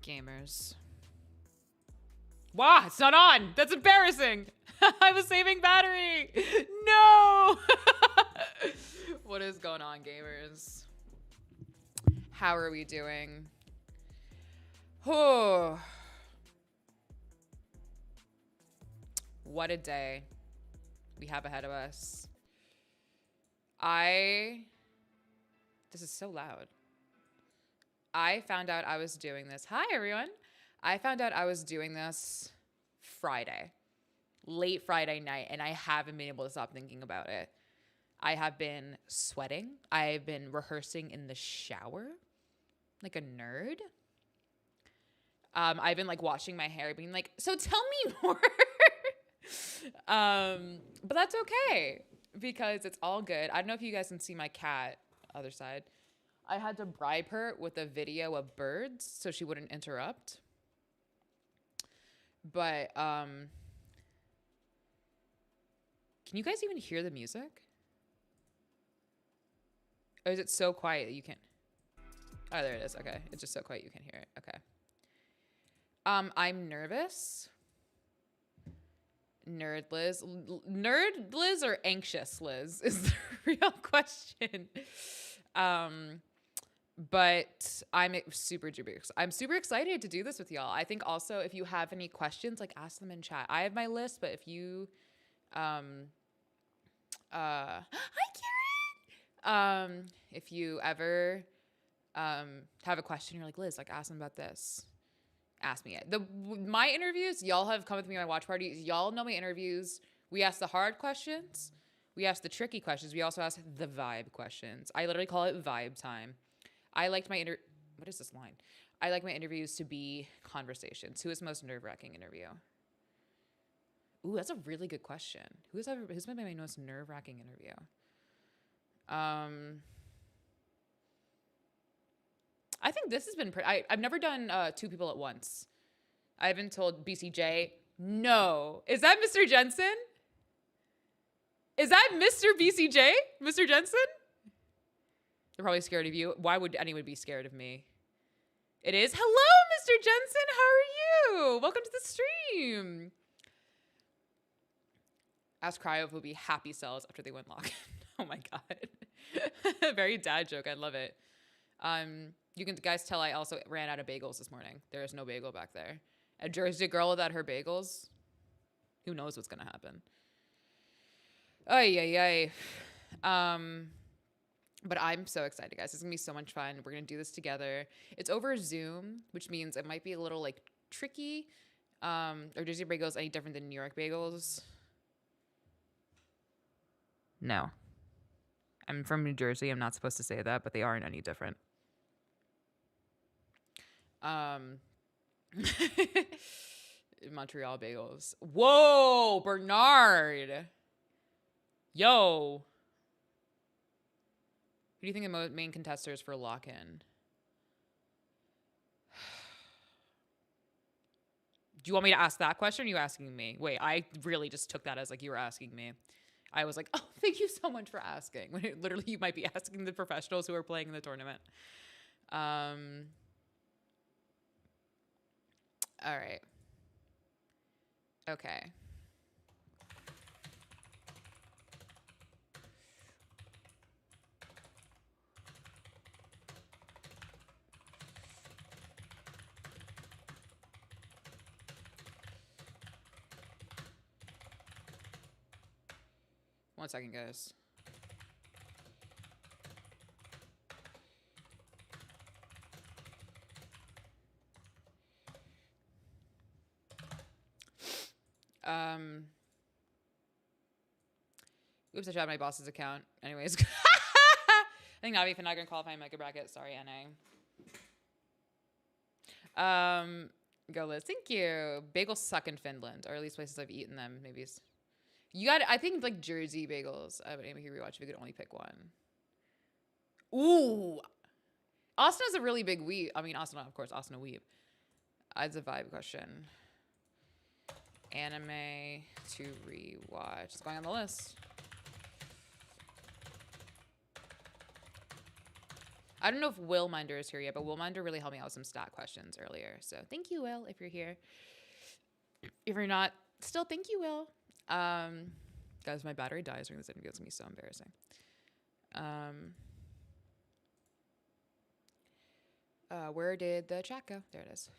Gamers. Wow, it's not on. That's embarrassing. I was saving battery. No. What is going on, gamers? How are we doing? Oh. What a day we have ahead of us. This is so loud. I found out I was doing this. Hi, everyone. I found out I was doing this Friday, late Friday night, and I haven't been able to stop thinking about it. I have been sweating. I've been rehearsing in the shower like a nerd. I've been like washing my hair, being like, so tell me more. But that's okay because it's all good. I don't know if you guys can see my cat, other side. I had to bribe her with a video of birds so she wouldn't interrupt. But can you guys even hear the music? Or is it so quiet that you can't? Oh, there it is. Okay. It's just so quiet you can't hear it. Okay. I'm nervous. Nerd Liz or anxious Liz is the real question. But I'm super excited to do this with y'all. I think also if you have any questions, like ask them in chat. I have my list, but if you hi Karen. If you ever have a question, you're like, Liz, like ask them about this. Ask me it. My interviews, y'all have come with me on my watch parties. Y'all know my interviews. We ask the hard questions. We ask the tricky questions. We also ask the vibe questions. I literally call it vibe time. I liked my what is this line? I like my interviews to be conversations. Who is the most nerve-wracking interview? Ooh, that's a really good question. Who's been my most nerve-wracking interview? I think this has been I've never done two people at once. I haven't told BCJ. No. Is that Mr. Jensen? Is that Mr. BCJ? Mr. Jensen? They're probably scared of you. Why would anyone be scared of me? It is. Hello, Mr. Jensen. How are you? Welcome to the stream. Ask Cryo if it would be happy cells after they went lock. Oh my God. Very dad joke. I love it. You can guys tell I also ran out of bagels this morning. There is no bagel back there. A Jersey girl without her bagels. Who knows what's gonna happen? Ay. But I'm so excited, guys. It's gonna be so much fun. We're gonna do this together. It's over Zoom, which means it might be a little like tricky. Are Jersey bagels any different than New York bagels? No. I'm from New Jersey. I'm not supposed to say that, but they aren't any different. Montreal bagels. Whoa, Bernard. Yo. Who do you think the main contestants for lock-in? Do you want me to ask that question or are you asking me? Wait, I really just took that as like you were asking me. I was like, oh, thank you so much for asking. When literally you might be asking the professionals who are playing in the tournament. All right. Okay. One second, guys. Oops, I tried my boss's account. Anyways. I think Navi for not gonna qualify mega bracket. Sorry, NA. Go Liz. Thank you. Bagels suck in Finland, or at least places I've eaten them. Maybe it's... You got, I think like Jersey bagels. I would aim if you rewatch if you could only pick one. Ooh. Austin has a really big weeb. I mean, Austin, of course, Austin a weeb. It's a vibe question. Anime to rewatch. It's going on the list. I don't know if Will Minder is here yet, but Will Minder really helped me out with some stat questions earlier. So thank you, Will, if you're here. If you're not, still thank you, Will. Guys, my battery dies during this interview. It's gonna be so embarrassing. Where did the chat go? There it is.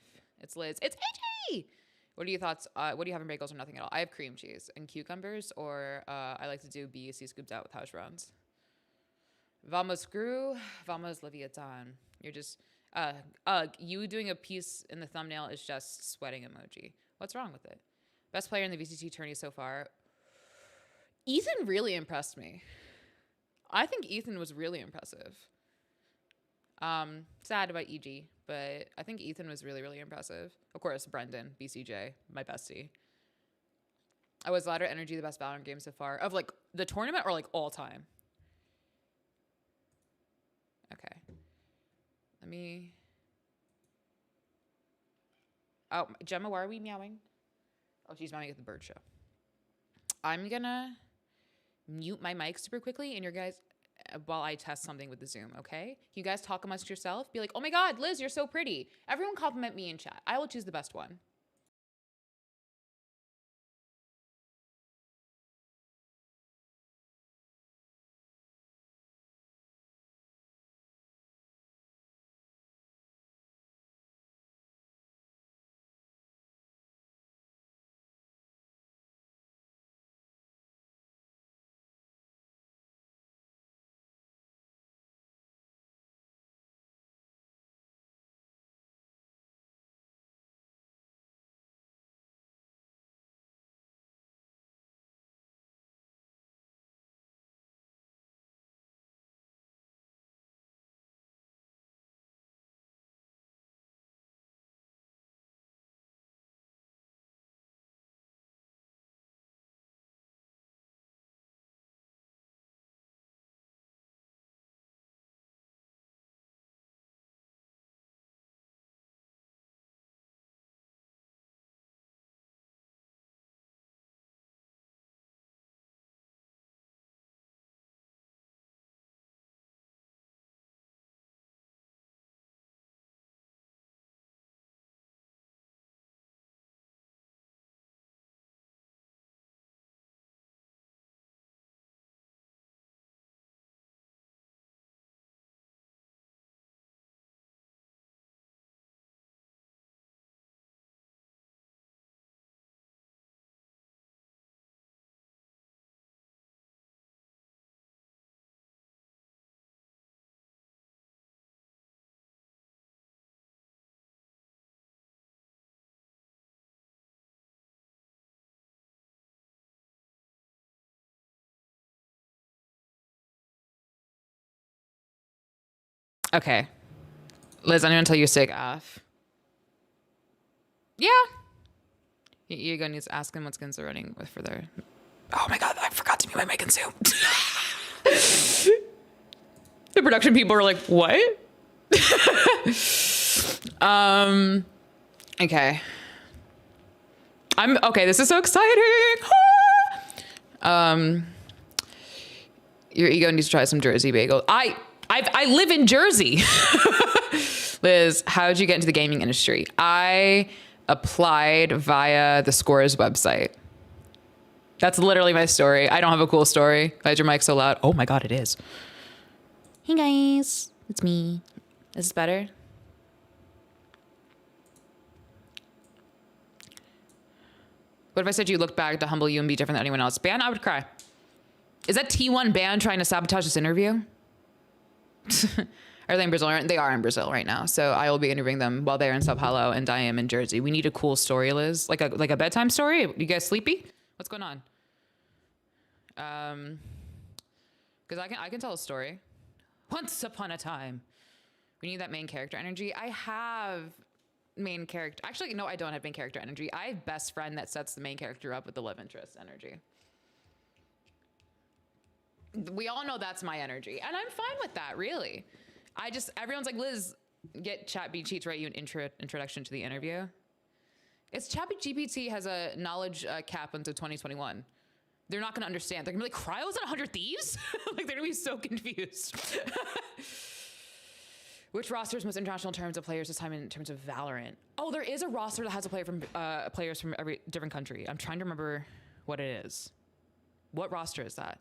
It's Liz. It's AJ. What are your thoughts? What do you have in bagels or nothing at all? I have cream cheese and cucumbers, or I like to do BUC scooped out with hash browns. Vamos Gru, Vamos Leviathan. You're just, you doing a piece in the thumbnail is just sweating emoji. What's wrong with it? Best player in the VCT tourney so far. Ethan really impressed me. I think Ethan was really impressive. Sad about EG, but I think Ethan was really, really impressive. Of course, Brendan, BCJ, my bestie. Was Ladder Energy the best Valorant game so far? Of like the tournament or like all time? Okay. Let me. Oh, Gemma, why are we meowing? Oh, she's meowing at the bird show. I'm gonna mute my mic super quickly and your guys, while I test something with the Zoom, okay? You guys talk amongst yourself. Be like, oh my God, Liz, you're so pretty. Everyone compliment me in chat. I will choose the best one. Okay. Liz, I'm gonna tell you sick off. Yeah. You're gonna need to ask him what skins they're running with for their. Oh my God, I forgot to mute my mic and Zoom. The production people were like, what? Okay. Okay, this is so exciting. Your ego needs to try some Jersey bagel. I live in Jersey. Liz, how did you get into the gaming industry? I applied via theScore's website. That's literally my story. I don't have a cool story. Why is your mic so loud? Oh my God, it is. Hey guys, it's me. Is this better? What if I said you look back to humble you and be different than anyone else? Ban, I would cry. Is that T1 Ban trying to sabotage this interview? Are they in Brazil? They are in Brazil right now. So I will be interviewing them while they're in Sao Paulo and I am in Jersey. We need a cool story, Liz. Like a bedtime story? You guys sleepy? What's going on? Because I can tell a story. Once upon a time. We need that main character energy. I have main character. Actually, no, I don't have main character energy. I have best friend that sets the main character up with the love interest energy. We all know that's my energy. And I'm fine with that, really. Everyone's like, Liz, get ChatGPT to write you an introduction to the interview. It's ChatGPT has a knowledge cap until 2021. They're not going to understand. They're going to be like, Cryo's at 100 Thieves? Like, they're going to be so confused. Which roster is most international in terms of players this time in terms of Valorant? Oh, there is a roster that has a player from players from every different country. I'm trying to remember what it is. What roster is that?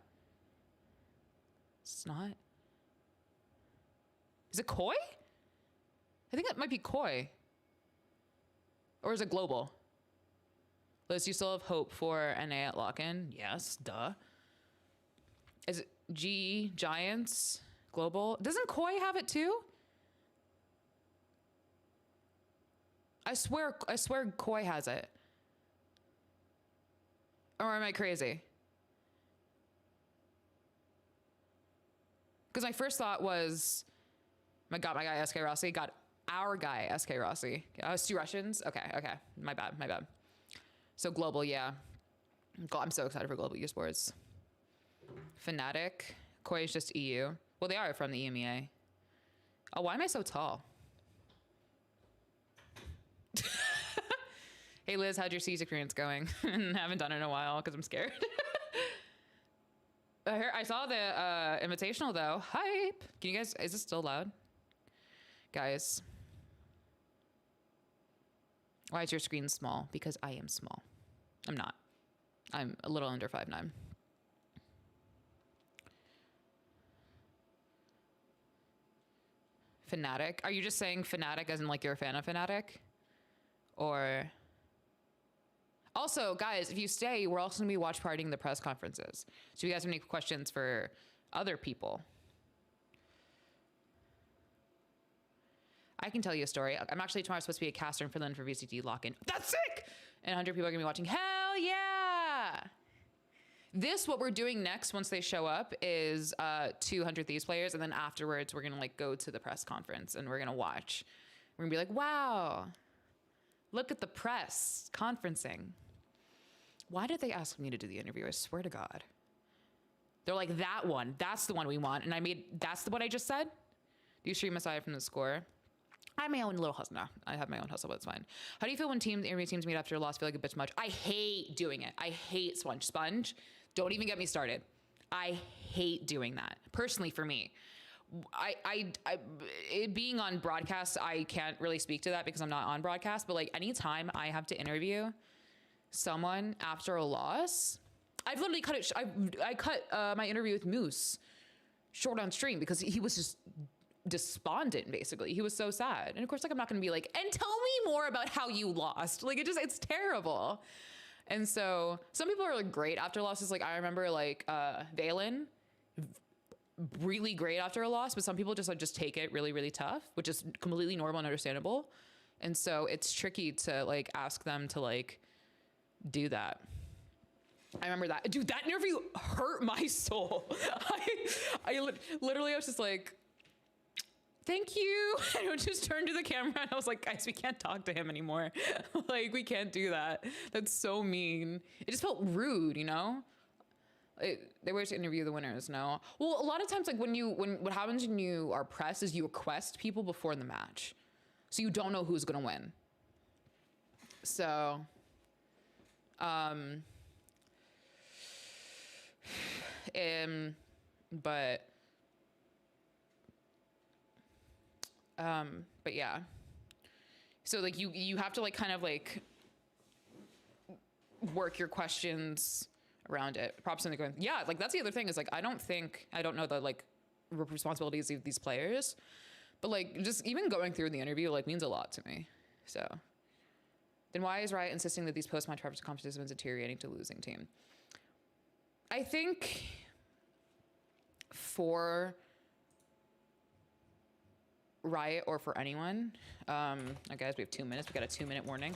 It's not. Is it Koi? I think it might be Koi. Or is it global? Liz, you still have hope for NA at lock-in? Yes, duh. Is it GE, Giants, global? Doesn't Koi have it too? I swear Koi has it. Or am I crazy? Because my first thought was, my guy SK Rossi, got our guy SK Rossi. It's 2 Russians? Okay. My bad. So global, yeah. I'm so excited for global esports. Fnatic. Koi is just EU. Well, they are from the EMEA. Oh, why am I so tall? Hey Liz, how'd your Siege experience going? Haven't done it in a while because I'm scared. I saw the invitational though. Hype. Can you guys, is this still loud? Guys. Why is your screen small? Because I am small. I'm not. I'm a little under 5'9". Fnatic. Are you just saying Fnatic as in like you're a fan of Fnatic? Or... Also, guys, if you stay, we're also going to be watch partying the press conferences. So if you guys have any questions for other people, I can tell you a story. I'm actually tomorrow supposed to be a caster in Finland for VCT lock-in. That's sick! And 100 people are going to be watching. Hell yeah! What we're doing next, once they show up, is 200 Thieves players. And then afterwards, we're going to like go to the press conference and we're going to watch. We're going to be like, wow, look at the press conferencing. Why did they ask me to do the interview? I swear to God. They're like, that one, that's the one we want. And that's what I just said? Do you stream aside from theScore? I have my own little hustle now. I have my own hustle, but it's fine. How do you feel when interview teams meet after a loss feel like a bit too much? I hate doing it. I hate Sponge. Don't even get me started. I hate doing that. Personally, for me. It being on broadcast, I can't really speak to that because I'm not on broadcast, but like anytime I have to interview someone after a loss, I've literally cut it. I cut my interview with Moose short on stream because he was just despondent, basically. He was so sad. And of course, like, I'm not going to be like, and tell me more about how you lost. Like, it's terrible. And so some people are like great after losses. Like I remember like Valen, really great after a loss, but some people just take it really, really tough, which is completely normal and understandable. And so it's tricky to like ask them to like do that. I remember that. Dude, that interview hurt my soul. I literally, I was just like, thank you. And I just turned to the camera and I was like, guys, we can't talk to him anymore. Like, we can't do that. That's so mean. It just felt rude, you know? They were to interview the winners, no? Well, a lot of times, like what happens when you are pressed is you request people before the match. So you don't know who's gonna win. So, but yeah. So like you have to like kind of like work your questions around it. Props in the going, yeah, like that's the other thing is like, I don't know the like responsibilities of these players, but like just even going through the interview like means a lot to me. So then why is Riot insisting that these post-match participants are deteriorating to losing team? I think for Riot or for anyone, guys, we have 2 minutes. We got a 2-minute warning.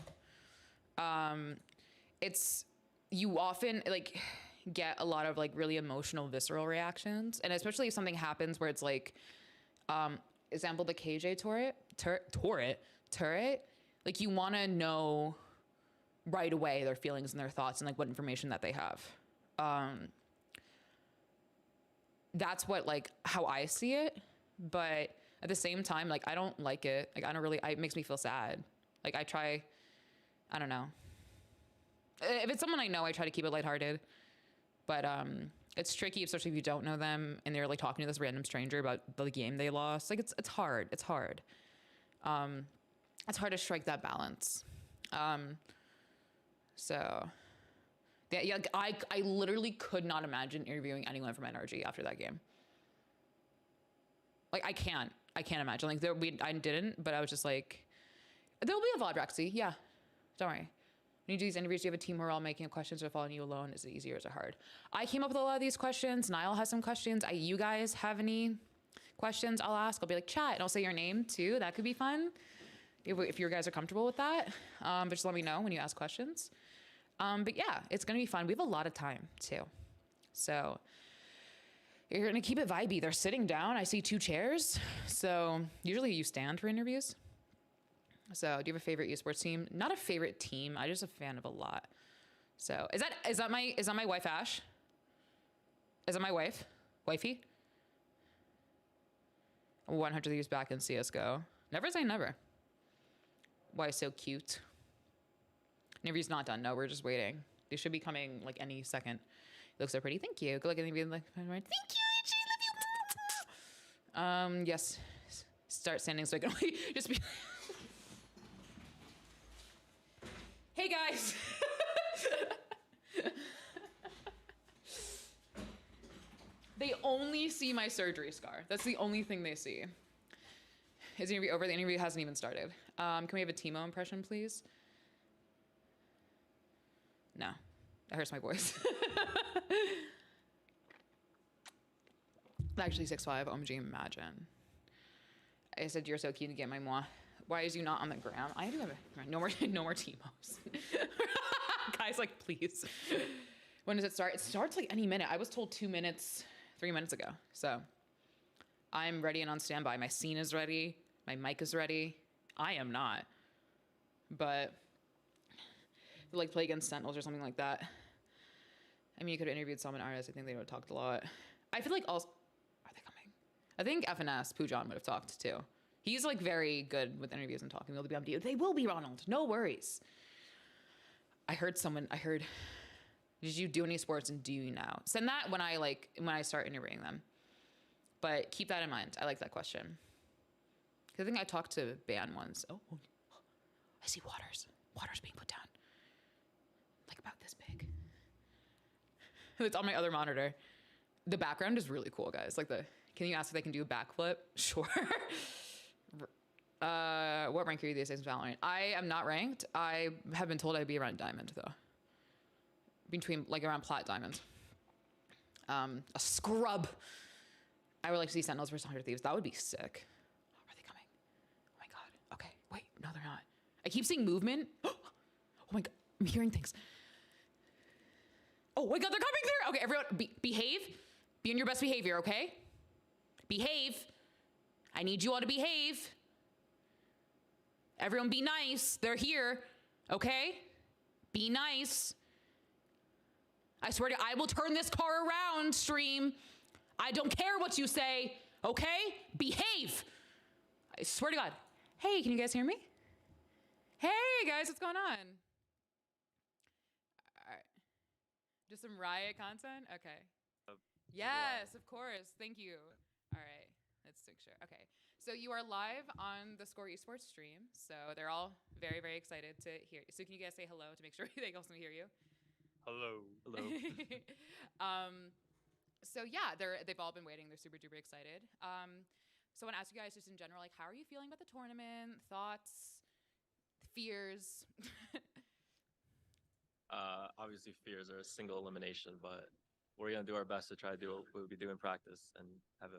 You often like get a lot of like really emotional, visceral reactions, and especially if something happens where it's like, example, the KJ turret, like you want to know right away their feelings and their thoughts and like what information that they have. That's what like how I see it, but at the same time, like I don't like it. Like I don't really. It makes me feel sad. Like I don't know. If it's someone I know, I try to keep it lighthearted. But It's tricky, especially if you don't know them and they're like talking to this random stranger about the game they lost. Like it's hard. It's hard. It's hard to strike that balance. So yeah, I literally could not imagine interviewing anyone from NRG after that game. Like I can't imagine. Like I didn't, but I was just like, there'll be a VOD, Rexy. Yeah, don't worry. When you do these interviews, do you have a team who are all making up questions or following you alone? Is it easier or is it hard? I came up with a lot of these questions. Niall has some questions. You guys have any questions I'll ask? I'll be like, chat, and I'll say your name too. That could be fun if you guys are comfortable with that. But just let me know when you ask questions. But yeah, it's going to be fun. We have a lot of time too. So you're going to keep it vibey. They're sitting down. I see 2 chairs. So usually you stand for interviews. So do you have a favorite esports team? Not a favorite team. I'm just a fan of a lot. So is that my wife, Ash? Is that my wife? Wifey? 100 years back in CSGO. Never say never. Why so cute? Interview's not done. No, we're just waiting. They should be coming like any second. It looks so pretty. Thank you. Good luck in the like. Thank you, AJ. Love you. Yes. Start standing so I can just be. Hey guys. They only see my surgery scar. That's the only thing they see. Is the interview over? The interview hasn't even started. Can we have a Timo impression, please? No, that hurts my voice. Actually, 6'5", OMG, imagine. I said, you're so cute to get my moi. Why is you not on the ground? I do have no more Timos. Guys, like, please. When does it start? It starts like any minute. I was told 2 minutes, 3 minutes ago. So I'm ready and on standby. My scene is ready. My mic is ready. I am not. But like play against Sentinels or something like that. I mean, you could have interviewed Salmon artists. I think they would have talked a lot. I feel like also, are they coming? I think FNS, Pujan would have talked too. He's like very good with interviews and talking. They'll be on video. They will be, Ronald. No worries. I heard, did you do any sports and do you now? Send that when I start interviewing them. But keep that in mind. I like that question. I think I talked to Ban once. Oh, I see waters. Waters being put down. Like about this big. It's on my other monitor. The background is really cool, guys. Like can you ask if they can do a backflip? Sure. What rank are you these days in Valorant? I am not ranked. I have been told I'd be around diamond though. Around plat diamond. A scrub. I would like to see Sentinels versus 100 Thieves. That would be sick. Are they coming? Oh my god. Okay. Wait. No, they're not. I keep seeing movement. Oh my god. I'm hearing things. Oh my god, they're coming through. Okay, everyone, behave. Be on your best behavior, okay? Behave. I need you all to behave. Everyone be nice. They're here, okay? Be nice. I swear to God, I will turn this car around, stream. I don't care what you say, okay? Behave. I swear to God. Hey, can you guys hear me? Hey, guys, what's going on? All right. Just some Riot content? Okay. Yes, of course. Thank you. All right. Let's make sure. Okay. So you are live on the Score Esports stream. So they're all very, very excited to hear you. So can you guys say hello to make sure they also hear you? Hello. Hello. So yeah, they've all been waiting. They're super duper excited. So I want to ask you guys just in general, like, how are you feeling about the tournament? Thoughts, fears? Obviously, fears are a single elimination, but we're gonna do our best to try to do what we do in practice and have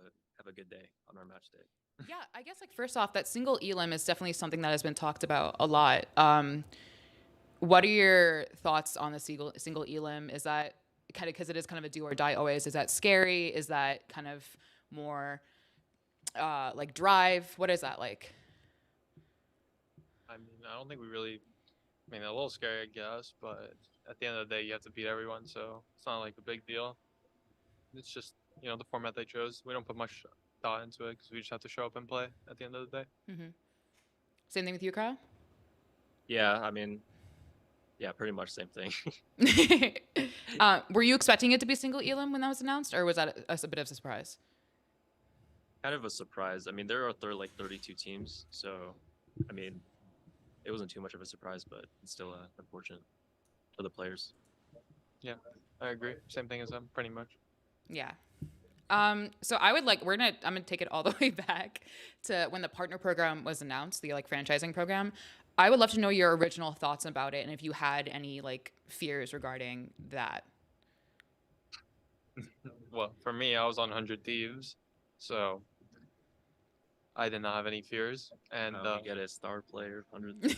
a good day on our match day. Yeah, I guess like first off, that single elim is definitely something that has been talked about a lot. What are your thoughts on the single elim? Is that kind of, because it is kind of a do or die always, is that scary? Is that kind of more like drive? What is that like? I mean, I don't think we really. I mean, a little scary, I guess, but at the end of the day, you have to beat everyone, so it's not like a big deal. It's just, the format they chose. We don't put much thought into it because we just have to show up and play at the end of the day. Mm-hmm. Same thing with you, Kyle? Yeah, I mean, Yeah, pretty much same thing. Were you expecting it to be single elim when that was announced, or was that a bit of a surprise? Kind of a surprise. I mean, there are like 32 teams, so I mean, it wasn't too much of a surprise, but it's still unfortunate for the players. Yeah, I agree. Same thing as them, pretty much. Yeah. So I would like I'm gonna take it all the way back to when the partner program was announced, the like franchising program. I would love to know your original thoughts about it and if you had any like fears regarding that. Well, for me, I was on 100 Thieves, so I did not have any fears, and We get a star player, 100.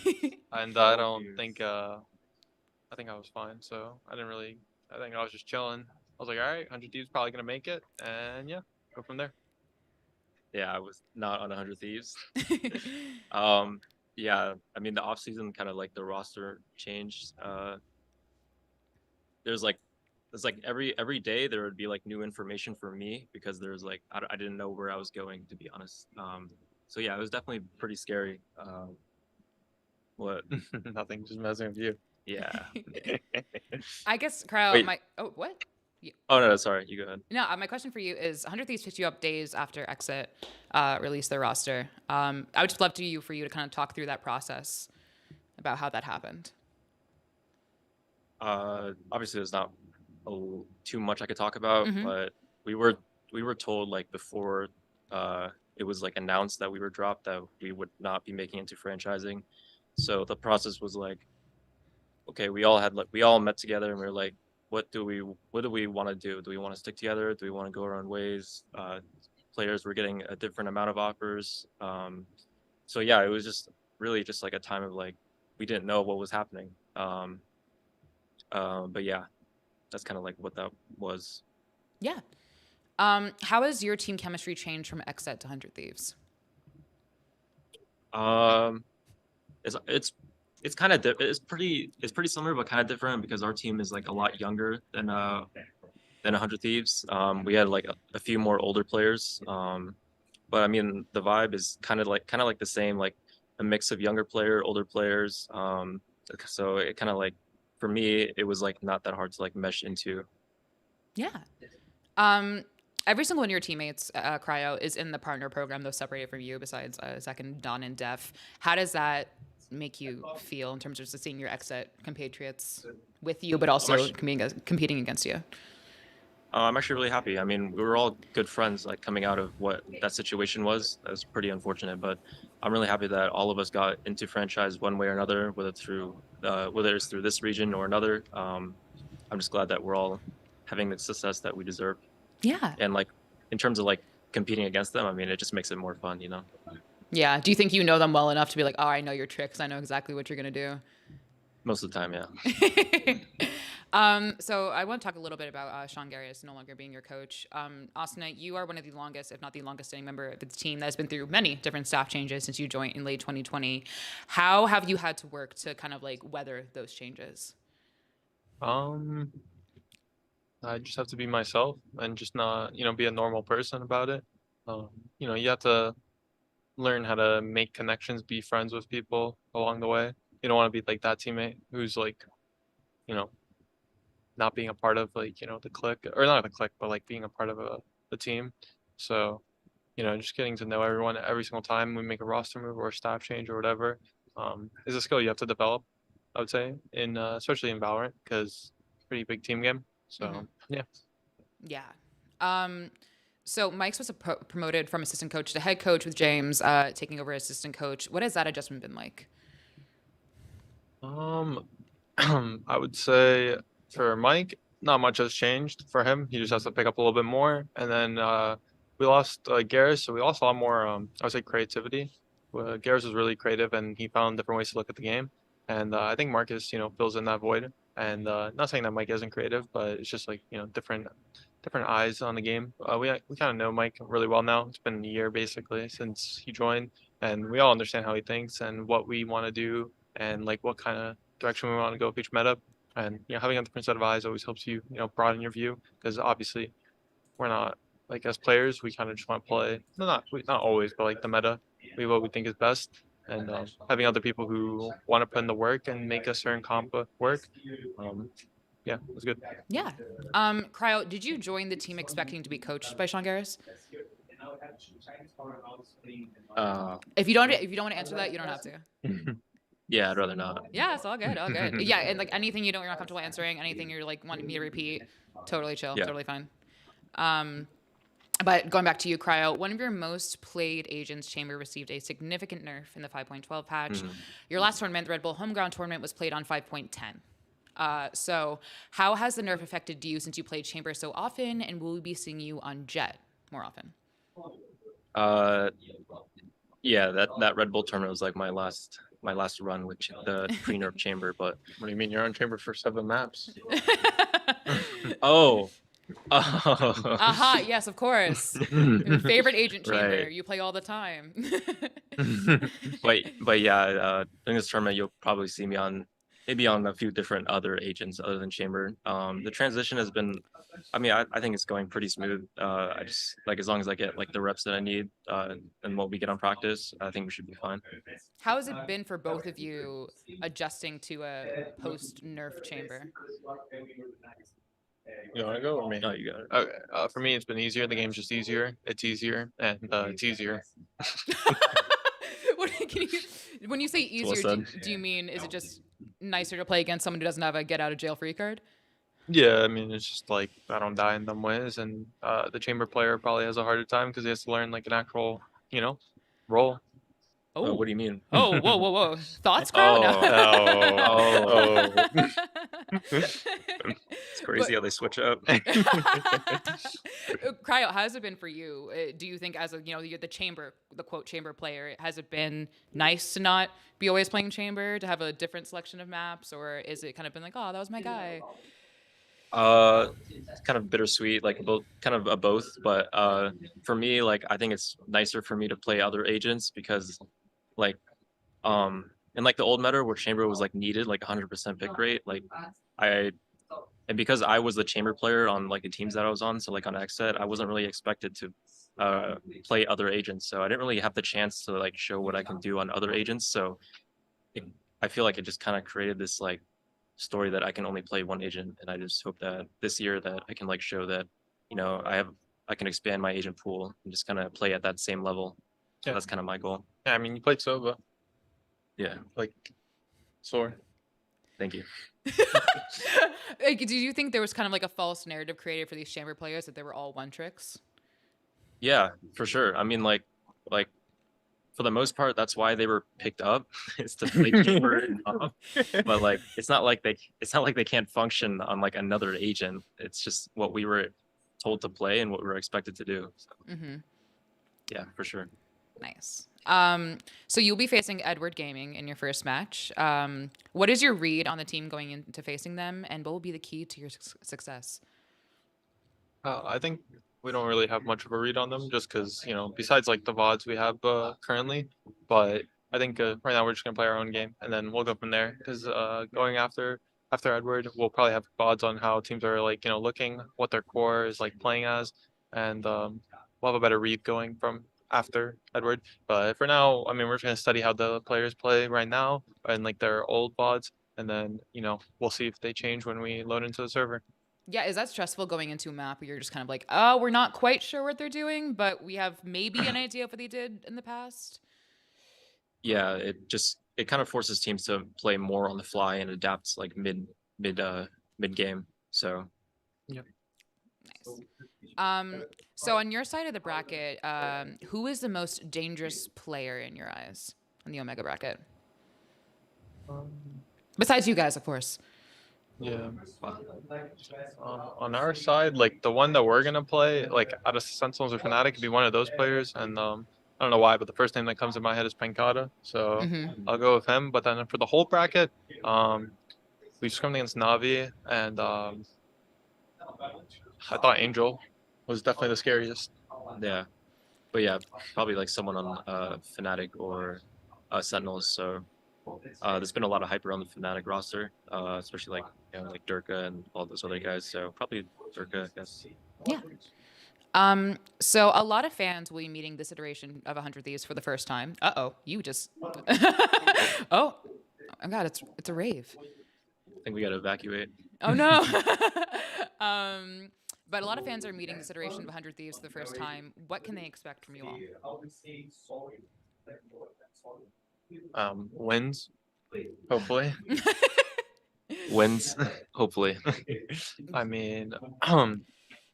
and no I don't fears. think I think I was fine. So I didn't really. I think I was just chilling. I was like, all right, 100 Thieves probably gonna make it, and yeah, go from there. Yeah, I was not on 100 Thieves. Yeah, I mean the off season kind of like the roster changed. There's like it's like every day there would be like new information for me because there's like I didn't know where I was going, to be honest. So yeah, it was definitely pretty scary. What? Nothing, just messing with you. Yeah. I guess Cryo, Wait. what? Oh no, sorry. You go ahead. No, my question for you is 100 Thieves picked you up days after Exit released their roster. I would just love for you to kind of talk through that process about how that happened. Obviously, there's not too much I could talk about, Mhm. but we were told like before it was like announced that we were dropped that we would not be making it to franchising. So the process was like, okay, we all met together and we were like, what do we want to do? Do we want to stick together? Do we want to go our own ways? Players were getting a different amount of offers. So yeah, it was just really just like a time of like we didn't know what was happening. But yeah, that's kind of like what that was. Yeah. How has your team chemistry changed from Exit to 100 Thieves? Um, it's kind of it's pretty similar but kind of different because our team is like a lot younger than 100 Thieves. We had like a few more older players. But I mean the vibe is kind of like the same, like a mix of younger player, older players. So it kind of like for me it was like not that hard to like mesh into. Yeah. Every single one of your teammates, Cryo, is in the partner program, though separated from you, besides Zach and Don and Def. How does that make you feel in terms of just seeing your Exit compatriots with you, but also competing against you? I'm actually really happy. I mean, we were all good friends, like coming out of what that situation was. That was pretty unfortunate, but I'm really happy that all of us got into franchise one way or another, whether it's through this region or another. I'm just glad that we're all having the success that we deserve. Yeah. And like in terms of like competing against them, I mean, it just makes it more fun, you know? Yeah. Do you think you know them well enough to be like, oh, I know your tricks. I know exactly what you're going to do? Most of the time, yeah. So I want to talk a little bit about Sean Garius no longer being your coach. Asuna, you are one of the longest, if not the longest standing member of the team that has been through many different staff changes since you joined in late 2020. How have you had to work to kind of like weather those changes? I just have to be myself and just not, be a normal person about it. You have to learn how to make connections, be friends with people along the way. You don't want to be like that teammate who's like, you know, not being a part of like, the clique or not the clique, but like being a part of the team. So, just getting to know everyone every single time we make a roster move or a staff change or whatever, is a skill you have to develop, I would say, in especially in Valorant because pretty big team game. So yeah. Yeah. So Mike's was promoted from assistant coach to head coach with James taking over as assistant coach. What has that adjustment been like? I would say for Mike, not much has changed for him. He just has to pick up a little bit more. And then we lost Garrus, so we lost a lot more, I would say, creativity. Garrus was really creative, and he found different ways to look at the game. And I think Marcus, fills in that void. And not saying that Mike isn't creative, but it's just like, different eyes on the game. We kind of know Mike really well now. It's been a year basically since he joined, and we all understand how he thinks and what we want to do and like what kind of direction we want to go with each meta. And having a different set of eyes always helps you, broaden your view because obviously we're not like as players we kind of just want to play not always but like the meta, what we think is best. and having other people who want to put in the work and make a certain comp work. Yeah, it was good. Yeah. Cryo, did you join the team expecting to be coached by Sean Garris? If you don't want to answer that, you don't have to. Yeah, I'd rather not. Yeah, it's all good, all good. Yeah, and like anything you're not comfortable answering, anything you're like wanting me to repeat, totally chill, Yeah. totally fine. But going back to you, Cryo, one of your most played agents, Chamber, received a significant nerf in the 5.12 patch. Your last tournament, the Red Bull Homeground tournament, was played on 5.10. So how has the nerf affected you since you played Chamber so often, and will we be seeing you on Jet more often? Yeah, that Red Bull tournament was like my last run with the pre-nerf Chamber, but What do you mean? You're on Chamber for 7 maps. oh. Aha, yes, of course. Your favorite agent Chamber. Right. You play all the time. but yeah, in this tournament you'll probably see me on maybe on a few different other agents other than Chamber. The transition has been, I mean, I think it's going pretty smooth. I just like as long as I get like the reps that I need and what we get on practice, I think we should be fine. How has it been for both of you adjusting to a post nerf Chamber? You want to go or me? No, you got it. Okay. For me, it's been easier. The game's just easier. It's easier, and it's easier. When you say well easier, said. do you mean is it just nicer to play against someone who doesn't have a get out of jail free card? Yeah, I mean, it's just like I don't die in dumb ways, and the Chamber player probably has a harder time because he has to learn like an actual, role. Oh, what do you mean? Oh, whoa. Thoughts, Crow? Oh. It's crazy how they switch up. Cryo, how has it been for you? Do you think as you're the Chamber, the quote Chamber player, has it been nice to not be always playing Chamber, to have a different selection of maps, or is it kind of been like, oh, that was my guy? It's kind of bittersweet, like both, kind of a both. But for me, like I think it's nicer for me to play other agents because, like, in like the old meta where Chamber was like needed like 100% pick rate, like and because I was the Chamber player on like the teams that I was on, so like on XSET, I wasn't really expected to play other agents, so I didn't really have the chance to like show what I can do on other agents. So I feel like it just kind of created this like story that I can only play one agent, and I just hope that this year that I can like show that I can expand my agent pool and just kind of play at that same level. So Yeah. that's kind of my goal. Yeah, I mean, you played Sova, Yeah, like, Sore. thank you. Like, do you think there was kind of like a false narrative created for these Chamber players that they were all one tricks? Yeah, for sure. I mean, like for the most part, that's why they were picked up is to play Chamber and off. But like, it's not like they can't function on like another agent. It's just what we were told to play and what we were expected to do. So, yeah, for sure. Nice. So you'll be facing Edward Gaming in your first match. What is your read on the team going into facing them, and what will be the key to your success? I think we don't really have much of a read on them just because, besides like the VODs we have currently, but I think right now we're just going to play our own game and then we'll go from there because going after Edward, we'll probably have VODs on how teams are like, looking, what their core is like playing as, and we'll have a better read going from after Edward. But for now, I mean, we're just going to study how the players play right now and like their old VODs, and then, we'll see if they change when we load into the server. Yeah, is that stressful going into a map where you're just kind of like, oh, we're not quite sure what they're doing, but we have maybe an idea of what they did in the past? Yeah, it kind of forces teams to play more on the fly and adapt like mid game. So yeah. Nice. So on your side of the bracket, who is the most dangerous player in your eyes on the Omega bracket? Besides you guys, of course. Yeah. On our side, like the one that we're gonna play, like out of Sentinels or Fnatic, could be one of those players. And I don't know why, but the first name that comes to my head is Pankata, so I'll go with him. But then for the whole bracket, we scrimmed against Navi, and I thought Angel was definitely the scariest. yeah, but yeah, probably like someone on Fnatic or Sentinels. So there's been a lot of hype around the Fnatic roster, especially like like Durka and all those other guys. So probably Durka, I guess. Yeah. So a lot of fans will be meeting this iteration of 100 Thieves for the first time. Uh-oh, you just... oh God, it's a rave. I think we got to evacuate. Oh no. But a lot of fans are meeting this iteration of 100 Thieves for the first time. What can they expect from you all? Wins, hopefully. Wins, hopefully. I mean,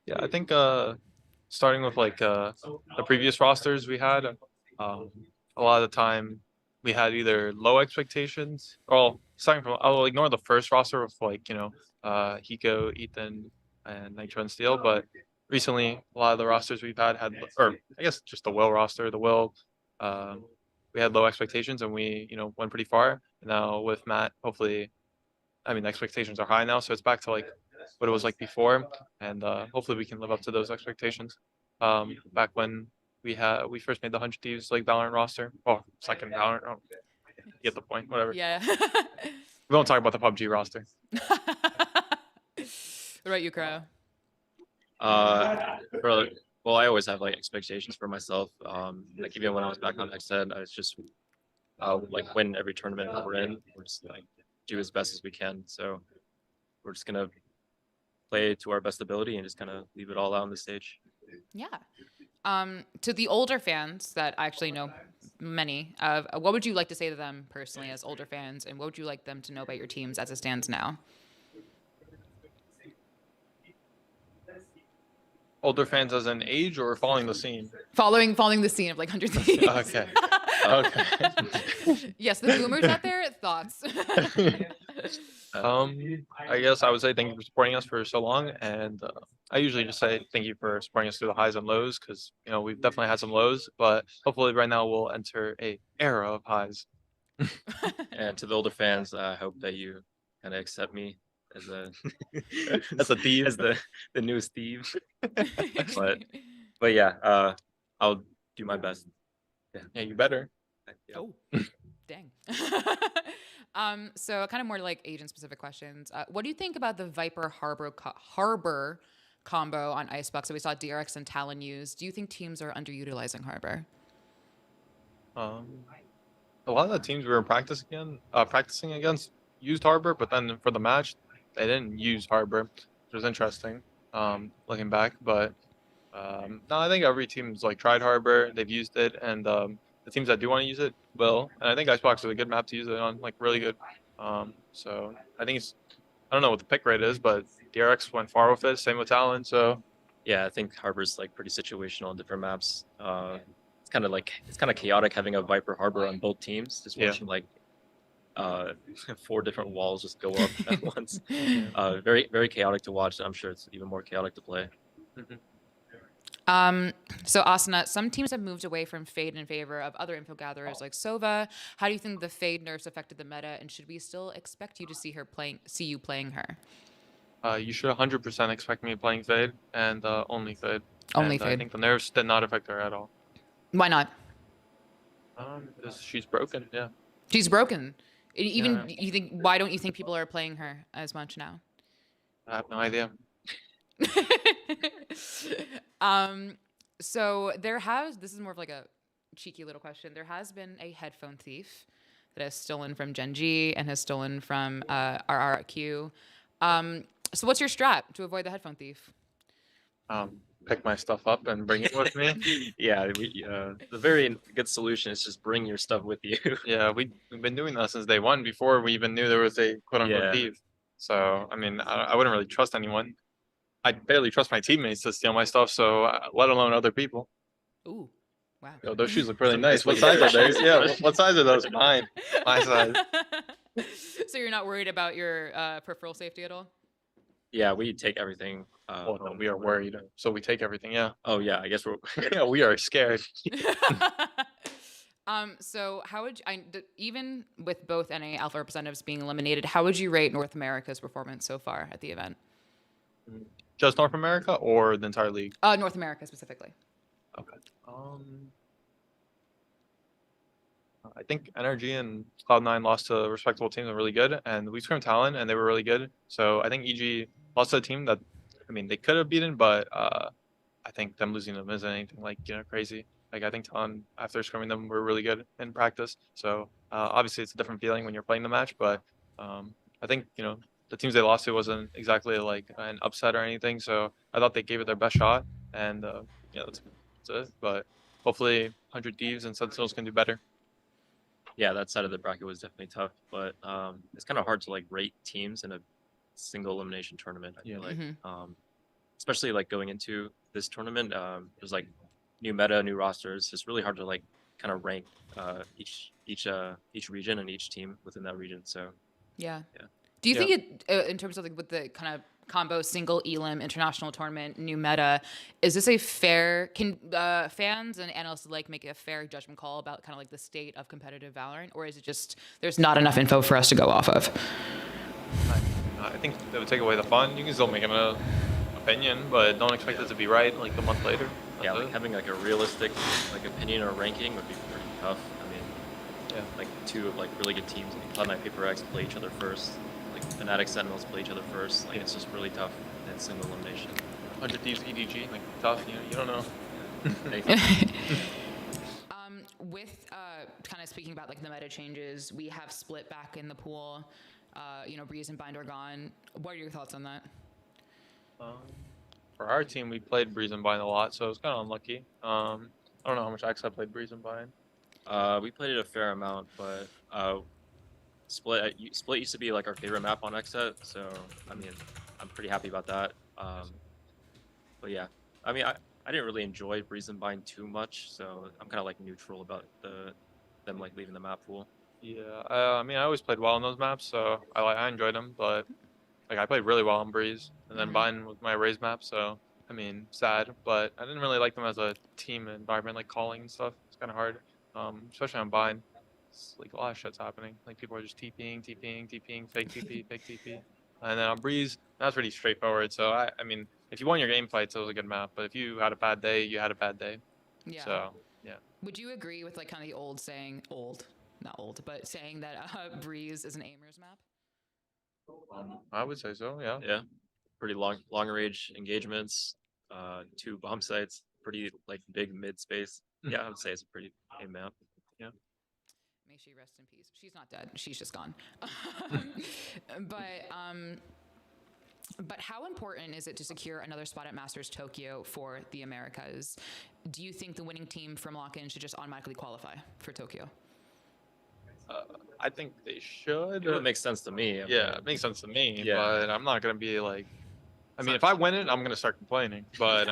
yeah, I think starting with like the previous rosters we had, a lot of the time we had either low expectations. Well, starting from I'll ignore the first roster of like Hiko, Ethan, and Nitro and Steel, but recently a lot of the rosters we've had, or I guess just the Will roster, the Will. We had low expectations and we went pretty far. Now with Matt, hopefully, I mean, the expectations are high now, so it's back to like what it was like before, and hopefully we can live up to those expectations. Back when we first made the 100 Thieves like Valorant roster, well, second Valorant. Oh, you get the point. Whatever. Yeah. We won't talk about the PUBG roster. What about you, Crow? Well, I always have like expectations for myself. Like even when I was back on XZ, I was just like win every tournament that we're in. We're just like do as best as we can. So we're just gonna play to our best ability and just kind of leave it all out on the stage. Yeah. To the older fans that I actually know many of, what would you like to say to them personally as older fans, and what would you like them to know about your teams as it stands now? Older fans as an age or following the scene? Following the scene of like 100 Thieves. Okay. Okay. Yes, the boomers out there, thoughts. I guess I would say thank you for supporting us for so long, and I usually just say thank you for supporting us through the highs and lows, because we've definitely had some lows, but hopefully right now we'll enter a era of highs. And to the older fans, I hope that you kind of accept me as a As a thief, as the newest thief. but yeah, I'll do my best. yeah, you better. Yeah. Oh, dang. So kind of more like agent specific questions. What do you think about the Viper Harbor combo on Icebox that we saw DRX and Talon use? Do you think teams are underutilizing Harbor? A lot of the teams we were practicing against used Harbor, but then for the match they didn't use Harbor, which was interesting. Looking back, but no, I think every team's like tried Harbor, they've used it, and the teams that do want to use it will. And I think Icebox is a good map to use it on, like really good. So I think I don't know what the pick rate is, but DRX went far with it. Same with Talon. So Yeah, I think Harbor's like pretty situational on different maps. It's kind of chaotic having a Viper Harbor on both teams. Just Yeah. watching like 4 different walls just go up at once. Very very chaotic to watch. I'm sure it's even more chaotic to play. So Asuna, some teams have moved away from Fade in favor of other info gatherers like Sova. How do you think the Fade nerfs affected the meta, and should we still expect you to see you playing her? you should 100% expect me playing Fade and only Fade. Only and Fade. I think the nerfs did not affect her at all. Why not? Because she's broken. Yeah. She's broken. Even Yeah. you think? Why don't you think people are playing her as much now? I have no idea. So this is more of like a cheeky little question. There has been a headphone thief that has stolen from Gen G and has stolen from RRQ. So what's your strat to avoid the headphone thief? Pick my stuff up and bring it with me. Yeah, the very good solution is just bring your stuff with you. Yeah, we've been doing that since day one, before we even knew there was a quote unquote Yeah. thief. So I mean, I wouldn't really trust anyone. I barely trust my teammates to steal my stuff, so let alone other people. Ooh, wow. Yo, those shoes look really nice. What size are those? Yeah, what size are those? Mine. My size. So you're not worried about your peripheral safety at all? Yeah, we take everything. Well, no, we are worried, so we take everything. Yeah. Oh yeah, I guess we're. Yeah, we are scared. So how would even with both NA Alpha representatives being eliminated, how would you rate North America's performance so far at the event? Just North America or the entire league? North America specifically. Okay. I think Energy and Cloud9 lost to respectable teams and really good, and we scrimmed Talon and they were really good. So I think EG lost to a team that, I mean, they could have beaten, but I think them losing them isn't anything like crazy. Like I think Talon after scrimming them were really good in practice. So obviously it's a different feeling when you're playing the match, but I think the teams they lost to wasn't exactly like an upset or anything. So I thought they gave it their best shot, and yeah, that's it. But hopefully 100 Thieves and Sentinels can do better. Yeah, that side of the bracket was definitely tough, but it's kind of hard to like rate teams in a single elimination tournament. I feel like, especially like going into this tournament, there's like new meta, new rosters. It's really hard to like kind of rank each region and each team within that region. So Yeah. Yeah. Do you Yeah. think it, in terms of like with the kind of combo single elim international tournament new meta, is this a fair? Can fans and analysts alike make a fair judgment call about kind of like the state of competitive Valorant, or is it just there's not enough info for us to go off of? I think that would take away the fun. You can still make an opinion, but don't expect it to be right like a month later. Yeah, That's like it. having like a realistic like opinion or ranking would be pretty tough. I mean, Yeah. like two like really good teams like Cloud9 Paper X play each other first, like Fnatic Sentinels play each other first. Like it's just really tough in single elimination. 100 Thieves EDG, like tough. You don't know. With kind of speaking about like the meta changes, we have split back in the pool. Breeze and Bind are gone. What are your thoughts on that? For our team, we played Breeze and Bind a lot, so it was kind of unlucky. I don't know how much X I played Breeze and Bind. We played it a fair amount, but Split used to be like our favorite map on XSET, so I mean, I'm pretty happy about that. But yeah, I mean, I didn't really enjoy Breeze and Bind too much, so I'm kind of like neutral about them like leaving the map pool. Yeah, I mean, I always played well on those maps, so I enjoyed them. But like, I played really well on Breeze, and then Bind was my raise map. So I mean, sad, but I didn't really like them as a team environment, like calling and stuff. It's kind of hard, especially on Bind. It's like a lot of shit's happening. Like people are just TPing, fake TP, fake TP. And then on Breeze, that's pretty straightforward. So I mean, if you won your game fights, it was a good map. But if you had a bad day, you had a bad day. Yeah. So yeah. Would you agree with like kind of the old saying, not old, but saying that Breeze is an aimers map? I would say so. Yeah. Yeah, pretty long range engagements, 2 bomb sites, pretty like big mid space. Yeah, I would say it's a pretty aim map. Yeah. May she rest in peace. She's not dead. She's just gone. But how important is it to secure another spot at Masters Tokyo for the Americas? Do you think the winning team from lock-in should just automatically qualify for Tokyo? I think they should. It would make sense to me. Yeah, it makes sense to me, Yeah. but I'm not gonna be like. I mean, if I win it, I'm gonna start complaining. But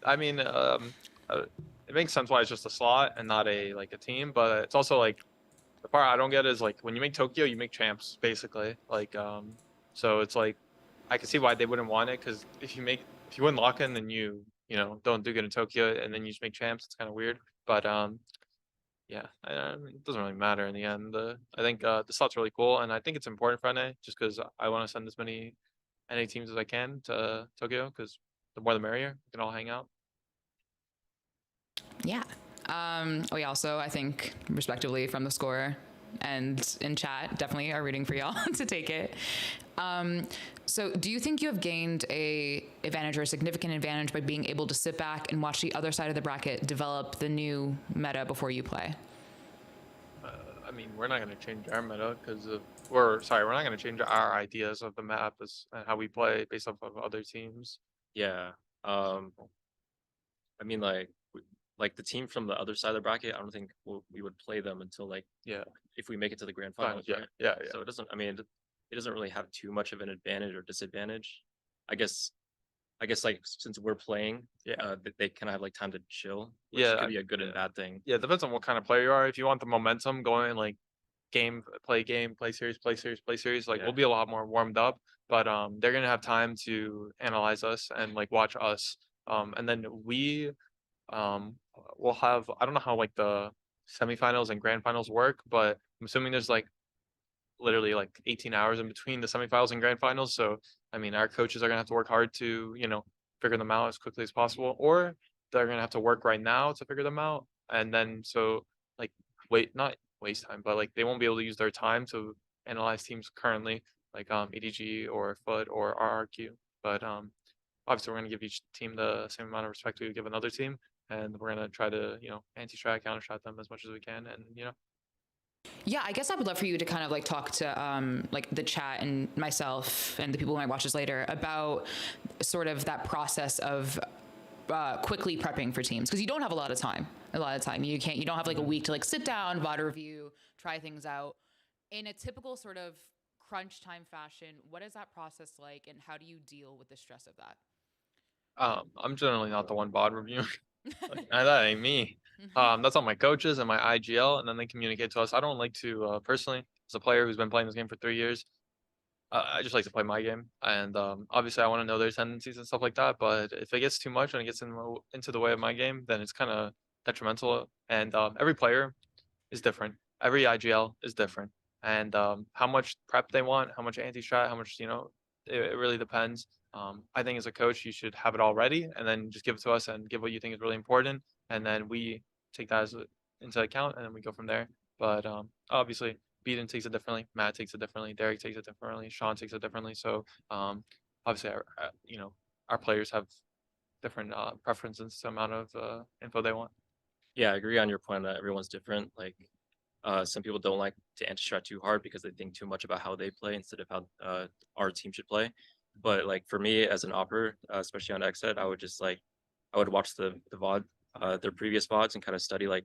I mean, it makes sense why it's just a slot and not a team. But it's also like the part I don't get is like when you make Tokyo, you make champs basically. Like so it's like I can see why they wouldn't want it because if you win lock-in, then you don't do good in Tokyo and then you just make champs. It's kind of weird. But yeah, I mean, it doesn't really matter in the end. I think the slot's really cool, and I think it's important for NA just because I want to send as many NA teams as I can to Tokyo because the more the merrier. We can all hang out. Yeah. We also, I think, respectively from theScore and in chat, definitely are rooting for y'all to take it. So do you think you have gained a advantage or a significant advantage by being able to sit back and watch the other side of the bracket develop the new meta before you play? I mean, we're not going to change our meta we're not going to change our ideas of the map and how we play based off of other teams. Yeah. I mean, like the team from the other side of the bracket, I don't think we would play them until like if we make it to the grand finals. Yeah, right? yeah. So it doesn't. I mean, it doesn't really have too much of an advantage or disadvantage. I guess like since we're playing, they kind of have like time to chill. Which could be a good and bad thing. Yeah, it depends on what kind of player you are. If you want the momentum going, like play series, like we'll be a lot more warmed up. But they're gonna have time to analyze us and like watch us. And then we'll have I don't know how like the semifinals and grand finals work, but I'm assuming there's like literally like 18 hours in between the semifinals and grand finals. So I mean, our coaches are gonna have to work hard to figure them out as quickly as possible, or they're gonna have to work right now to figure them out, and then so like not waste time, but like they won't be able to use their time to analyze teams currently, like EDG or Foot or RRQ. But obviously we're gonna give each team the same amount of respect we would give another team, and we're gonna try to anti-strat, counter-strat them as much as we can, and Yeah, I guess I would love for you to kind of like talk to like the chat and myself and the people who might watch this later about sort of that process of quickly prepping for teams, because you don't have a lot of time. You don't have like a week to like sit down, VOD review, try things out. In a typical sort of crunch time fashion, what is that process like, and how do you deal with the stress of that? I'm generally not the one bot reviewing. That ain't me. That's all my coaches and my IGL, and then they communicate to us. I don't like to personally, as a player who's been playing this game for 3 years, I just like to play my game, and obviously I want to know their tendencies and stuff like that. But if it gets too much and it gets into the way of my game, then it's kind of detrimental. And every player is different. Every IGL is different, and how much prep they want, how much anti-strat, how much it really depends. I think as a coach, you should have it all ready, and then just give it to us and give what you think is really important, and then we take that into account, and then we go from there. But obviously, Beaton takes it differently, Matt takes it differently, Derek takes it differently, Sean takes it differently. So obviously, our players have different preferences, the amount of info they want. Yeah, I agree on your point that everyone's different. Like, some people don't like to anti-strat too hard because they think too much about how they play instead of how our team should play. But like for me as an opper, especially on XSET, I would watch the VOD, their previous VODs, and kind of study like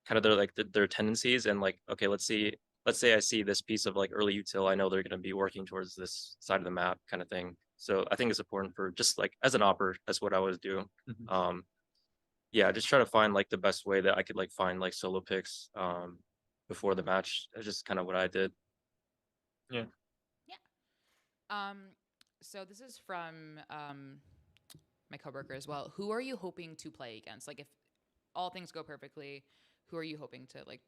kind of their tendencies, and like, okay, let's say I see this piece of like early util, I know they're going to be working towards this side of the map kind of thing. So I think it's important for just like as an opper, that's what I would do. Yeah, just try to find like the best way that I could like find like solo picks before the match. That's just kind of what I did. Yeah. So this is from my coworker as well. Who are you hoping to play against? Like, if all things go perfectly, who are you hoping to like?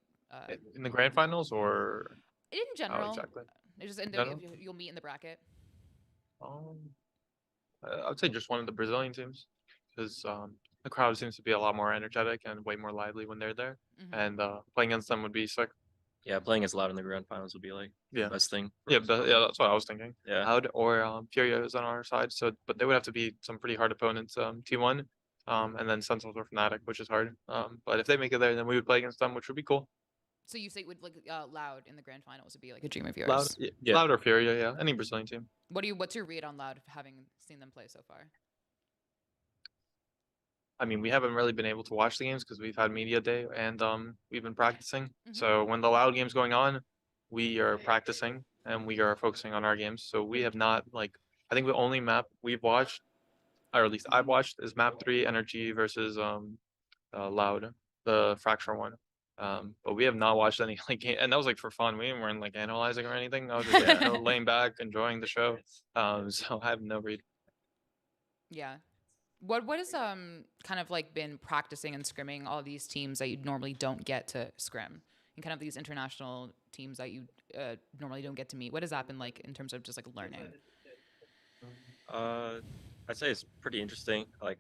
In the grand finals or In general, exactly? Just General? if you'll meet in the bracket. I would say just one of the Brazilian teams, because the crowd seems to be a lot more energetic and way more lively when they're there, and playing against them would be sick. Yeah, playing as Loud in the grand finals would be like the best thing. Yeah, that's what I was thinking. Yeah. Loud or Furia is on our side, so but they would have to be some pretty hard opponents. T1, and then Sentinels or Fnatic, which is hard. But if they make it there, then we would play against them, which would be cool. So you say would like Loud in the grand finals would be like a dream of yours? Loud, yeah. Loud or Furia, yeah, any Brazilian team. What's your read on Loud, having seen them play so far? I mean, we haven't really been able to watch the games because we've had media day and we've been practicing. So when the Loud game's going on, we are practicing and we are focusing on our games. So we have not I think the only map we've watched, or at least I've watched, is map 3 Energy versus Loud, the Fracture one. But we have not watched any game, and that was like for fun. We weren't like analyzing or anything. I was just laying back, enjoying the show. So I have no read. Yeah. What has kind of like been practicing and scrimming all these teams that you normally don't get to scrim, and kind of these international teams that you normally don't get to meet? What has that been like in terms of just like learning? I'd say it's pretty interesting. Like,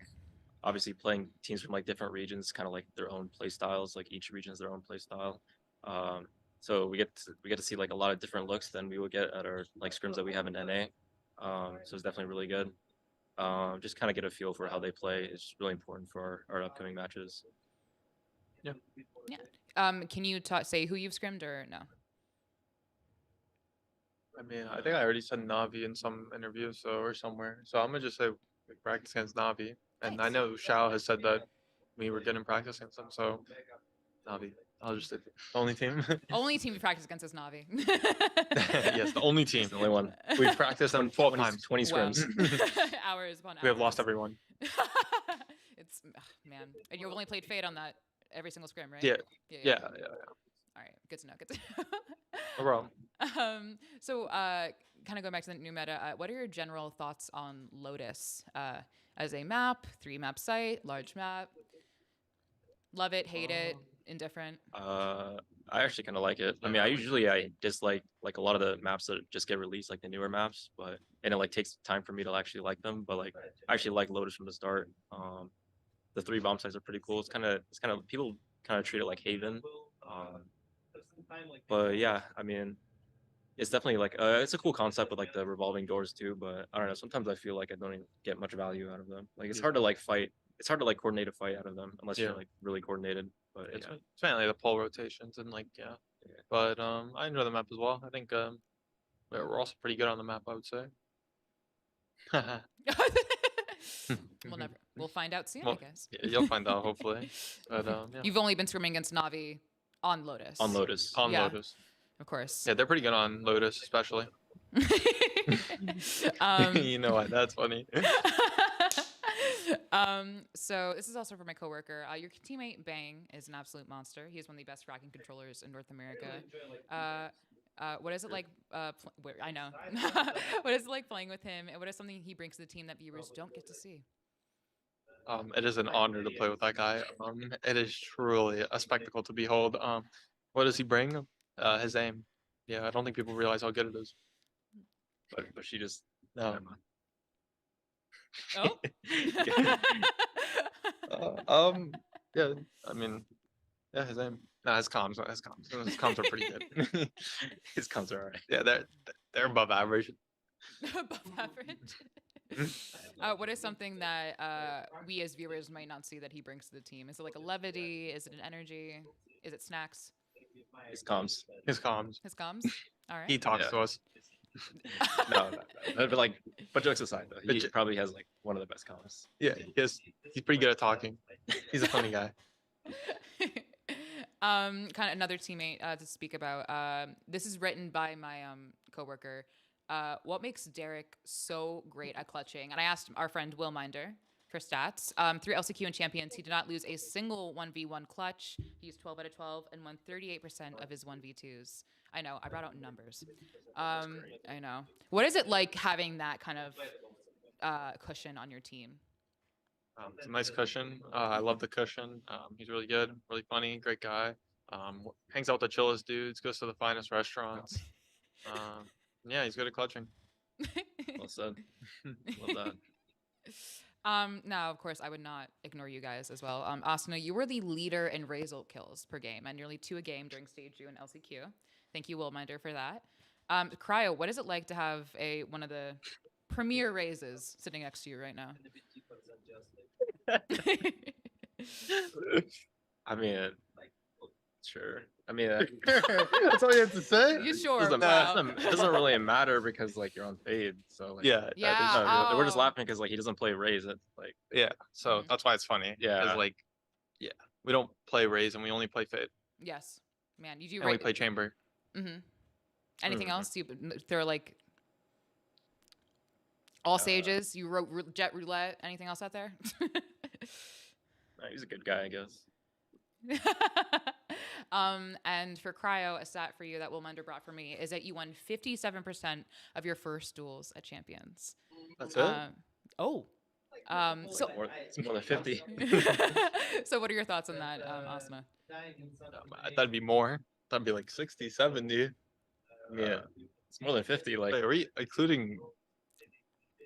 obviously playing teams from like different regions, kind of like their own play styles. Like each region has their own play style. So we get to see like a lot of different looks than we would get at our like scrims that we have in NA. So it's definitely really good. Just kind of get a feel for how they play is really important for our upcoming matches. Yeah. Can you say who you've scrimmed or no? I mean, I think I already said Navi in some interview, or somewhere. So I'm gonna just say we practice against Navi, and I know Xiao has said that we were getting practice against them. So Navi, I'll just say the only team. Only team we practice against is Navi. Yes, the only team, the only one. We've practiced them 12 times. 20 scrims. Hours upon hours. We have lost everyone. It's man, and you've only played Fade on that every single scrim, right? Yeah. All right, good to know. No problem. So kind of going back to the new meta, what are your general thoughts on Lotus as a map, 3-map site, large map? Love it, hate it, indifferent? I actually kind of like it. I mean, I dislike like a lot of the maps that just get released, like the newer maps, and it like takes time for me to actually like them. But like, I actually like Lotus from the start. The 3 bomb sites are pretty cool. It's kind of people kind of treat it like Haven. But yeah, I mean, it's definitely like it's a cool concept with like the revolving doors too. But I don't know. Sometimes I feel like I don't even get much value out of them. Like it's Yeah. hard to like fight. It's hard to like coordinate a fight out of them unless Yeah. you're like really coordinated. But It's, yeah. it's mainly the pole rotations and like yeah. Yeah. But I enjoy the map as well. I think we're also pretty good on the map, I would say. We'll find out soon, I Well, guess. yeah, you'll find out hopefully. But yeah. You've only been scrimming against Navi on Lotus. On Lotus. On Yeah. Lotus. Of course. Yeah, they're pretty good on Lotus, especially. Um, You know what? That's funny. So this is also for my coworker. Your teammate Bang is an absolute monster. He's one of the best fracking controllers in North America. What is it like? I know. What is it like playing with him? And what is something he brings to the team that viewers don't get to see? It is an honor to play with that guy. It is truly a spectacle to behold. What does he bring? His aim. Yeah, I don't think people realize how good it is. But she just No. Oh. Yeah. I mean, yeah, his aim. Nah, his comms. His comms are pretty good. his comms are alright. Yeah, they're above average. Above average. What is something that we as viewers might not see that he brings to the team? Is it like a levity? Is it an energy? Is it snacks? His comms. His comms. His comms? All right. He talks Yeah. to us. No. But like, but jokes aside, though, he But- probably has like one of the best comms. Yeah, he's pretty good at talking. He's a funny guy. Kind of another teammate to speak about. This is written by my coworker. What makes Derek so great at clutching? And I asked our friend Will Minder for stats. Through LCQ and Champions, he did not lose a single 1v1 clutch. He used 12 out of 12 and won 38% of his 1v2s. I know, I brought out numbers. I know. What is it like having that kind of cushion on your team? It's a nice cushion. I love the cushion. He's really good, really funny, great guy. Hangs out with the chillest dudes, goes to the finest restaurants. Yeah, he's good at clutching. Well said. Well done. Now, of course, I would not ignore you guys as well. Asuna, you were the leader in result kills per game, and nearly 2 a game during Stage 2 and LCQ. Thank you, Willminder, for that. Cryo, what is it like to have one of the premier raises sitting next to you right now? I mean, sure. I mean, That's all you have to say. You sure? doesn't, Wow. it doesn't really matter because like you're on fade. So like, Yeah, Yeah. no, we're just Oh. laughing because like he doesn't play Raise. It's like yeah. So Mhm. that's why it's funny. Yeah. Because like, yeah, we don't play Raise and we only play Fade Yes, man. You do. and we play Chamber. Mm-hmm. Anything Mhm. else? You throw like all stages. You wrote jet roulette. Anything else out there? he's a good guy, I guess. And for Cryo, a stat for you that Willminder brought for me is that you won 57% of your first duels at Champions. That's it. Oh. So It's more than 50. so what are your thoughts on that, Asuna? That'd be more. That'd be like 60, 70. Yeah, it's more than 50. Like Wait, are we including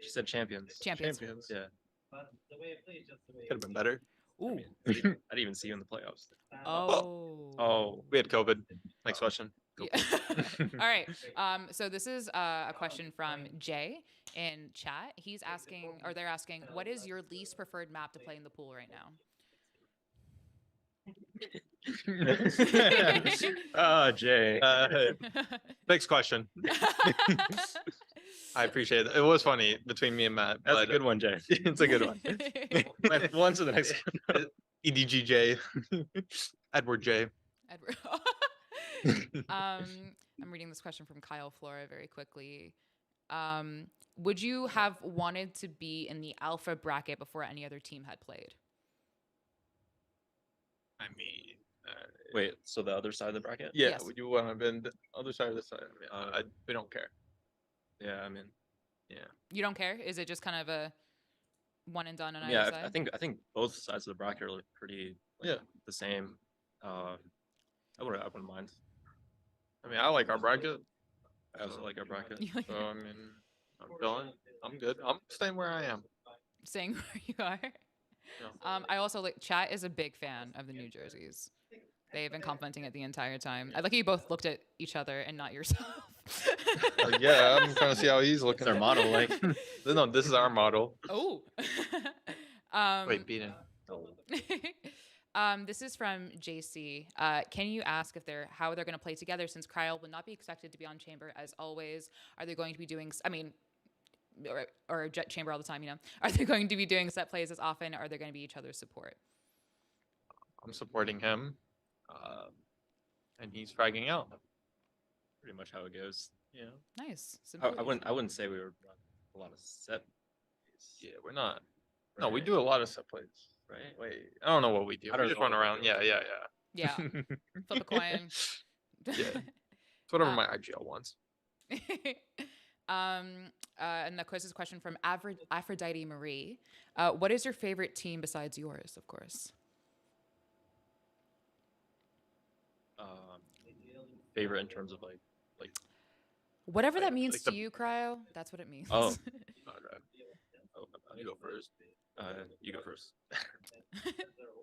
she said, champions. Champions. champions? Yeah, Could have been better. Ooh. I didn't even see you in the playoffs. Oh. Oh, We had COVID. Next question. Yeah. All right. So this is a question from Jay in chat. He's asking, or they're asking, what is your least preferred map to play in the pool right now? Jay. Next question. I appreciate it. It was funny between me and Matt. That's a but, good one, Jay. It's a good one. On to the next one. EDGJ. Edward J. Edward. I'm reading this question from Kyle Flora very quickly. Would you have wanted to be in the alpha bracket before any other team had played? I mean, Wait, so the other side of the bracket? yeah, Yes. would you want to be on the other side of the side? I mean, we don't care. Yeah, I mean, You don't care? Is it just kind of a one and done on either yeah. side? I think both sides of the bracket are like pretty Yeah. the same. I wouldn't mind. I mean, I like our bracket. I also like our bracket. You like So, I mean, I'm feeling, I'm good. I'm staying where I am. saying where you are? I also like chat is a big fan of the New Jerseys. They've been complimenting it the entire time. I like how you both looked at each other and not yourself. Yeah, I'm trying to see how he's It's looking. our model, like. No, this is our model. Oh. Wait, beating. This is from JC. Can you ask if how they're going to play together since Cryo will not be expected to be on chamber as always? Are they going to be doing? Or jet chamber all the time? Are they going to be doing set plays as often? Or are they going to be each other's support? I'm supporting him, and he's fragging out. Pretty much how it goes. Yeah. Nice. I wouldn't say we were running a lot of set plays. Yeah, we're not. No, we Right. do a lot of set plays. Right. Wait, I don't know what we do. I don't We just know run what we around. do. Yeah. Yeah. Flip a coin. Yeah. It's whatever my IGL wants. And the quiz is a question from Aphrodite Marie. What is your favorite team besides yours, of course? Favorite in terms of like Whatever that Like- means like to the- you, Cryo, that's what it means. Oh. Okay. You go first. You go first.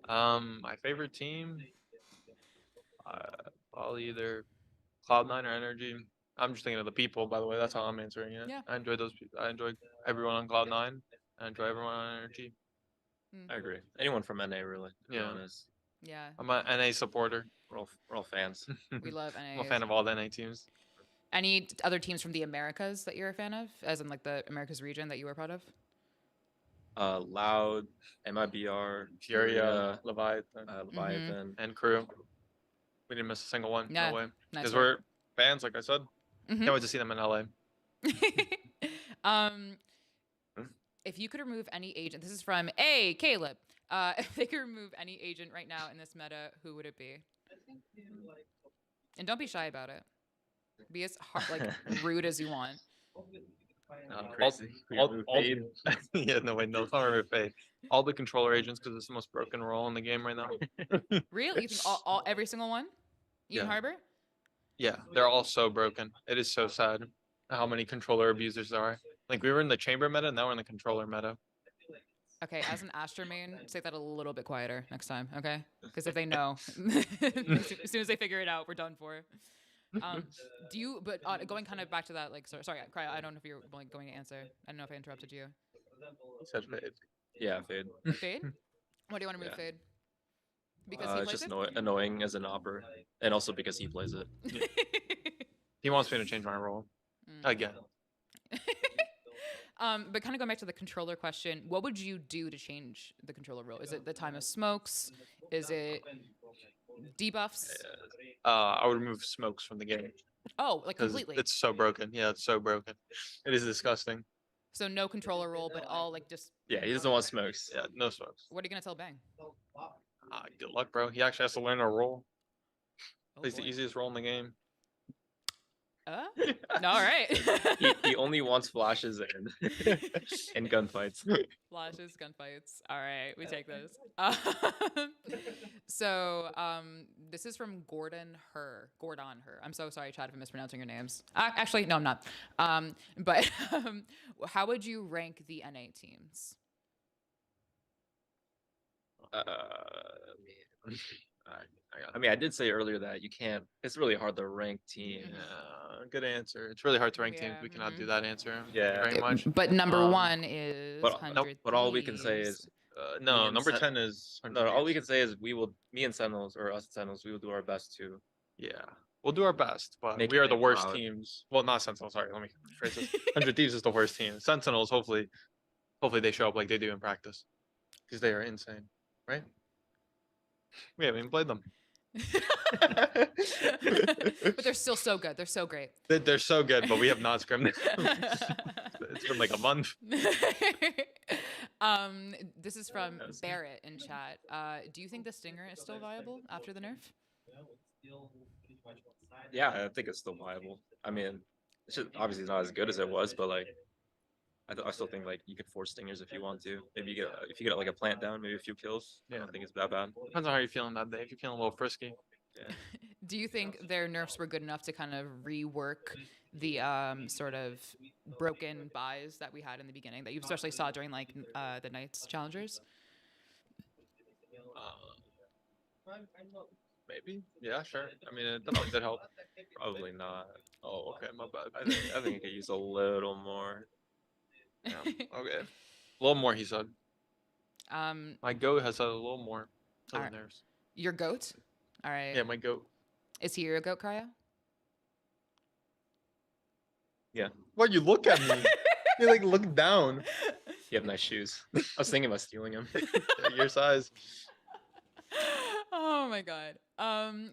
My favorite team, probably either Cloud9 or Energy. I'm just thinking of the people, by the way. That's how I'm answering it. Yeah. I enjoy those people. I enjoy everyone on Cloud9. I enjoy everyone on Energy. I agree. Anyone from NA, really. To be Yeah. honest. Yeah, I'm an NA supporter. We're all fans. we love I'm NA. a fan of all the NA teams. Any other teams from the Americas that you're a fan of, as in like the Americas region that you were part of? Loud, MIBR, Furia, Leviathan, Leviathan. and Crew. We didn't miss a single one. Yeah, No way. nice Because work. we're fans, like I said. Mhm. Can't wait to see them in LA. If you could remove any agent, this is from Caleb. If they could remove any agent right now in this meta, who would it be? And don't be shy about it. Be as rude as you want. Yeah, no, wait, no, it's not remove Fade. All the controller agents, because it's the most broken role in the game right now. Really? You think every single one? Eden Yeah. Harbor? Yeah, they're all so broken. It is so sad how many controller abusers there are. Like, we were in the chamber meta, now we're in the controller meta. Okay, as an Astra main, say that a little bit quieter next time, okay? Because if they know, as soon as they figure it out, we're done for. Going kind of back to that, like, sorry, Cry, I don't know if you're going to answer. I don't know if I interrupted you. He said Fade. Yeah, Fade. Fade? What do you want to move Yeah. Fade? Because he It's plays just it? annoying as an opera, and also because he plays it. He wants me to change my role. Again. But kind of going back to the controller question, what would you do to change the controller role? Is it the time of smokes? Is it debuffs? I would remove smokes from the game. Oh, like 'cause completely. It's so broken. Yeah, it's so broken. It is disgusting. So no controller role, but all like just. Yeah, he doesn't want smokes. Yeah, no smokes. What are you gonna tell Bang? Good luck, bro. He actually has to learn a role. Oh, Plays the boy. easiest role in the game. No, all right. He only wants flashes and gunfights. Flashes, gunfights. All right, we take those. This is from Gordon Her. I'm so sorry, Chad, if I'm mispronouncing your names. Actually, no, I'm not. But how would you rank the NA teams? I mean, I did say earlier that you can't. It's really hard to rank teams. Yeah, good answer. It's really hard to rank teams. Yeah, We cannot do that answer. Thank you Yeah. very much. But number one is But 100 but all we can say Thieves. is No, and number Sen- 10 is. no. All we can say is me and Sentinels or us Sentinels, we will do our best to. Yeah, we'll do our best, but Make we are the it worst proud. teams. Well, not Sentinels. Sorry, let me rephrase this. 100 Thieves is the worst team. Sentinels, hopefully they show up like they do in practice, because they are insane, right? We haven't even played them. But they're still so good. They're so great. They're so good, but we have not scrimmed. It's been like a month. This is from Barrett in chat. Do you think the Stinger is still viable after the nerf? Yeah, I think it's still viable. I mean, it's just obviously not as good as it was, but like, I still think like you could force stingers if you want to. Maybe if you get like a plant down, maybe a few kills. I don't think it's that bad. Depends on how you're feeling that day. If you're feeling a little frisky. Yeah. Do you think their nerfs were good enough to kind of rework the sort of broken buys that we had in the beginning that you especially saw during like the Knights Challengers? Maybe. Yeah, sure. I mean, it definitely did help. Probably not. Oh, okay, my bad. I think it could use a little more. Yeah. Okay. A little more, he said. My goat has said a little more than Alright. theirs. Your goat? All right. Yeah, my goat. Is he your goat, Cryo? Yeah. Why you look at me? You like look down. You have nice shoes. I was thinking about stealing them. Yeah, your size. Oh my god.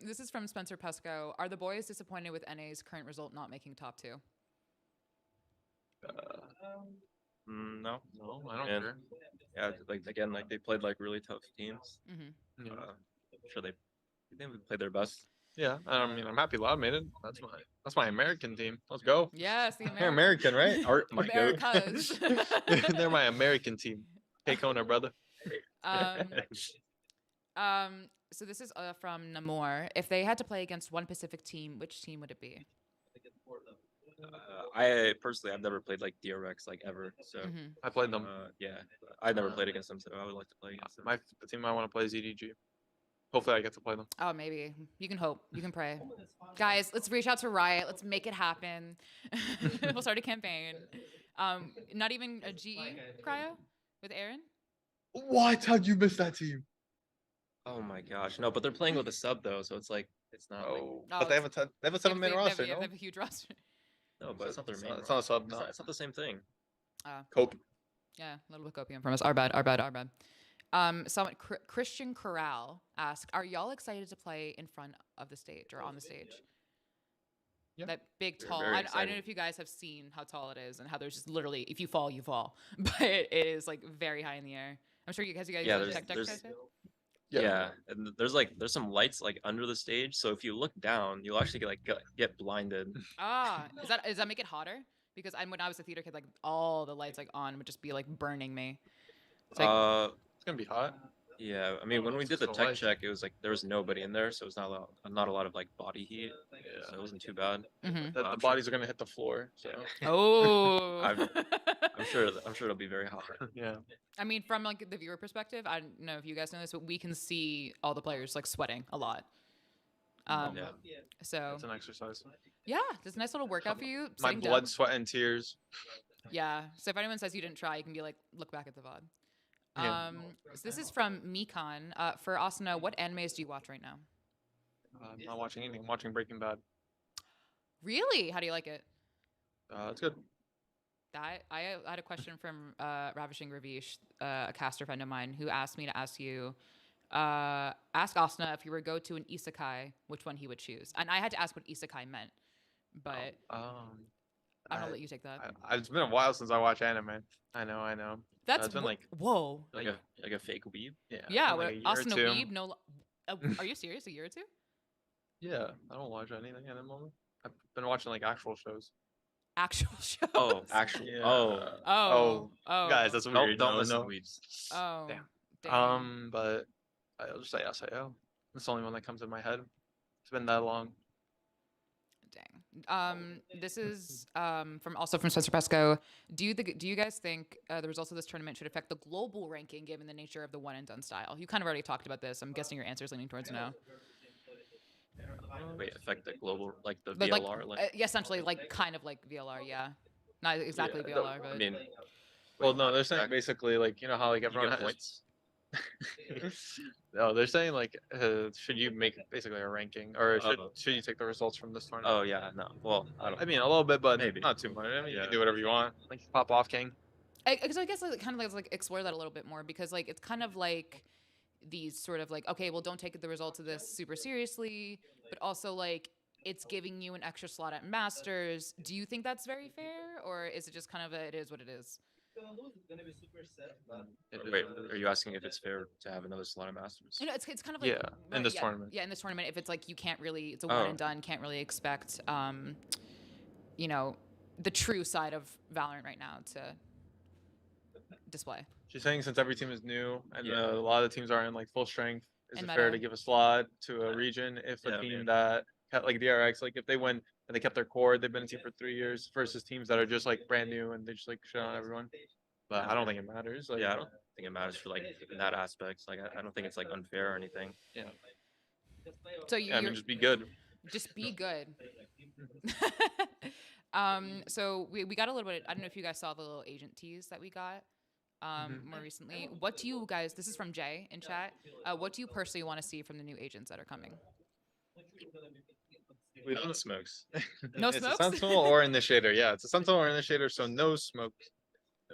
This is from Spencer Pesco. Are the boys disappointed with NA's current result not making top 2? No. No, I don't And- care. Yeah, like again, like they played like really tough teams. Mm-hmm. Yeah. I'm sure they played their best. Yeah, I mean, I'm happy Loud made it. That's my American team. Let's go. Yes, the They're American. American, right? My goat. Americas. They're my American team. Hey, Kona, brother. So this is from Namor. If they had to play against one Pacific team, which team would it be? I personally, I've never played like DRX like ever. So Mm-hmm. I played them. yeah, I've never played against them, so I would like to play against them. The team I want to play is EDG. Hopefully, I get to play them. Oh, maybe. You can hope. You can pray. Guys, let's reach out to Riot. Let's make it happen. We'll start a campaign. Not even a GE cryo with Aaron? What? How'd you miss that team? Oh my gosh, no! But they're playing with a sub though, so it's like it's not. Like, Oh, Oh, but they have a 7-man roster, They no? have a huge roster. no, but it's not their main. It's not a sub. It's No. not, it's not the same thing. Cope. Yeah, a little bit copium from us. Our bad. Someone, Christian Corral asked, "Are y'all excited to play in front of the stage or on the stage?" Yeah. That big, We're tall. very I don't know excited. if you guys have seen how tall it is and how there's just literally, if you fall, you fall. But it is like very high in the air. I'm sure you guys Yeah, use there's- tech too? Yeah. And there's some lights like under the stage, so if you look down, you'll actually get blinded. Ah, does that make it hotter? Because when I was a theater kid, like all the lights like on would just be like burning me. It's like, It's gonna be hot. Yeah. I mean, when we It's did the so tech light. check, it was like there was nobody in there, so it was not a lot of like body heat, Yeah. so it wasn't too bad. mhm. The bodies are gonna hit the floor. So Oh. I'm sure it'll be very hot. yeah. I mean, from like the viewer perspective, I don't know if you guys know this, but we can see all the players like sweating a lot. Yeah. So It's an exercise. yeah, it's a nice little workout for you. My sitting blood, down. sweat, and tears. Yeah. So if anyone says you didn't try, you can be like, look back at the VOD. Yeah. So this is from Mikan. For Asuna, what animes do you watch right now? I'm not watching anything. I'm watching Breaking Bad. Really? How do you like it? It's good. I had a question from Ravishing Ravish, a caster friend of mine, who asked me to ask you, ask Asuna if you were to go to an isekai, which one he would choose. And I had to ask what isekai meant, but I'm gonna let you take that. It's been a while since I watched anime. I know. That's it's been wh- like whoa. Like a fake weeb. yeah. Yeah, like a year or Asuna two. Weeb. No, are you serious? A year or two? Yeah, I don't watch anything at the moment. I've been watching like actual shows. Actual shows. Oh, actually. Yeah. Oh. Guys, that's Don't weird. don't No, listen no. to weebs. Oh. Damn. But I'll just say SAO. It's the only one that comes in my head. It's been that long. Dang. This is from Spencer Pesco. Do you guys think the results of this tournament should affect the global ranking given the nature of the one and done style? You kind of already talked about this. I'm guessing your answer is leaning towards no. Wait, affect the global like the But VLR yeah, essentially like kind of like VLR, yeah. Not exactly Yeah, VLR, but I mean, Well, no, they're saying Back- basically like you know how like you everyone get has. points. No, they're saying like should you make basically a ranking or should you take the results from this tournament? Oh yeah, no. Well, I don't. I mean a little bit, but Maybe. not too much. I mean you Yeah. can do whatever you want. Like pop off, king. so I guess like, kind of let's like explore that a little bit more because like it's kind of like these sort of like okay, well don't take the results of this super seriously, but also like it's giving you an extra slot at Masters. Do you think that's very fair, or is it just kind of it is what it is? Wait, are you asking if it's fair to have another slot of Masters? You know, it's kind of like Yeah, in this tournament. Yeah, in this tournament, if it's like you can't really, it's a Oh. one and done, can't really expect, you know, the true side of Valorant right now to display. She's saying since every team is new and Yeah. a lot of the teams are in like full strength, is And it fair meta. to give a slot to a region if a Yeah, team man. that like DRX, like if they win and they kept their core, they've been a team for 3 years versus teams that are just like brand new and they just like shit on everyone. But I don't think it matters. Like, Yeah, I don't think it matters for like in that aspect. Like I don't think it's like unfair or anything. Yeah. So Yeah, I you're mean, just be good. just be good. So we got a little bit. I don't know if you guys saw the little agent tease that we got more recently. What do you guys? This is from Jay in chat. What do you personally want to see from the new agents that are coming? We don't Smokes. No It's a smokes? sentinel or initiator. Yeah, it's a sentinel or initiator, so no smoke.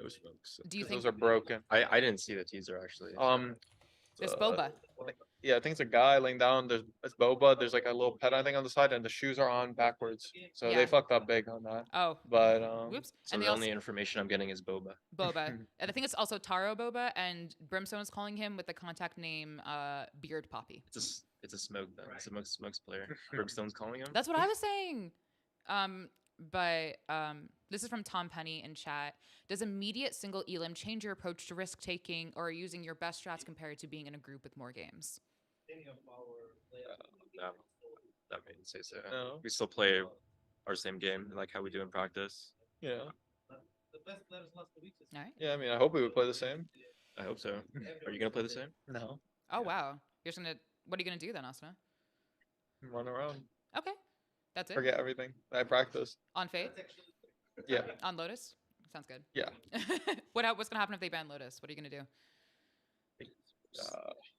No smokes. Do you 'Cause think those are broken? I didn't see the teaser actually. there's Uh, boba? yeah, I think it's a guy laying down. It's boba. There's like a little pet I think on the side, and the shoes are on backwards. So Yeah. they fucked up big on that. Oh, But whoops. So And the they also only information I'm getting is boba. boba, and I think it's also Taro Boba, and Brimstone is calling him with the contact name Beard Poppy. It's a smoke though. It's a smokes player. Brimstone's calling him. That's what I was saying. But this is from Tom Penny in chat. Does immediate single elim change your approach to risk taking or using your best strats compared to being in a group with more games? No, that made say so. No. We still play our same game, like how we do in practice. yeah, All right. yeah. I mean, I hope we would play the same. I hope so. Are you gonna play the same? No, Oh wow. You're just gonna. What are you gonna do then, Asuna? run around, Okay, that's it. forget everything I practiced. On Fate, Yeah, on Lotus. Sounds good. yeah. What's gonna happen if they ban Lotus? What are you gonna do?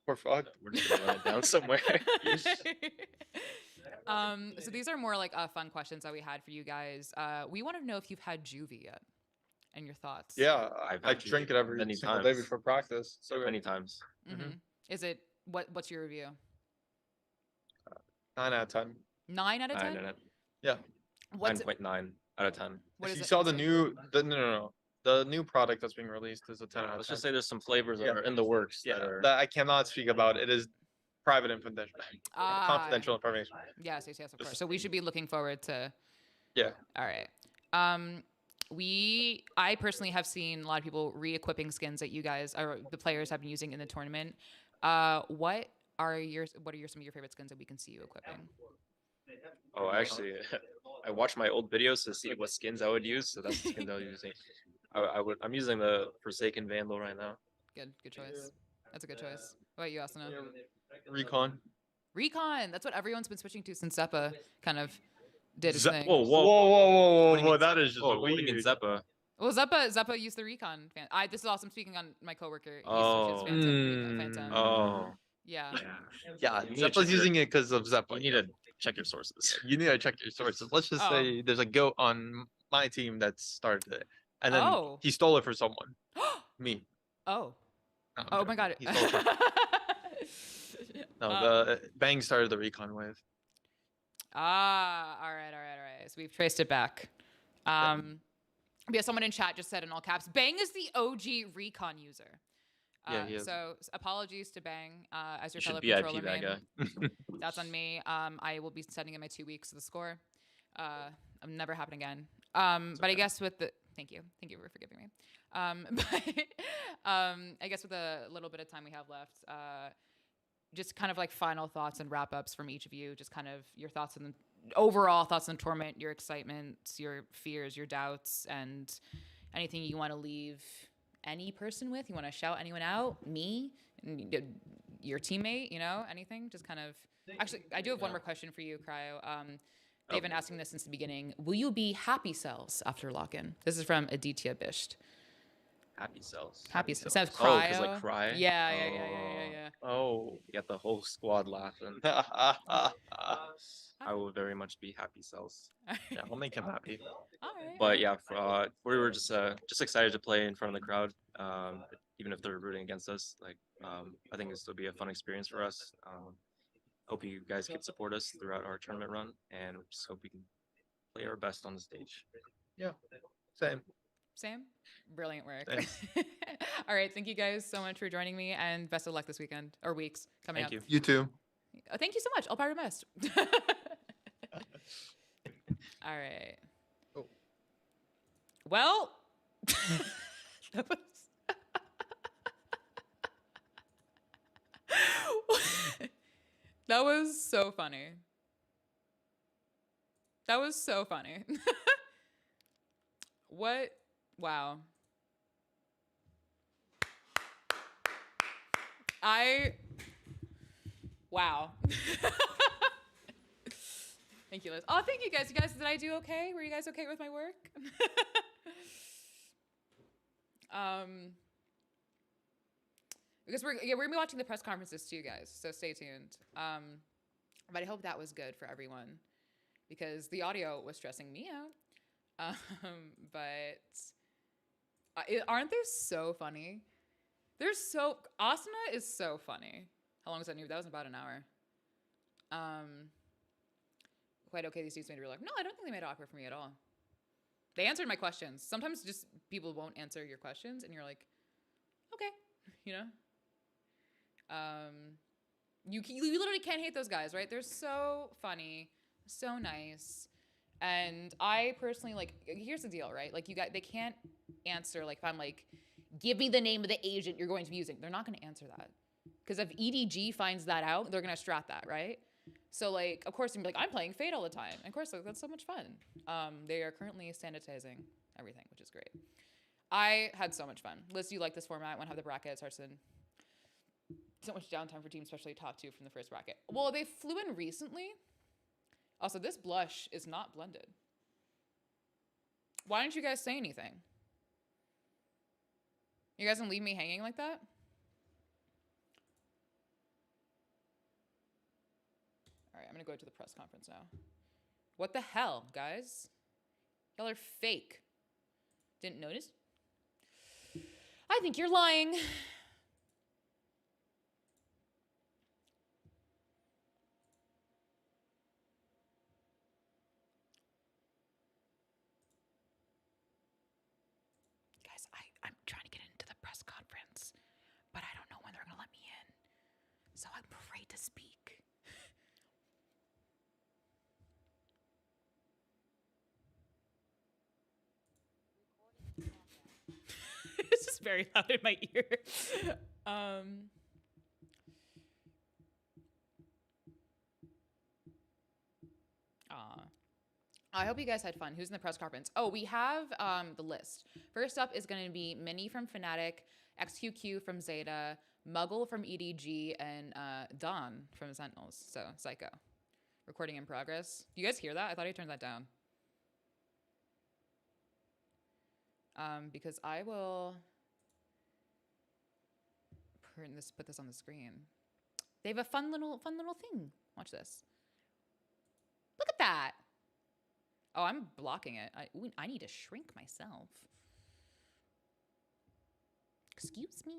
We're fucked. We're just gonna run it down somewhere. So these are more like fun questions that we had for you guys. We want to know if you've had Juvie yet, and your thoughts. Yeah, I've I had drink it Juvie every many single day times. before practice. So Many times. Mm-hmm. Is it what's your review? 9 out of 10. 9 out of 10. Yeah. What's it, 9.9 out of 10. what If is you it? saw the new, the new product that's being released is a 10 out of 10. Let's just say there's some flavors that Yeah. are in the works Yeah, that are. that I cannot speak about. It is private and Ah, confidential information. Yes, of course. So we should be looking forward to. Yeah. All right. I personally have seen a lot of people re-equipping skins that you guys or the players have been using in the tournament. What are some of your favorite skins that we can see you equipping? Oh, actually, I watched my old videos to see what skins I would use, so that's the skins I was using. I'm using the Forsaken Vandal right now. Good choice. That's a good choice. What about you, Asuna? Recon. Recon. That's what everyone's been switching to since Zeppa kind of did his thing. Whoa, Whoa, whoa. whoa, whoa, What do you whoa! mean That is just Oh, what do you mean weird. Zeppa? Well, Zeppa used the Recon fan. This is also I'm speaking on my coworker. He Oh. switches Phantom. Phantom. Oh. Yeah. Yeah, You need to Zeppa's check your- using it because of Zeppa. You need to check your sources. You need to check your sources. Let's just Oh. say there's a goat on my team that started it, and then Oh. he stole it for someone. Me. Oh. No, I'm Oh my joking. god. He stole it from- No, the Bang started the recon wave. All right. So we've traced it back. Yeah, someone in chat just said in all caps, Bang is the OG recon user. Yeah, he is. So apologies to Bang as your You fellow should VIP controller that main. guy. That's on me. I will be sending in my 2 weeks of the score. Never happen again. But I guess with the thank you for forgiving me. But I guess with a little bit of time we have left, just kind of like final thoughts and wrap ups from each of you. Just kind of your thoughts on the overall thoughts on the tournament, your excitements, your fears, your doubts, and anything you want to leave any person with. You want to shout anyone out? Me, your teammate, anything. Just kind of. Actually, I do have one more question for you, Cryo. They've been asking this since the beginning. Will you be happy cells after lock-in? This is from Aditya Bisht. Happy cells. Happy cells. Sounds Oh, cryo. 'cause like cry? Yeah. Oh. You got the whole squad laughing. Yeah, I will very much be happy cells. I'll make him happy. All right. But yeah, we were just excited to play in front of the crowd, even if they're rooting against us. Like, I think this will be a fun experience for us. Hope you guys can support us throughout our tournament run, and we just hope we can play our best on the stage. Same. Sam, brilliant work. Thanks. All right. Thank you guys so much for joining me, and best of luck this weekend or weeks coming Thank up. you. You too. Thank you so much. I'll probably best. All right. Oh. Well, that was that was so funny. That was so funny. What? Wow. Wow. Thank you, Liz. Oh, thank you guys. You guys, did I do okay? Were you guys okay with my work? Because we're gonna be watching the press conferences too, guys. So stay tuned. But I hope that was good for everyone, because the audio was stressing me out. But aren't they so funny? Asuna is so funny. How long was that? That was about an hour. Quite okay. These dudes made it real like, no, I don't think they made it awkward for me at all. They answered my questions. Sometimes just people won't answer your questions, and you're like, okay, you know. You literally can't hate those guys, right? They're so funny, so nice. And I personally, like, here's the deal, right? Like, they can't answer, like, if I'm like, give me the name of the agent you're going to be using. They're not going to answer that. Because if EDG finds that out, they're going to strat that, right? So, like, of course, you're like, I'm playing Fate all the time. And of course, like, that's so much fun. They are currently sanitizing everything, which is great. I had so much fun. Liz, do you like this format? Want to have the brackets, Harson? So much downtime for teams, especially top two from the first bracket. Well, they flew in recently. Also, this blush is not blended. Why didn't you guys say anything? You guys gonna leave me hanging like that? All right, I'm gonna go to the press conference now. What the hell, guys? Y'all are fake. Didn't notice? I think you're lying. Guys, I'm trying to get into the press conference, but I don't know when they're gonna let me in. So I'm afraid to speak. It's just very loud in my ear. I hope you guys had fun. Who's in the press conference? Oh, we have the list. First up is going to be Minnie from Fnatic, XQQ from Zeta, Muggle from EDG, and Don from Sentinels. So, Psycho. Recording in progress. Do you guys hear that? I thought I turned that down. Because I will put this on the screen. They have a fun little thing. Watch this. Look at that. Oh, I'm blocking it. I need to shrink myself. Excuse me.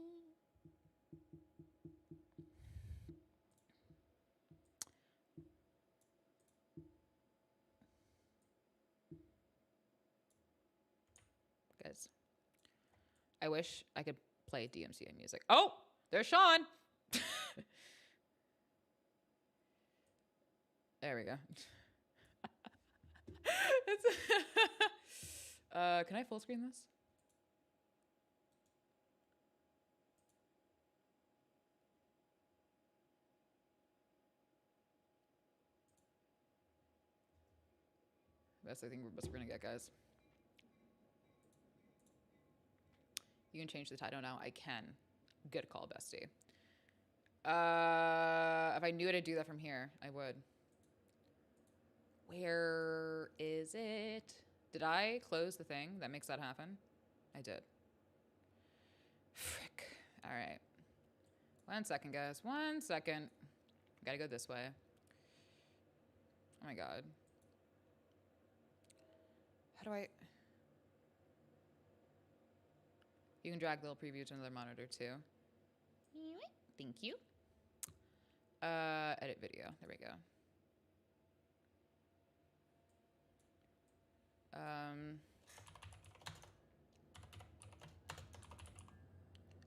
Guys, I wish I could play DMCA music. Oh, there's Sean. There we go. Can I full screen this? Best we're gonna get, guys. You can change the title now. I can. Good call, bestie. If I knew how to do that from here, I would. Where is it? Did I close the thing that makes that happen? I did. Frick. All right. 1 second, guys. 1 second. Gotta go this way. Oh my god. How do I... You can drag the little preview to another monitor too. Thank you. Edit video. There we go.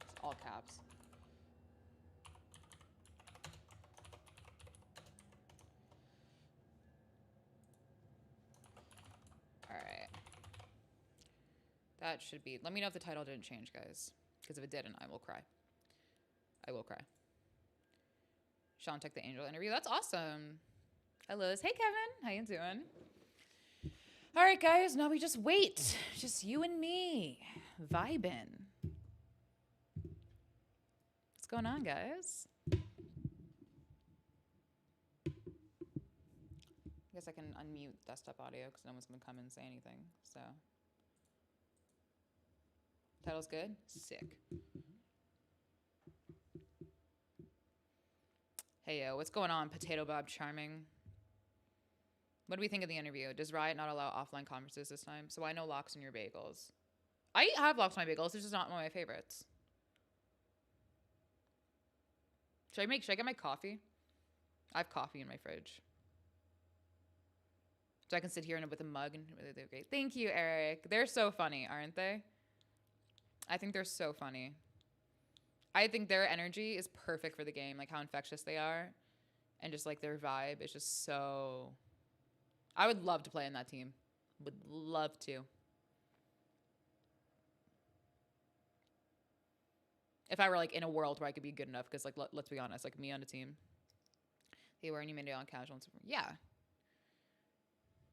It's all caps. All right. That should be. Let me know if the title didn't change, guys. Because if it didn't, I will cry. I will cry. Sean took the Angel interview. That's awesome. Hi, Liz. Hey, Kevin. How you doing? All right, guys. Now we just wait. Just you and me. Vibin'. What's going on, guys? guess I can unmute desktop audio because no one's gonna come and say anything. So title's good. Sick. Hey yo, what's going on, Potato Bob Charming? What do we think of the interview? Does Riot not allow offline conferences this time? So why no lox in your bagels? I have lox in my bagels. It's just not one of my favorites. Should I get my coffee? I have coffee in my fridge. So I can sit here with a mug and they're great. Thank you, Eric. They're so funny, aren't they? I think they're so funny. I think their energy is perfect for the game, like how infectious they are. And just like their vibe is just so... I would love to play in that team. Would love to. If I were like in a world where I could be good enough, because like let's be honest, like me on a team. Hey, wearing you made it on casual and so yeah.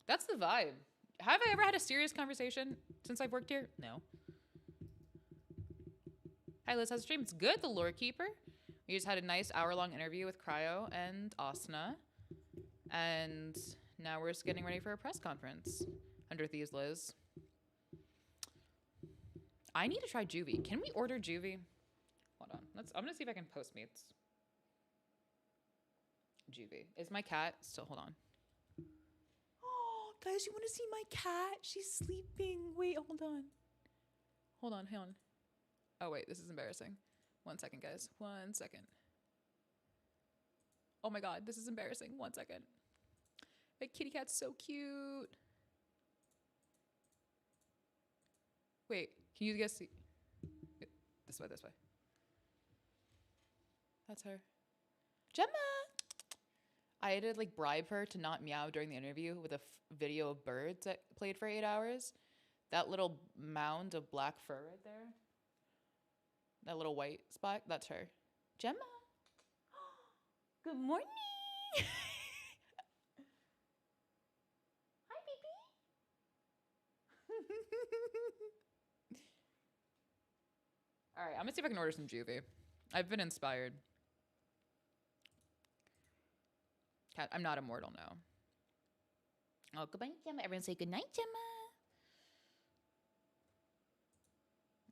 That's the vibe. Have I ever had a serious conversation since I've worked here? No. Hi Liz, how's the stream? It's good, the lore keeper. We just had a nice hour-long interview with Cryo and Asuna. And now we're just getting ready for a press conference under Thieves Liz. I need to try juvie. Can we order juvie? Hold on. I'm gonna see if I can Postmates. Juvie. Is my cat still? Hold on. Oh, guys, you want to see my cat? She's sleeping. Wait, hold on. Hold on. Oh wait, this is embarrassing. 1 second, guys. 1 second. Oh my god, this is embarrassing. 1 second. My kitty cat's so cute. Wait, can you guys see? This way. That's her. Gemma! I had to like bribe her to not meow during the interview with a video of birds that played for 8 hours. That little mound of black fur right there. That little white spot, that's her. Gemma! Good morning! Hi, baby! All right, I'm gonna see if I can order some juvie. I've been inspired. Cat, I'm not immortal now. Oh, goodbye, Gemma. Everyone say goodnight, Gemma.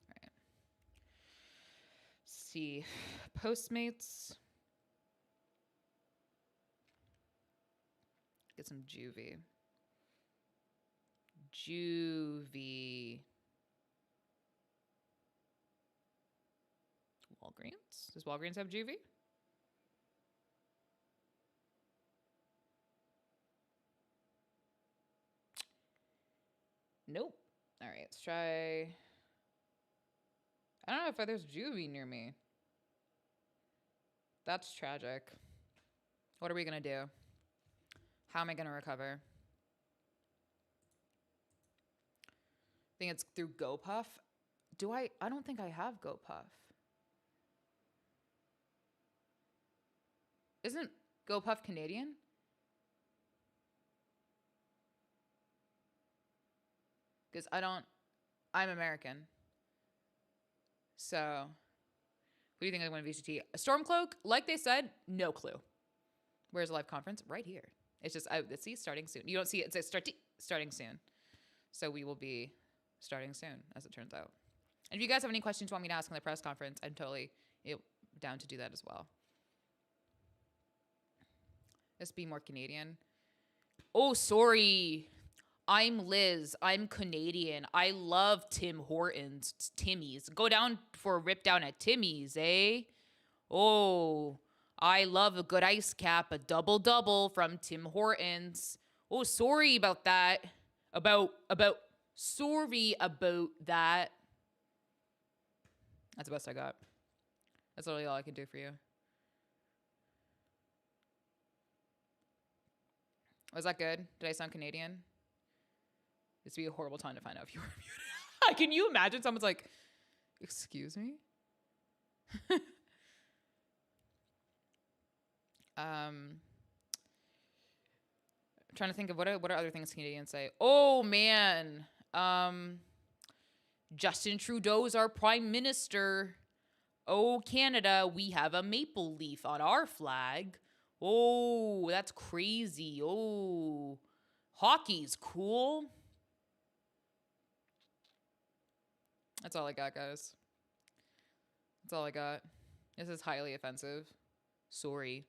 All right. Let's see. Postmates. Get some juvie. Juvie. Walgreens? Does Walgreens have juvie? Nope. All right, let's try. I don't know if there's juvie near me. That's tragic. What are we gonna do? How am I gonna recover? I think it's through GoPuff. I don't think I have GoPuff. Isn't GoPuff Canadian? Because I'm American. So, what do you think of when VCT? A Stormcloak, like they said, no clue. Where's the live conference? Right here. It's just, see, starting soon. You don't see it, it says starting soon. So we will be starting soon, as it turns out. And if you guys have any questions you want me to ask in the press conference, I'm totally down to do that as well. Let's be more Canadian. Oh, sorry. I'm Liz. I'm Canadian. I love Tim Hortons. Timmy's. Go down for a rip down at Timmy's, eh? Oh, I love a good ice cap, a double-double from Tim Hortons. Oh, sorry about that. Sorry about that. That's the best I got. That's literally all I can do for you. Was that good? Did I sound Canadian? This would be a horrible time to find out if you were muted. Can you imagine someone's like, excuse me? I'm trying to think of what are other things Canadians say. Oh man, Justin Trudeau's our prime minister. Oh Canada, we have a maple leaf on our flag. Oh, that's crazy. Oh, Hockey's cool. That's all I got, guys. That's all I got. This is highly offensive. Sorry.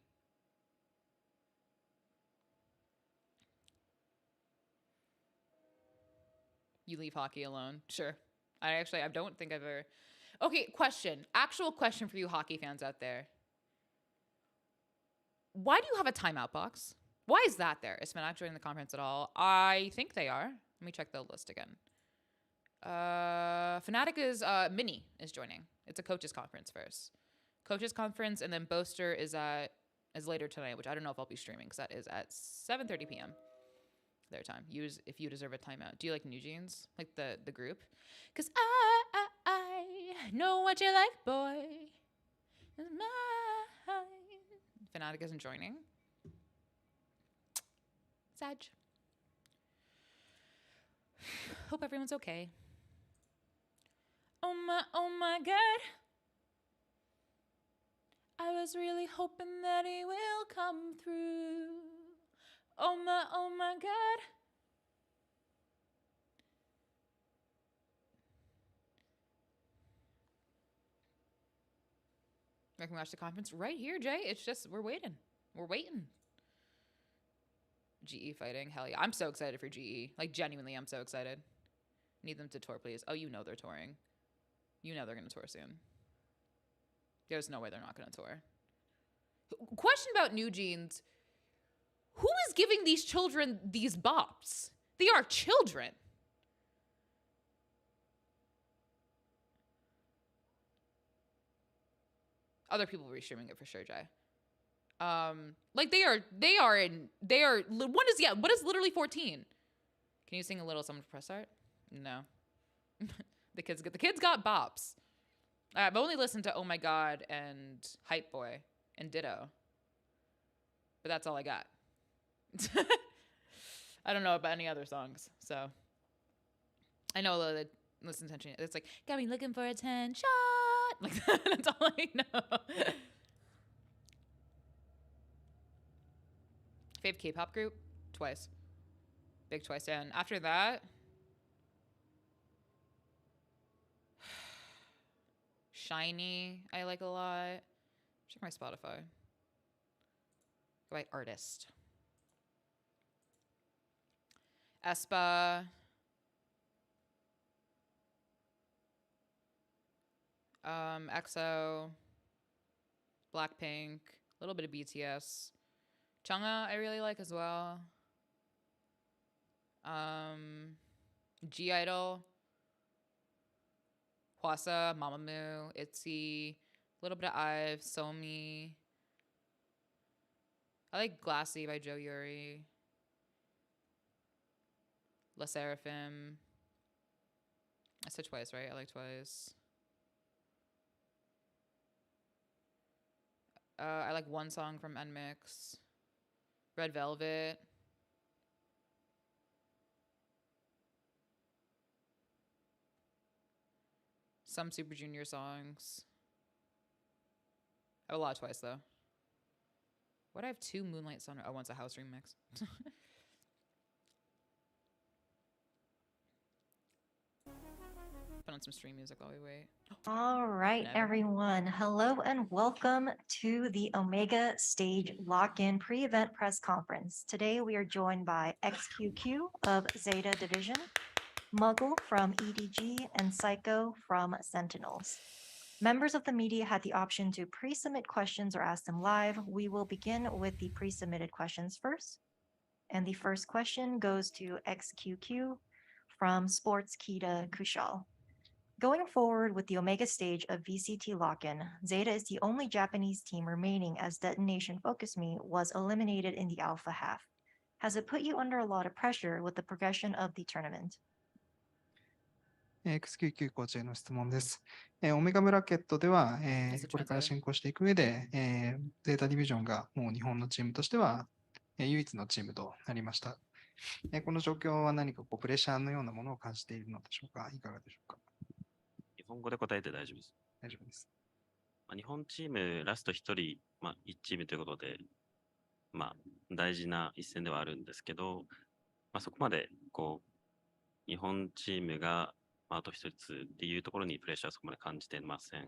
You leave hockey alone. Sure. I don't think I've ever. Okay, question. Actual question for you hockey fans out there. Why do you have a timeout box? Why is that there? Is Fnatic joining the conference at all? I think they are. Let me check the list again. Fnatic is Mini is joining. It's a coaches conference first. Coaches conference, and then Boaster is later tonight, which I don't know if I'll be streaming because that is at 7:30 p.m. their time. Use if you deserve a timeout. Do you like New Jeans? Like the group? Cause I know what you like, boy. It's mine. Fnatic isn't joining. Sad. Hope everyone's okay. Oh my God. I was really hoping that he will come through. Oh my God. I can watch the conference right here, Jay. It's just, we're waiting. We're waiting. GE fighting. Hell yeah. I'm so excited for GE. Like, genuinely, I'm so excited. Need them to tour, please. Oh, you know they're touring. You know they're going to tour soon. There's no way they're not going to tour. Question about New Jeans. Who is giving these children these bops? They are children. Other people will be streaming it for sure, Jay. Like what is literally 14? Can you sing a little something for press art? No. the kids got bops. I've only listened to Oh My God and Hype Boy and Ditto. But that's all I got. I don't know about any other songs, so I know the listen attention. It's like got me looking for attention. Like that's all I know. Fave K-pop group? Twice. Big Twice. And after that, Shiny, I like a lot. Check my Spotify. Go by artist. aespa. EXO. Blackpink. A little bit of BTS. Chungha I really like as well. G-Idol. Hwasa, Mamamoo, ITZY, a little bit of IVE, Somi. I like Glassy by Joe Yuri. La Seraphim. I said Twice, right? I like Twice. I like one song from NMIX. Red Velvet. Some Super Junior songs. I have a lot of Twice, though. What, I have 2 Moonlight Sun. Oh, one's a house remix. Put on some stream music while we wait. All right, Never. everyone. Hello and welcome to the Omega Stage Lock-In pre-event press conference. Today we are joined by XQQ of Zeta Division, Muggle from EDG, and Psycho from Sentinels. Members of the media had the option to pre-submit questions or ask them live. We will begin with the pre-submitted questions first. And the first question goes to XQQ from Sportskita Kushal. Going forward with the Omega stage of VCT lock-in, Zeta is the only Japanese team remaining as Detonation Focus Me was eliminated in the Alpha half. Has it put you under a lot of pressure with the progression of the tournament? XQQ コーチへの質問です。オメガブラケットでは、これから進行していく上で、ゼータディビジョンがもう日本のチームとしては、唯一のチームとなりました。この状況は何かプレッシャーのようなものを感じているのでしょうか。いかがでしょうか。日本語で答えて大丈夫です。大丈夫です。日本チームラスト1人、1チームということで、大事な一戦ではあるんですけど、そこまでこう日本チームがあと一つっていうところにプレッシャーはそこまで感じてません。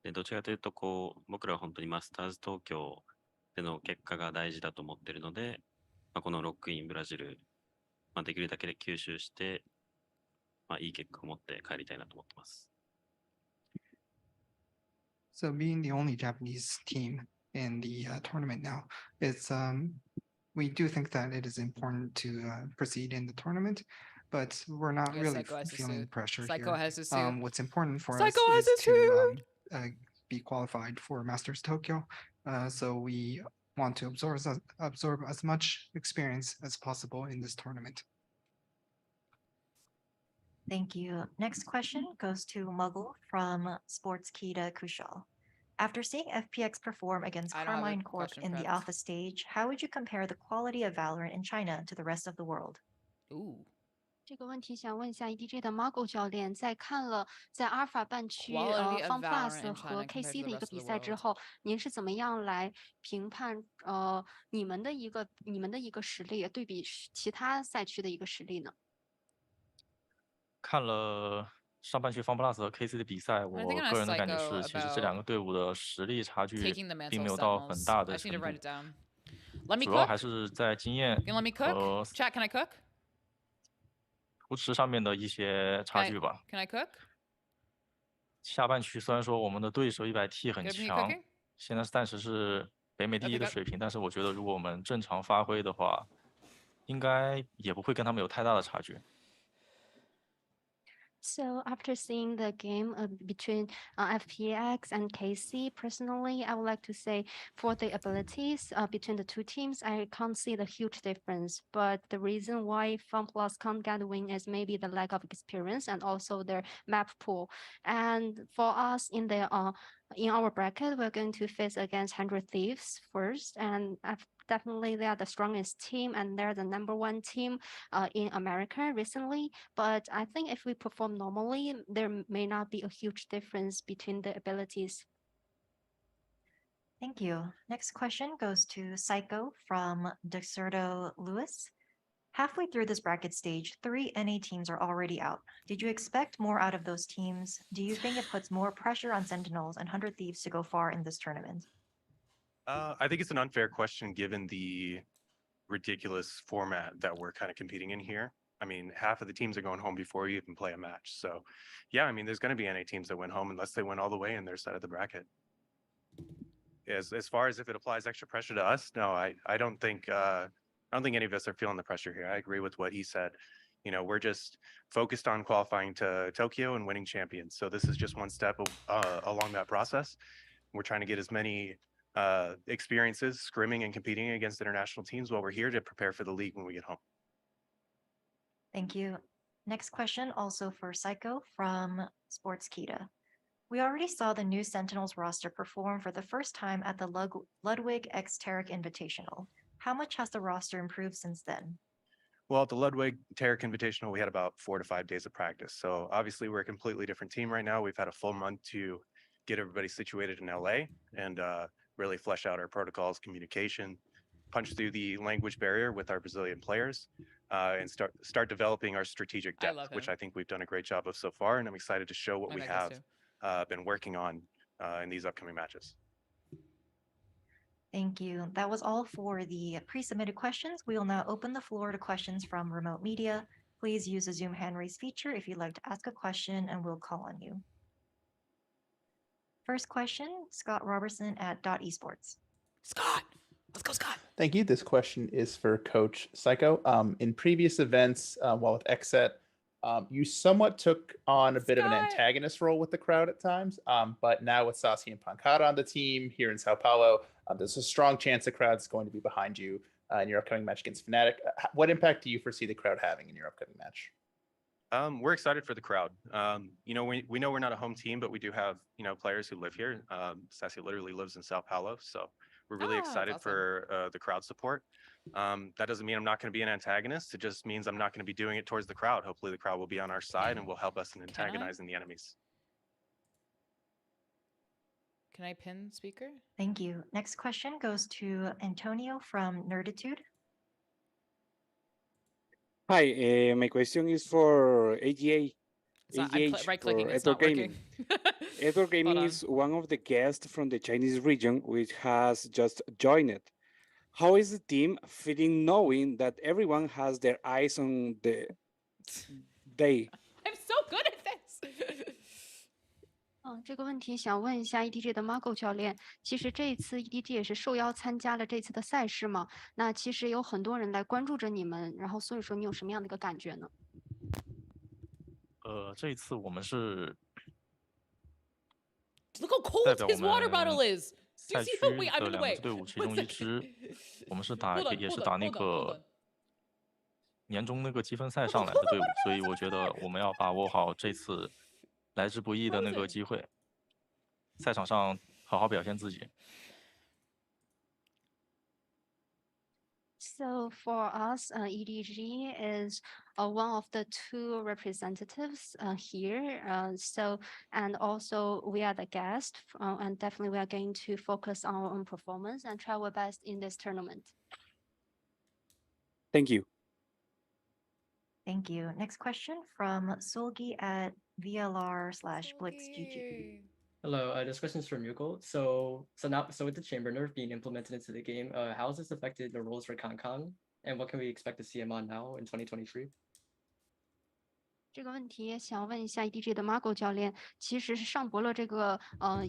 で、どちらかというとこう僕らは本当にマスターズ東京での結果が大事だと思っているので、このロックインブラジル、できるだけで吸収して、いい結果を持って帰りたいなと思ってます。So being the only Japanese team in the tournament now, it's we do think that it is important to proceed in the tournament, but we're not Yes, really Psycho has his feeling the suit. pressure Psycho here. has his suit. What's important for Psycho us has is his to suit. be qualified for Masters Tokyo. So we want to absorb as much experience as possible in this tournament. Thank you. Next question goes to Muggle from Sportskita Kushal. After seeing FPX perform against I don't have a Carmine Corp question in the prepped. alpha stage, how would you compare the quality of Valorant in China to the rest of the world? Ooh. 这个问题想问一下 EDG 的 Margo 教练，在看了在阿尔法半区 Quality of Fun Valorant Plus in 和 China compared to KC the 的一个 rest of 比 the 赛之 world. 后，您是怎么样来评判你们的一个实力对比其他赛区的一个实力呢？看了上半区 Fun Plus 和 KC 的比赛， I think 我 I'm 个人的感觉 psycho 是，其实这两 about 个队伍的实力差距 taking the 并 mantle 没 of 有到很 Sentinels. 大 I 的 just need 程 to write 度 it，down. Let me 主要 cook. 还是在经验 You can let me cook. 和 Chat, can I cook? 扶持上面的一些 Can 差 I, 距吧。 can I cook? 下半区虽然说我们的对手100T 很 Good, me 强， cooking? 现在暂时是北美第 Okay, 一的 good. 水平，但是我觉得如果我们正常发挥的话，应该也不会跟他们有太大的差距。 So after seeing the game between FPX and KC, personally, I would like to say for the abilities between the two teams, I can't see the huge difference. But the reason why FunPlus can't get a win is maybe the lack of experience and also their map pool. And for us in our bracket, we're going to face against 100 Thieves first, and definitely they are the strongest team and they're the #1 team in America recently. But I think if we perform normally, there may not be a huge difference between the abilities. Thank you. Next question goes to Psycho from Deserto Lewis. Halfway through this bracket stage, 3 NA teams are already out. Did you expect more out of those teams? Do you think it puts more pressure on Sentinels and 100 Thieves to go far in this tournament? I think it's an unfair question given the ridiculous format that we're kind of competing in here. I mean, half of the teams are going home before you even play a match. So, yeah, I mean, there's going to be NA teams that win home unless they win all the way in their side of the bracket. As far as if it applies extra pressure to us, no, I don't think any of us are feeling the pressure here. I agree with what he said. You know, we're just focused on qualifying to Tokyo and winning champions. So this is just one step along that process. We're trying to get as many experiences scrimming and competing against international teams while we're here to prepare for the league when we get home. Thank you. Next question also for Psycho from Sportskita. We already saw the new Sentinels roster perform for the first time at the Ludwig X Tarek Invitational. How much has the roster improved since then? Well, at the Ludwig Tarek Invitational, we had about 4 to 5 days of practice. So obviously we're a completely different team right now. We've had a full month to get everybody situated in LA and really flesh out our protocols, communication, punch through the language barrier with our Brazilian players, and start developing our strategic I depth, love which him. I think we've done a great job of so far. And I'm excited to show what I we like this have too. been working on in these upcoming matches. Thank you. That was all for the pre-submitted questions. We will now open the floor to questions from remote media. Please use the Zoom hand raise feature if you'd like to ask a question and we'll call on you. First question, Scott Robertson at .esports. Scott, let's go, Scott. Thank you. This question is for Coach Psycho. In previous events, while with XSET, you somewhat took on a bit of an Scott. antagonist role with the crowd at times. But now with Sasi and Pancada on the team here in Sao Paulo, there's a strong chance the crowd's going to be behind you in your upcoming match against Fnatic. What impact do you foresee the crowd having in your upcoming match? We're excited for the crowd. You know, we know we're not a home team, but we do have, you know, players who live here. Sassy literally lives in Sao Paulo, so we're really excited awesome. for the crowd support. That doesn't mean I'm not going to be an antagonist. It just means I'm not going to be doing it towards the crowd. Hopefully the crowd will be on our side and will help us in antagonizing the enemies. Can I pin speaker? Thank you. Next question goes to Antonio from Nerditude. Hi, my question is for AGA. It's not, I'm AGH right for clicking. It's Edward not working. Gaming. Edward Gaming on. is one of the guests from the Chinese region, which has just joined. How is the team feeling knowing that everyone has their eyes on the day? I'm so good at this. 这个问题想问一下 EDG 的 Marco 教练，其实这一次 EDG 也是受邀参加了这次的赛事嘛？那其实有很多人来关注着你们，然后所以说你有什么样的一个感觉呢？这一次我们是 Look how 代 cold 表 his 我 water 们 bottle is. Do 赛 you see 区 how? Wait, I'm 的 in the 两个 way. 支队伍其 One 中一 second. 支，我们是打 Hold on, 也是 hold 打 on, 那 hold on, hold 个 on. 年终那个积分赛上来的队伍，所以我觉得我们要把握好这次来之不易的那个机会，赛场上好好表现自己。So for us, EDG is one of the two representatives here. And also we are the guest, and definitely we are going to focus on our own performance and try our best in this tournament. Thank you. Thank you. Next question from Solgi at VLR/BlitzGG. Hello, this question is from Mughal. So with the chamber nerf being implemented into the game, how has this affected the rules for Kong? And what can we expect to see him on now in 2023? 这个问题想问一下 EDG 的 Marco 教练，其实是上博乐这个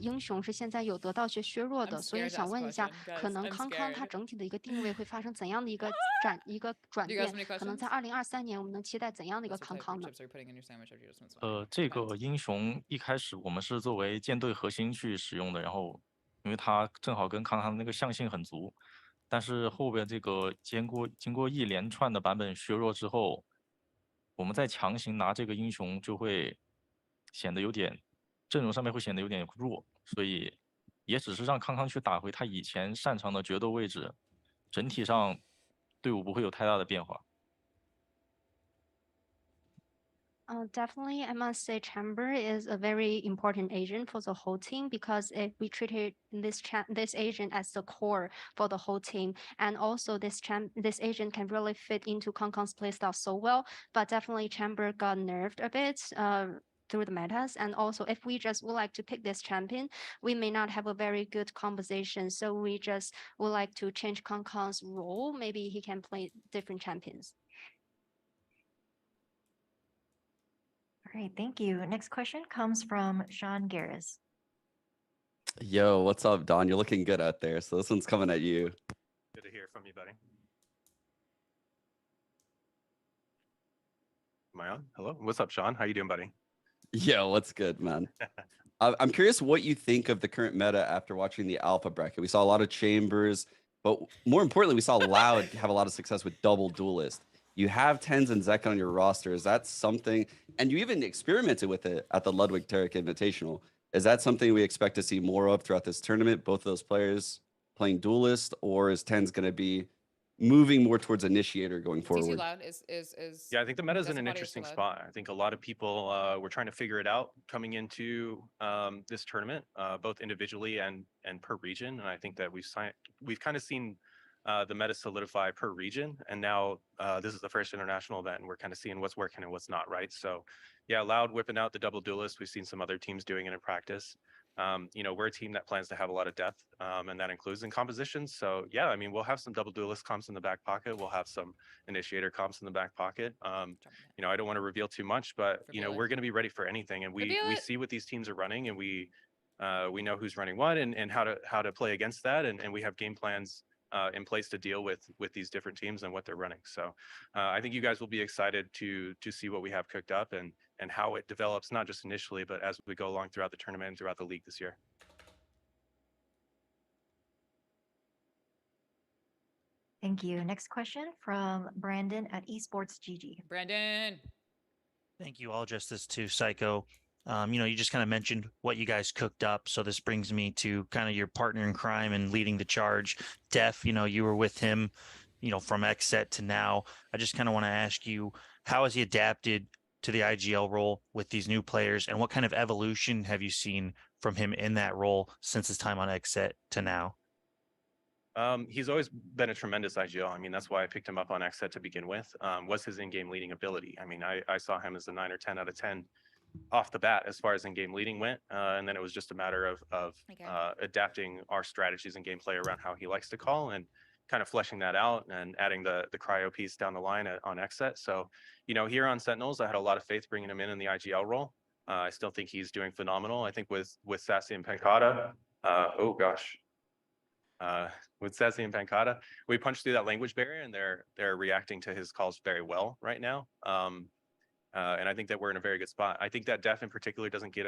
英雄是现在有得到些削弱的，所以想问一下，可能康康它整体的一个定位会发生怎样的一个转变？可能在2023年我们能期待怎样的一个康康呢？这个英雄一开始我们是作为舰队核心去使用的，然后因为它正好跟康康那个象性很足，但是后边这个经过一连串的版本削弱之后。我们再强行拿这个英雄就会显得有点阵容上面会显得有点弱，所以也只是让康康去打回他以前擅长的决斗位置，整体上队伍不会有太大的变化。Definitely, I must say Chamber is a very important agent for the whole team because we treated this agent as the core for the whole team. And also this agent can really fit into Kong Kong's playstyle so well, but definitely Chamber got nerfed a bit through the metas. And also if we just would like to pick this champion, we may not have a very good composition. So we just would like to change Kong Kong's role. Maybe he can play different champions. All right, thank you. Next question comes from Sean Garris. Yo, what's up, Don? You're looking good out there. So this one's coming at you. Good to hear from you, buddy. Am I on? Hello. What's up, Sean? How you doing, buddy? Yo, what's good, man? I'm curious what you think of the current meta after watching the alpha bracket. We saw a lot of chambers, but more importantly, we saw Loud have a lot of success with double duelist. You have Tens and Zek on your roster. Is that something, and you even experimented with it at the Ludwig Tarek Invitational. Is that something we expect to see more of throughout this tournament? Both of those players playing duelist, or is Tens going to be moving more towards initiator going forward? Loud is yeah, I think the meta is in an interesting spot. I think a lot of people were trying to figure it out coming into this tournament, both individually and per region. And I think that we've kind of seen the meta solidify per region, and now this is the first international event, and we're kind of seeing what's working and what's not, right? So yeah, Loud whipping out the double duelist. We've seen some other teams doing it in practice. We're a team that plans to have a lot of depth, and that includes in compositions. So yeah, I mean, we'll have some double duelist comps in the back pocket. We'll have some initiator comps in the back pocket. I don't want to reveal too much, but we're going to be ready for anything, and we see what these teams are running, and we know who's running what and how to play against that, and we have game plans in place to deal with these different teams and what they're running. So I think you guys will be excited to see what we have cooked up and how it develops, not just initially, but as we go along throughout the tournament and throughout the league this year. Thank you. Next question from Brandon at esports GG. Brandon. Thank you. I'll address this to Psycho. You just kind of mentioned what you guys cooked up. So this brings me to kind of your partner in crime and leading the charge. Def, you were with him, from XSET to now. I just kind of want to ask you, how has he adapted to the IGL role with these new players, and what kind of evolution have you seen from him in that role since his time on XSET to now? He's always been a tremendous IGL. I mean, that's why I picked him up on XSET to begin with, was his in-game leading ability. I mean, I saw him as a 9 or 10 out of 10 off the bat as far as in-game leading went. And then it was just a matter of adapting our strategies and gameplay around how he likes to call and kind of fleshing that out and adding the cryo piece down the line on XSET. So, here on Sentinels, I had a lot of faith bringing him in the IGL role. I still think he's doing phenomenal. I think with Sassy and Pancata, with Sassy and Pancata, we punched through that language barrier, and they're reacting to his calls very well right now. And I think that we're in a very good spot. I think that Def in particular doesn't get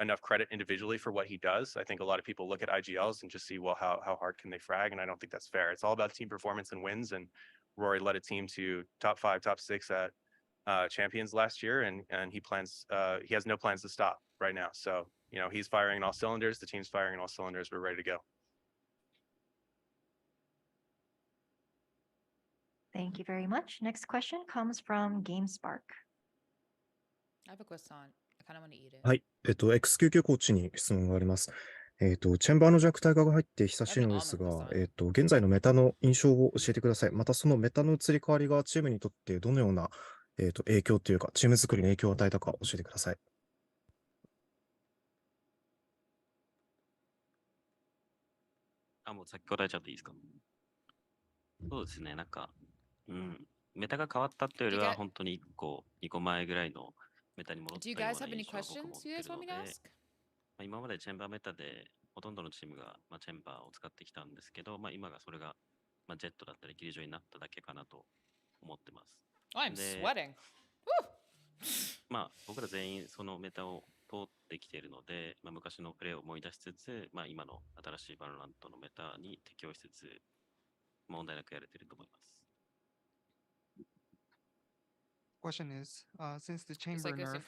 enough credit individually for what he does. I think a lot of people look at IGLs and just see, well, how hard can they frag? And I don't think that's fair. It's all about team performance and wins. And Rory led a team to top 5, top 6 at Champions last year, and he has no plans to stop right now. So he's firing on all cylinders. The team's firing on all cylinders. We're ready to go. Thank you very much. Next question comes from GameSpark. I have a croissant. I kind of want to eat it. はい。X99 コーチに質問があります。チェンバーの弱体化が入って久しいのですが、現在のメタの印象を教えてください。またそのメタの移り変わりがチームにとってどのような、影響というか、チーム作りに影響を与えたか教えてください。もう先答えちゃっていいですか？そうですね、メタが変わったっていうよりは、本当に1個、2個前ぐらいのメタに戻ったような印象を僕は持ってるので、今までチェンバーメタでほとんどのチームが、チェンバーを使ってきたんですけど、今がそれが、ジェットだったりキルジョイになっただけかなと思ってます。I'm sweating. 僕ら全員そのメタを通ってきているので、昔のプレーを思い出しつつ、今の新しいバロラントのメタに適応しつつ、問題なくやれていると思います。Question is, since the chamber nerf,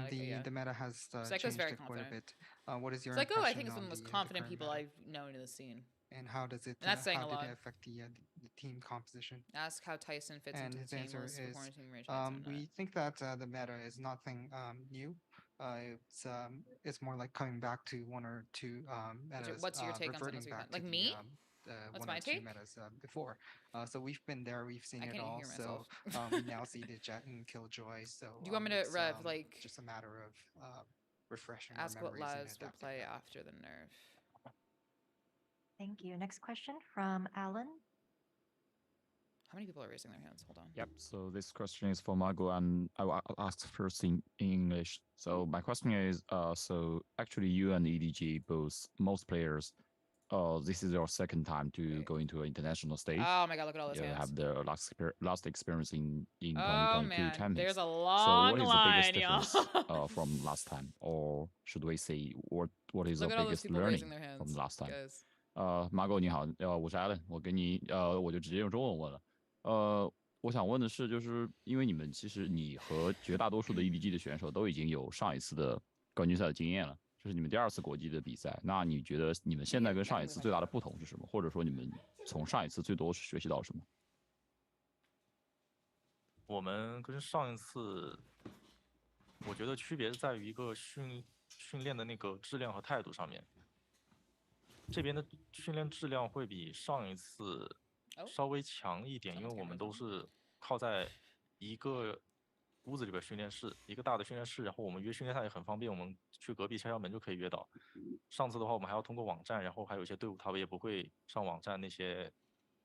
the meta has changed it quite a bit. What is your Psycho, impression I think, is one on of the most the confident current people meta? I've known in the scene. And how does it? And that's saying how a did lot. it affect the team composition? Ask how Tyson fits And into his the team. answer Was is, quarantine rage we think that the meta is nothing new. It's more like coming back to one or two metas. What's your take on reverting something back like to me? One or two metas before. So we've been there, we've seen it all. So we now see the Jet and Killjoy. So do you want me to rev just a matter of refreshing ask our what memories lives will play after the nerf? Thank you. Next question from Alan. How many people are raising their hands? Hold on. Yep. So this question is for Margot, and I will ask first in English. So my question is, so actually you and EDG both, most players, this is your second time to go into an international stage. Oh my God! Look at all those you hands. have the last experience in 2022 man, Champions. there's a So long what is line, the biggest difference from last time, or should we say, what is the biggest learning from last time? ，Margot 你好，我是 Alan，我跟你我就直接用中文问了。我想问的是，就是因为你和绝大多数的 EDG 的选手都已经有上一次的冠军赛的经验了，这是你们第2次国际的比赛。那你觉得你们现在跟上一次最大的不同是什么？或者说你们从上一次最多是学习到什么？我们跟上一次，我觉得区别在于一个训练的那个质量和态度上面。这边的训练质量会比上一次稍微强一点，因为我们都是靠在一个屋子里边训练室，一个大的训练室，然后我们约训练赛也很方便，我们去隔壁敲敲门就可以约到。上次的话，我们还要通过网站，然后还有一些队伍他们也不会上网站那些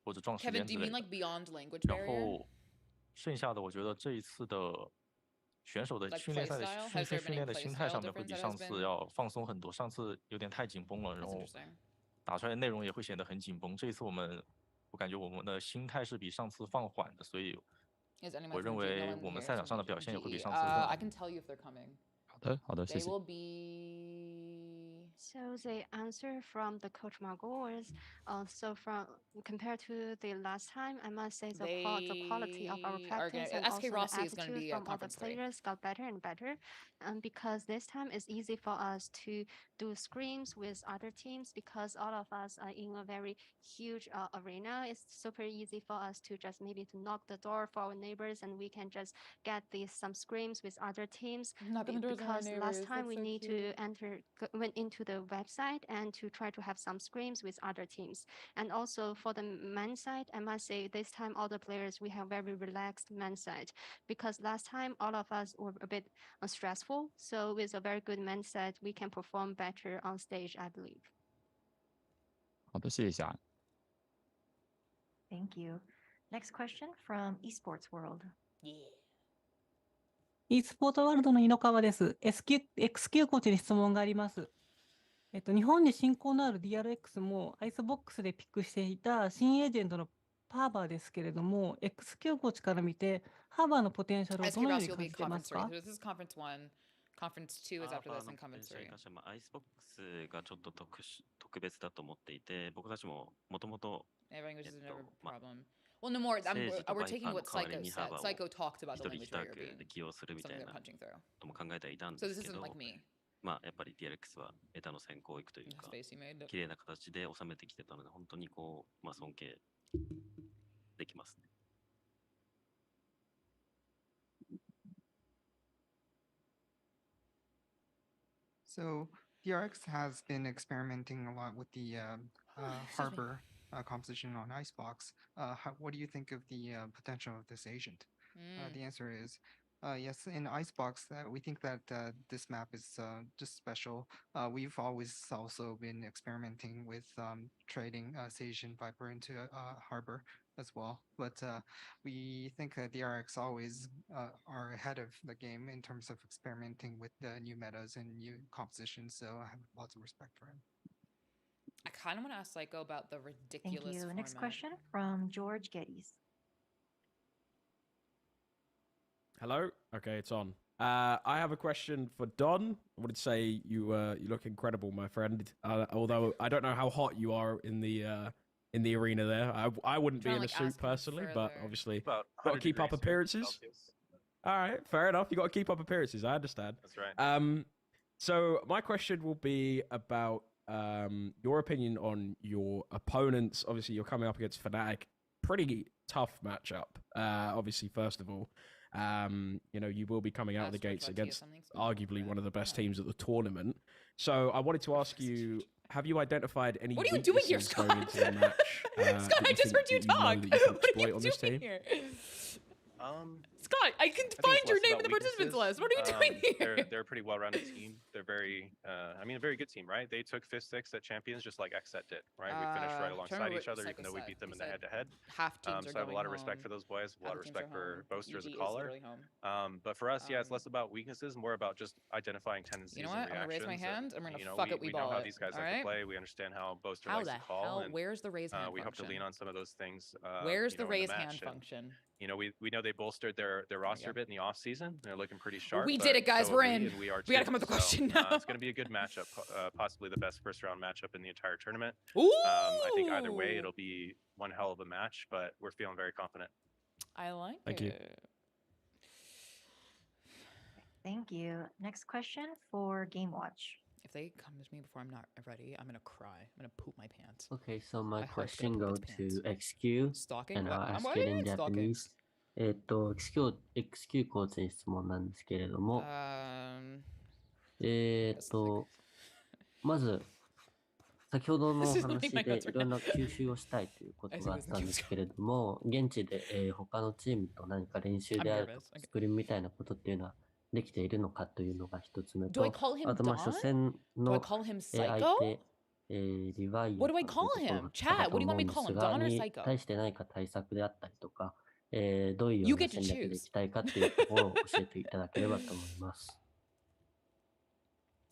或者撞时间之类的。然后剩下的，我觉得这一次的选手的训练赛的训练的心态上面会比上次要放松很多，上次有点太紧绷了，然后打出来的内容也会显得很紧绷。这一次我感觉我们的心态是比上次放缓的，所以我认为我们赛场上的表现也会比上次更好。好的，谢谢。So the answer from the coach Margot is so from compared to the last time, I must say the quality of our practice and also the attitude from other players got better and better. Because this time it's easy for us to do scrims with other teams because all of us are in a very huge arena. It's super easy for us to just maybe to knock the door for our neighbors and we can just get some scrims with other teams. Because last time we need to went into the website and to try to have some scrims with other teams. And also for the men's side, I must say this time all the players, we have very relaxed men's side because last time all of us were a bit stressful. So with a very good men's side, we can perform better on stage, I believe. 好的，谢谢夏。 Thank you. Next question from esports world. e スポーツワールドの井ノ川です。XQ コーチに質問があります。日本に親交のある DRX もアイスボックスでピックしていた新エージェントのハーバーですけれども、XQ コーチから見てハーバーのポテンシャルをどのように感じていますか？ This is conference 1. Conference 2 is after this, and conference 3. アイスボックスがちょっと特別だと思っていて、僕たちももともと Language is never a problem. Well, no more. We're taking what Psycho said. Psycho talked about the language barrier being something they're punching through. とも考えていたん So で this すけ isn't ど、 like me. まあやっぱり DRX はエタの先行を行くというか、 Space you made. 綺麗な形で収めてきてたので、本当にこう、まあ尊敬できますね。 So DRX has been experimenting a lot with the harbor composition on Icebox. What do you think of the potential of this agent? The answer is yes. In Icebox, we think that this map is just special. We've always also been experimenting with trading Sage and Viper into harbor as well. But we think that DRX always are ahead of the game in terms of experimenting with the new metas and new compositions. So I have lots of respect for him. I kind of want to ask Psycho about the ridiculous Thank you. format. Next question from George Geddes. Hello? Okay, it's on. I have a question for Don. I would say you look incredible, my friend. Although I don't know how hot you are in the arena there. I wouldn't be in a suit personally, but obviously got to keep up appearances. All right, fair enough. You got to keep up appearances. I understand. That's right. So my question will be about your opinion on your opponents. Obviously, you're coming up against Fnatic. Pretty tough matchup. Obviously, first of all, you will be coming out of the gates against arguably one of the best teams at the tournament. So I wanted to ask you, have you identified any What are you doing here, weaknesses going into the match? Scott, I just heard you talk. That you can What are exploit you on this doing team? here? Scott, I can find your name in the participants list. What are you doing here? They're a pretty well-rounded team. They're very, a very good team, right? They took 5th, 6th at Champions just like XSET did, right? We finished right alongside each other, even though we beat them in the head-to-head. Half teams So are I have a lot of going respect home. for those boys, a lot of Half the teams respect are for home. Boaster as a EG is caller. literally home. But for us, yeah, it's less about weaknesses, more about just identifying tendencies You know and what? I'm gonna raise reactions. my hand. I'm gonna you know, fuck it. we We know ball how it. these guys All like right? to play. We understand how Boaster How likes the to call. hell? And, Where's the raise hand we hope to function? lean on some of those things. Where's you the know, in raise match. hand And, function? you know, we know they bolstered their roster a bit in the off season. They're looking pretty sharp. We but did it, guys. so We're have in. and we are We gotta too. come up with a So, question now. it's going to be a good matchup, possibly the best first round matchup in the entire tournament. Ooh! I think either way, it'll be one hell of a match, but we're feeling very confident. I like Thank it. you. Thank you. Next question for Game Watch. If they come to me before I'm not ready, I'm gonna cry. I'm gonna poop my pants. Okay, so my I hope question they go poop its to XQ, Stalking? and What? I'll ask What it do you in mean stalking? Japanese. XQ コーチに質問なんですけれども、まず、先ほどの話でいろんな吸収をしたいということがあったんですけれども、現地で他のチームと何か練習であるとか、スクリーンみたいなことっていうのはできているのかというのが一つ目と、あと初戦の相手、リヴァイアというところが来たと思うんですが、に対して何か対策であったりとか、どういうような戦略でいきたいかっていうところを教えていただければと思います。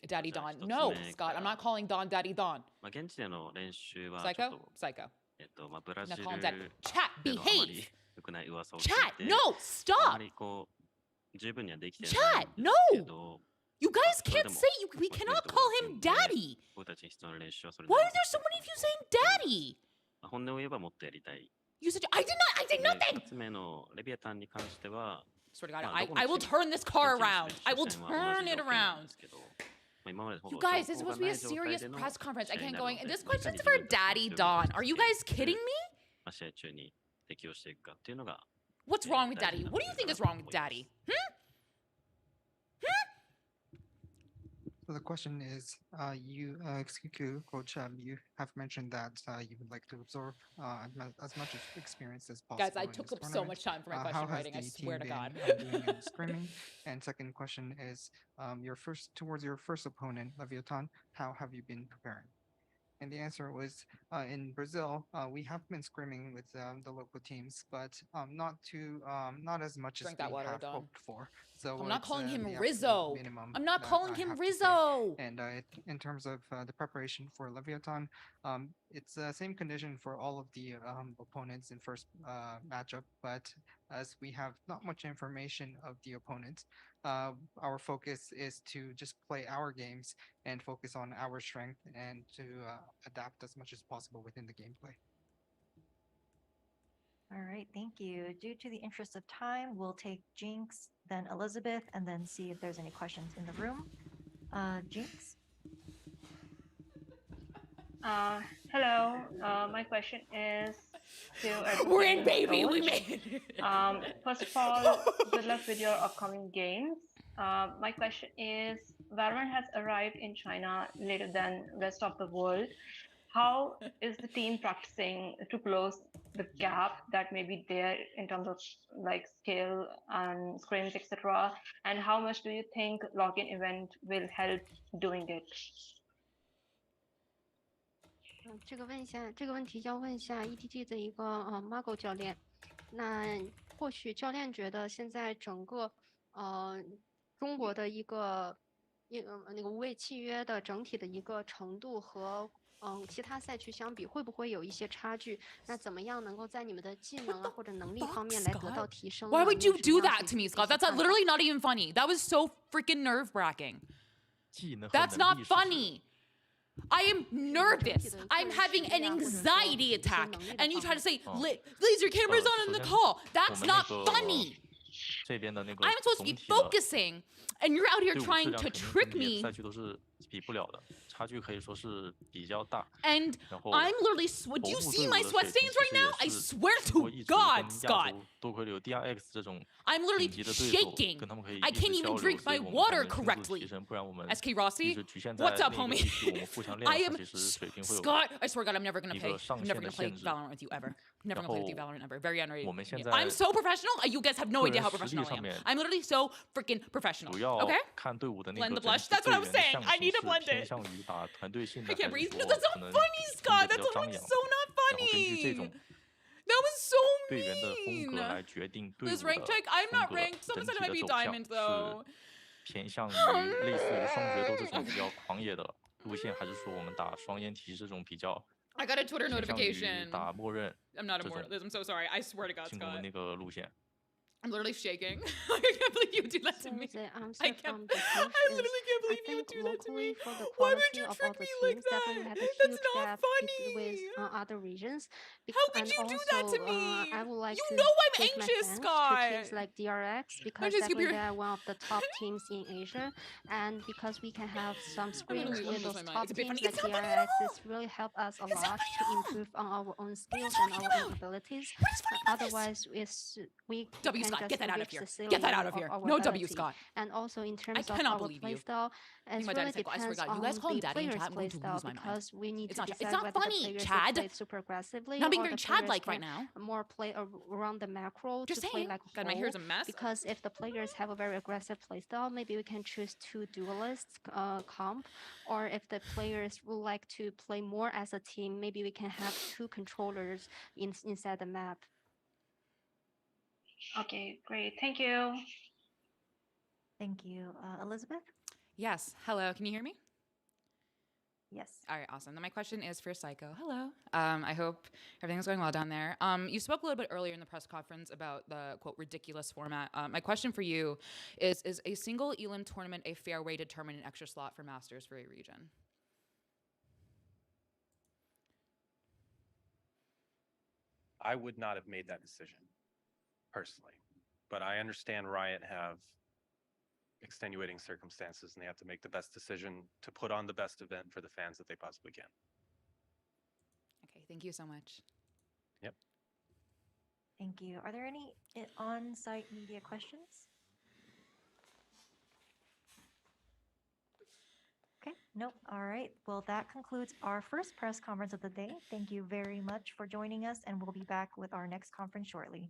Daddy Don. No, Scott, I'm not calling Don Daddy Don. 現地での練習はちょっと Psycho. ブラジル Not calling Daddy. Chat, でのあまり behave. 良くない噂を聞い Chat, て、 no, あ stop. まりこう十分にはできてない Chat, ん no. ですけど、 You guys can't say we cannot call him Daddy. 僕たちに必要な練習はそれ Why な are ので there so many of you saying Daddy? 本音を言えばもっとやりたい。 You said I did nothing. 2つ目のレビアタンに関しては、 Swear to God, I will turn this car around. I will turn it around. You guys, this is supposed to be a serious press conference. I can't go. And this question's for Daddy Don. Are you guys kidding me? 試合中に適応していくかっていうのが What's wrong with Daddy? What do you think is wrong with Daddy? So the question is, XQQ coach, you have mentioned that you would like to absorb as much experience as possible. Guys, I took up so much time for my question writing. I swear to God. Doing in scrimming? And second question is, towards your first opponent, Leviathan, how have you been preparing? And the answer was, in Brazil, we have been scrimming with the local teams, but not as much Drink as that we water, have Don. hoped for. So I'm not it's, calling him the absolute Rizzo. minimum I'm not that calling I him have to say. Rizzo. And in terms of the preparation for Leviathan, it's the same condition for all of the opponents in first matchup, but as we have not much information of the opponents, our focus is to just play our games and focus on our strength and to adapt as much as possible within the gameplay. All right, thank you. Due to the interest of time, we'll take Jinx, then Elizabeth, and then see if there's any questions in the room. Jinx? Hello. My question is to We're in, Advocate baby. We Coach. made it. First of all, good luck with your upcoming games. My question is, Valorant has arrived in China later than rest of the world. How is the team practicing to close the gap that may be there in terms of like skill and scrims, etc.? And how much do you think login event will help doing it? 这个问一下，这个问题要问一下 EDG 的一个Margo 教练。那或许教练觉得现在整个中国的一个那个无畏契约的整体的一个程度和其他赛区相比，会不会有一些差距？那怎么样能够在你们的技能啊或者能力方面来得到提升呢？ Why would 你有 you 什么 do 样 that to me, 的 Scott? 一些 That's 看法？ literally not even funny. That was so freaking nerve-wracking. That's not funny. I am nervous. I'm having an anxiety attack. And you try to say, laser cameras on in the call. That's not funny. 这边的那个 I'm supposed to be focusing, and you're out here 队伍质 trying 量 to 肯定 trick 跟别的 me. 赛区都是比不了的，差距可以说是比较大。 And 然后 I'm literally do you see my sweat stains right now? I swear to God, Scott. 多亏了有 DRX 这种 I'm literally 顶级的对手， shaking. 跟他们可以 I 一直 can't 交 even 流， drink 所以 my 我们才 water 能迅速 correctly. 提升，不然我们 SK Rossi, 一直局限在 what's up, 那个 homie? 地区，我们互相练 I 的 am 话，其实水平会有 Scott. I swear to God, I'm never gonna 一 play. 个上 I'm 限 never 的 gonna play 限制。 Valorant with you ever. I'm never 然 gonna play with 后 you Valorant ever. Very underrated. 我们现 Yeah. 在 I'm so professional. You guys have no 个 idea 人 how 实力 professional I 上 am. 面 I'm literally so freaking professional. 主要 Okay? 看队伍的那 Blend 个 the 整 blush. 体 That's 队 what I'm 员的 saying. 象 I 性 need to 是 blend 偏 it. 向于打团队性 I 的， can't 还是 breathe. 说 That's 可 not 能 funny, 风 Scott. 格比 That's 较张扬？ so not 然后根据这 funny. 种 That was so 队员的风格 mean. 来决定队伍 This 的 rank check, I'm 风 not 格 ranked. 整 Someone said 体 I might 的 be 走向 diamond though. 是偏向于类似于双决斗这种比较狂野的路线，还是说我们打双烟题这种比较 I got a Twitter 偏向于 notification. 打默认 I'm not 这 immortal. 种 I'm so sorry. I swear to God, 进攻的 Scott. 那个路线？ I'm literally shaking. I can't believe you do that to me. The answer I can't. from the I coach literally is, can't I believe you think would do that to me. locally for the Why would quality you of trick all the me like teams, definitely that? had a That's huge not gap with funny. other regions. How could And you do also, that to me? I would like You to know I'm give my anxious, thanks Scott. to teams like DRX because just definitely keep they are one of the top teams in Asia, and because we can have some screens lose with those my mind. top It's a bit teams funny. like It's not funny at DRX, it's really helped us a lot to improve on our own skills and our own abilities. Otherwise, we W can Scott, just get that out of reach here. the Get that ceiling out of here. our No W ability. Scott. And also in terms of cannot our believe you. playstyle, I think it my really dad's like, I swear to depends God, you on guys call him the daddy in player's chat, I'm going to playstyle lose my mind. because we need It's to not Chad. decide It's not whether funny, the players Chad. play super aggressively Not being or very the players Chad-like right can now. more play around the macro Just to play saying. like God, my hair's a whole, mess. because if the players have a very aggressive playstyle, maybe we can choose two duelists comp, or if the players would like to play more as a team, maybe we can have two controllers inside the map. Okay, great. Thank you. Thank you. Elizabeth? Yes. Hello. Can you hear me? Yes. All right, awesome. Then my question is for Psycho. Hello. I hope everything's going well down there. You spoke a little bit earlier in the press conference about the, quote, ridiculous format. My question for you is a single Elim tournament a fair way to determine an extra slot for Masters for a region? I would not have made that decision personally, but I understand Riot have extenuating circumstances and they have to make the best decision to put on the best event for the fans that they possibly can. Okay, thank you so much. Yep. Thank you. Are there any on-site media questions? Nope. All right. Well, that concludes our first press conference of the day. Thank you very much for joining us, and we'll be back with our next conference shortly.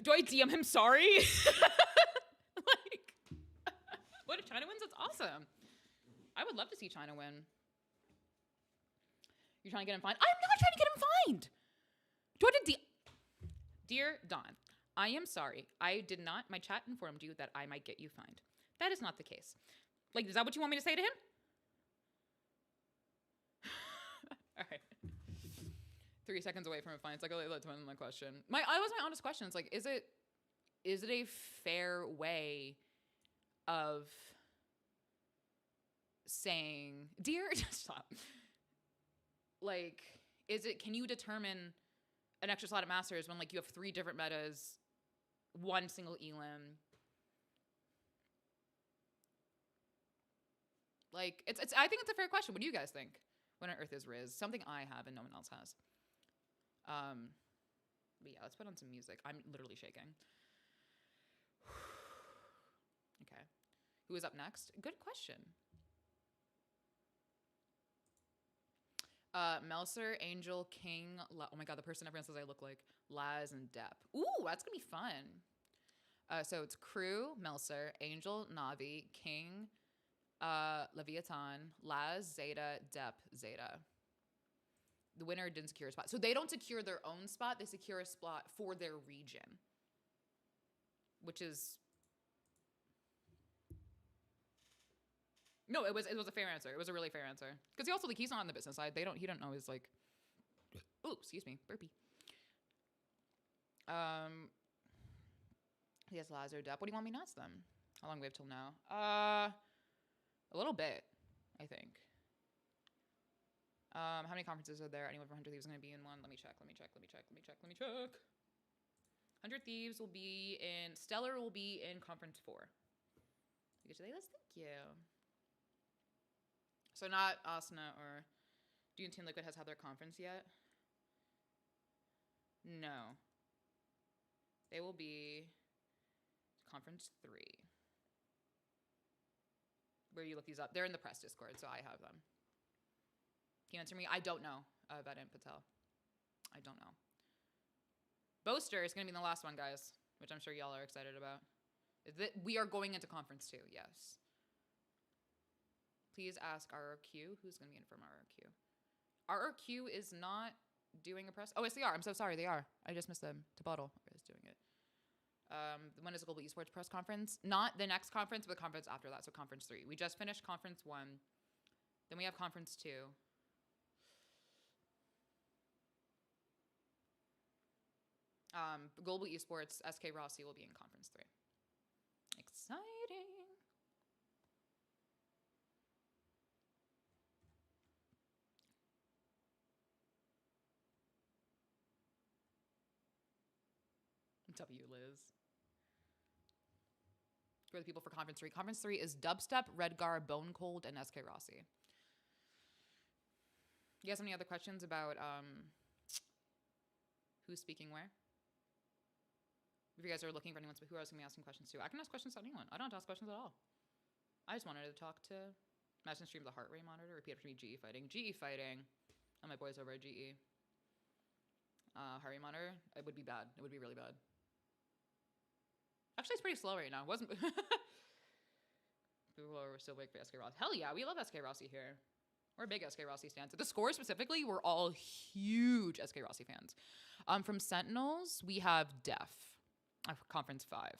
Do I DM him sorry? Like, what if China wins? That's awesome. I would love to see China win. You're trying to get him fined? I'm not trying to get him fined. Do I have to Dear Don, I am sorry. I did not, my chat informed you that I might get you fined. That is not the case. Like, is that what you want me to say to him? All right. 3 seconds away from a fine. It's like, oh, let's answer my question. My honest question. It's like, is it a fair way of saying, dear, stop. Like, can you determine an extra slot at Masters when, like, you have 3 different metas, 1 single elim? Like, I think it's a fair question. What do you guys think? When on earth is Riz? Something I have and no one else has. But yeah, let's put on some music. I'm literally shaking. Okay. Who is up next? Good question. Melser, Angel, King, oh my god, the person everyone says I look like, Laz, and Depp. Ooh, that's gonna be fun. So it's Crew, Melser, Angel, Navi, King, Leviathan, Laz, Zeta, Depp, Zeta. The winner didn't secure a spot. So they don't secure their own spot, they secure a spot for their region. Which is... No, it was a fair answer. It was a really fair answer. Because he's not on the business side. He don't always like... Oh, excuse me, burpee. He has Lazar, Depp. What do you want me to ask them? How long do we have till now? A little bit, I think. How many conferences are there? Anyone from 100 Thieves is going to be in one? Let me check. 100 Thieves will be in... Stellar will be in Conference 4. You get to the list? Thank you. So not Asuna or... Do you and Team Liquid has had their conference yet? No. They will be... Conference 3. Where do you look these up? They're in the press Discord, so I have them. Can you answer me? I don't know about Patel. I don't know. Boaster is going to be the last one, guys, which I'm sure y'all are excited about. We are going into Conference 2, yes. Please ask RRQ. Who's going to be in from RRQ? RRQ is not doing a press... Oh, yes, they are. I'm so sorry. They are. I just missed them. Tabottle is doing it. When is the Global Esports Press Conference? Not the next conference, but the conference after that, so Conference 3. We just finished Conference 1. Then we have Conference 2. Global Esports, SK Rossi will be in Conference 3. Exciting. W Liz. Who are the people for Conference 3? Conference 3 is Dubstep, Redgar, Bone Cold, and SK Rossi. You guys have any other questions about who's speaking where? If you guys are looking for anyone who else can be asking questions to, I can ask questions to anyone. I don't have to ask questions at all. I just wanted to talk to... Imagine stream the heart rate monitor. Repeat after me, GE fighting. GE fighting. And my boys over at GE. Heart rate monitor. It would be bad. It would be really bad. Actually, it's pretty slow right now. It wasn't... People are still waiting for SK Rossi. Hell yeah, we love SK Rossi here. We're big SK Rossi fans. At theScore specifically, we're all huge SK Rossi fans. From Sentinels, we have Def. Conference 5.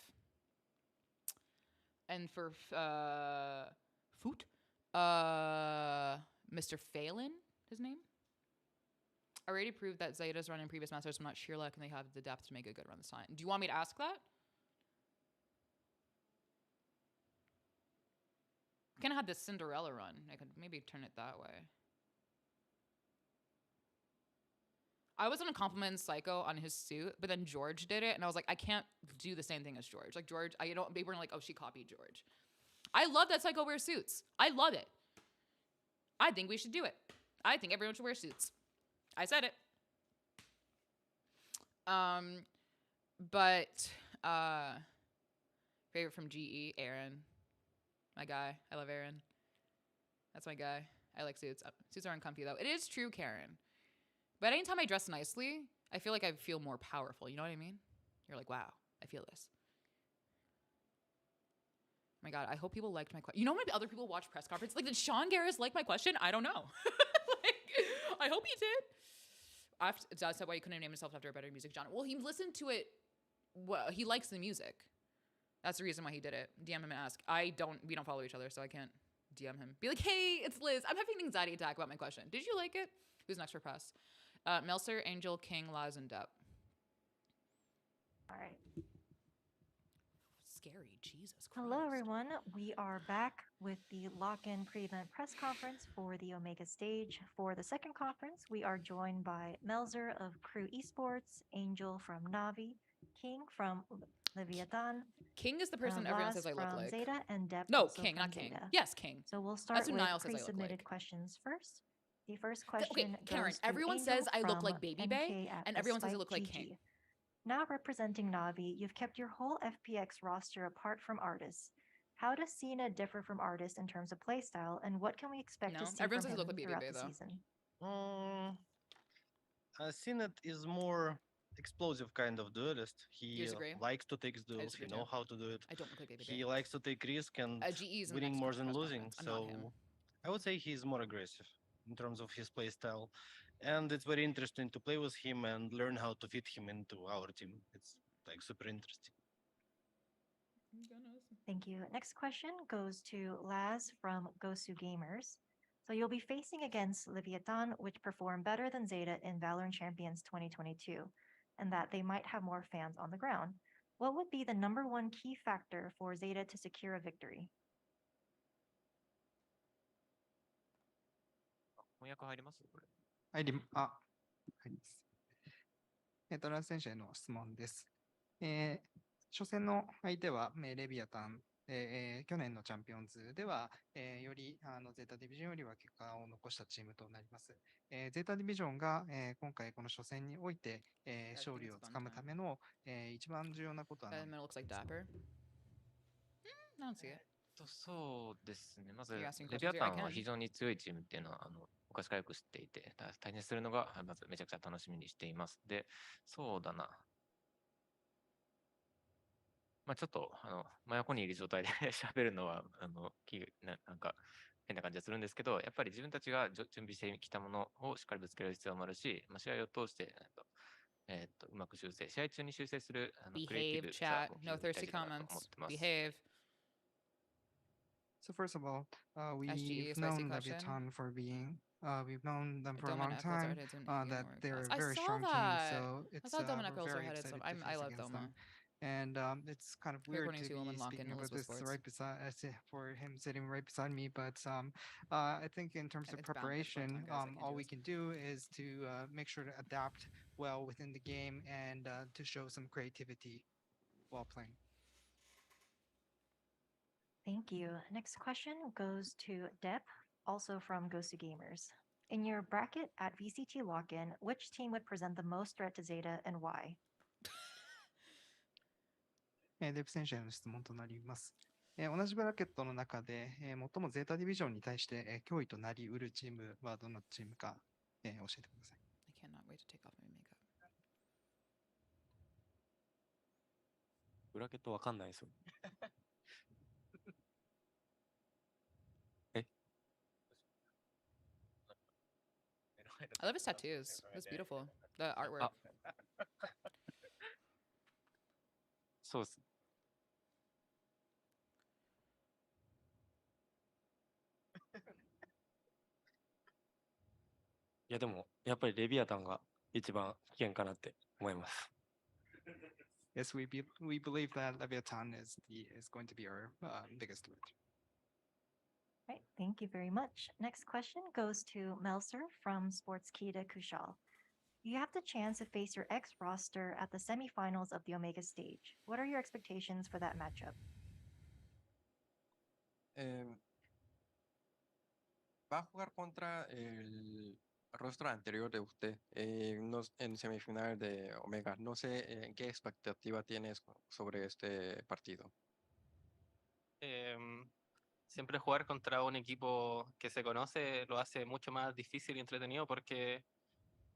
And for Foot, Mr. Phelan, his name? I already proved that Zeta's run in previous Masters, I'm not sheer luck, and they have the depth to make a good run this time. Do you want me to ask that? Kind of had this Cinderella run. I could maybe turn it that way. I was gonna compliment Psycho on his suit, but then George did it, and I was like, I can't do the same thing as George. Like George, they were like, oh, she copied George. I love that Psycho wears suits. I love it. I think we should do it. I think everyone should wear suits. I said it. But if you Favorite from GE, Aaron. My guy. I love Aaron. That's my guy. I like suits. Suits are uncomfy though. It is true, Karen. But anytime I dress nicely, I feel like I feel more powerful. You know what I mean? You're like, wow, I feel this. Oh my God, I hope people liked my question. You know when other people watch press conference? Like, did Sean Garris like my question? I don't know. I hope he did. That's why he couldn't name himself after a better music genre. Well, he listened to it. Well, he likes the music. That's the reason why he did it. DM him and ask. We don't follow each other, so I can't DM him. Be like, hey, it's Liz. I'm having an anxiety attack about my question. Did you like it? Who's next for press? Melser, Angel, King, Laz, and Depp. All right. Scary, Jesus Christ. Hello, everyone. We are back with the lock-in pre-event press conference for the Omega stage. For the second conference, we are joined by Melzer of Crew Esports, Angel from Navi, King from Leviathan. King is the person everyone says I look from like. Zeta, and Depp No, also King, from not King. Zeta. Yes, King. So we'll That's start who with Niall says I look pre-submitted like. questions first. The first Okay, question Karen, goes to everyone Angel says I look from like Baby Bay, MK at and everyone says I Despite look like GG. King. Now representing Navi, you've kept your whole FPX roster apart from Artis. How does Cena differ from Artis in terms of playstyle, and what can we expect No, to see everyone from says I him look like Baby throughout Bay, the though. season? Sinet is more explosive kind of duelist. He disagree? likes to take duels. disagree He know too. how to do it. I don't look like Baby He Bay. likes to take risk and GE is in the winning next more than press losing. conference. I'm not him. So I would say he's more aggressive in terms of his play style. And it's very interesting to play with him and learn how to fit him into our team. It's like super interesting. Thank you. Next question goes to Laz from Gosu Gamers. So you'll be facing against Leviathan, which performed better than Zeta in Valorant Champions 2022, and that they might have more fans on the ground. What would be the number one key factor for Zeta to secure a victory? 翻訳入りますこれ。入ります。ラズ選手への質問です。初戦の相手は、レビアタン、去年のチャンピオンズでは、よりゼータディビジョンよりは結果を残したチームとなります。ゼータディビジョンが、今回この初戦において、勝利をつかむための、一番重要なことは何ですか？ looks like Dapper. I don't see it. そうですね。まず、 Are レ you asking ビ questions ア here? タ I ンは can. 非常に強いチームっていうのは、昔からよく知っていて、対戦するのが、まずめちゃくちゃ楽しみにしています。で、そうだな。まあちょっと、真横にいる状態で喋るのは、なんか変な感じがするんですけど、やっぱり自分たちが準備してきたものをしっかりぶつける必要もあるし、試合を通して、うまく修正、試合中に修正するクリエイティ Behave, ブさ chat. も非 No 常に大 thirsty 事だなと思っ comments. てます。 Behave. So first of all, SGE, we've spicy known question. Leviathan for being, we've known them for a Domin long Eccles are time, headed to that they're a I very saw strong team, that. so I it's thought Domin we're Eccles are very headed excited to. to I face love against Doma. them. And it's kind of Here, weird according to to be Woman Lock in speaking about Elizabeth this Sports. right beside for him sitting right beside me, but I think in terms of It's preparation, guys. I can't all do we this. can do is to make sure to adapt well within the game and to show some creativity while playing. Thank you. Next question goes to Depp, also from Gosu Gamers. In your bracket at VCT lock-in, which team would present the most threat to Zeta and why? デブ選手への質問となります。同じブラケットの中で、最もゼータディビジョンに対して、脅威となりうるチームはどのチームか、教えてください。I cannot wait to take off my makeup. ブラケットわかんないですよ。I love his tattoos. It's beautiful. The artwork. そうです。いやでもやっぱりレビアタンが一番危険かなって思います。Yes, we believe that Leviathan is going to be our biggest threat. Right, thank you very much. Next question goes to Melser from Sportskita Kushal. You have the chance to face your ex-roster at the semifinals of the Omega stage. What are your expectations for that matchup? Va a jugar contra el rostro anterior de usted en semifinales de Omega. No sé qué expectativa tienes sobre este partido. Siempre jugar contra un equipo que se conoce lo hace mucho más difícil y entretenido porque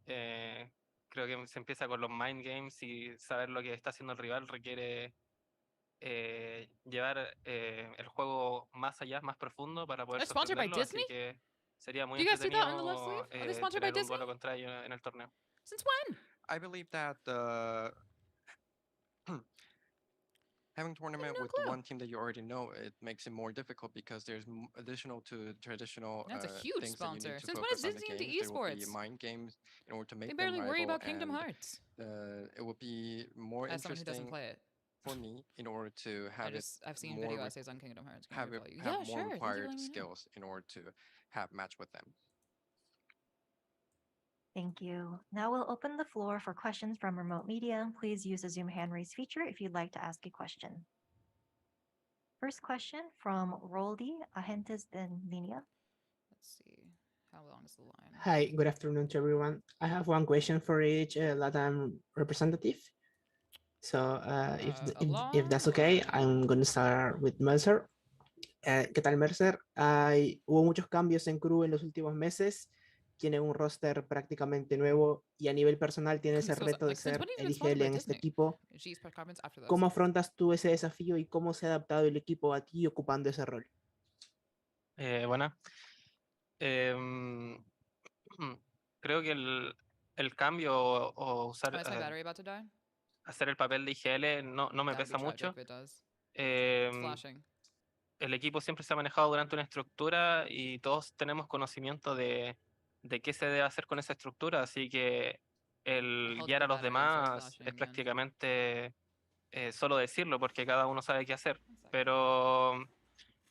creo que se empieza con los mind games y saber lo que está haciendo el rival requiere llevar el juego más allá, más profundo para poder They're sponsored by sorprenderlo, así Disney? que sería muy Do you guys see that on the left sleeve? entretenido Are they sponsored by tener un Disney? duelo contra ellos en el torneo. Since when? I believe that having tournament with clue. one team that you already know, it makes it more difficult because there's additional to traditional That's a huge things that you sponsor. need to Since when focus is on the Disney into games. There will be esports? mind games in order to make They them barely worry rival, about Kingdom and Hearts. it will be more As someone who doesn't interesting play it. for me in order to have I've seen more video essays on Kingdom Hearts. Can I have tell you? have Yeah, more sure. Thank you for required letting me know. skills in order to have match with them. Thank you. Now we'll open the floor for questions from remote media. Please use the Zoom hand raise feature if you'd like to ask a question. First question from Roldy Agentes de Linea. Let's see. How long is the line? Hi, good afternoon to everyone. I have one question for each LATAM representative. So if that's okay, I'm going to start with Mercer. ¿Qué tal, Mercer? Hubo muchos cambios en Crew en los últimos meses. Tienen un roster prácticamente nuevo y a nivel personal tiene ese So, reto de like, since ser when have you el been sponsored IGL by en este Disney? equipo. G's press conference after this. ¿Cómo afrontas tú ese desafío y cómo se ha adaptado el equipo a ti ocupando ese rol? Buena. Creo que el cambio o usar Is my battery about to die? hacer el papel de IGL no me That would pesa be tragic mucho. if it does. It's flashing. El equipo siempre se ha manejado durante una estructura y todos tenemos conocimiento de qué se debe hacer con esa estructura, así que el Hold guiar the a los battery and starts demás flashing es again. prácticamente solo decirlo porque cada uno sabe qué hacer, pero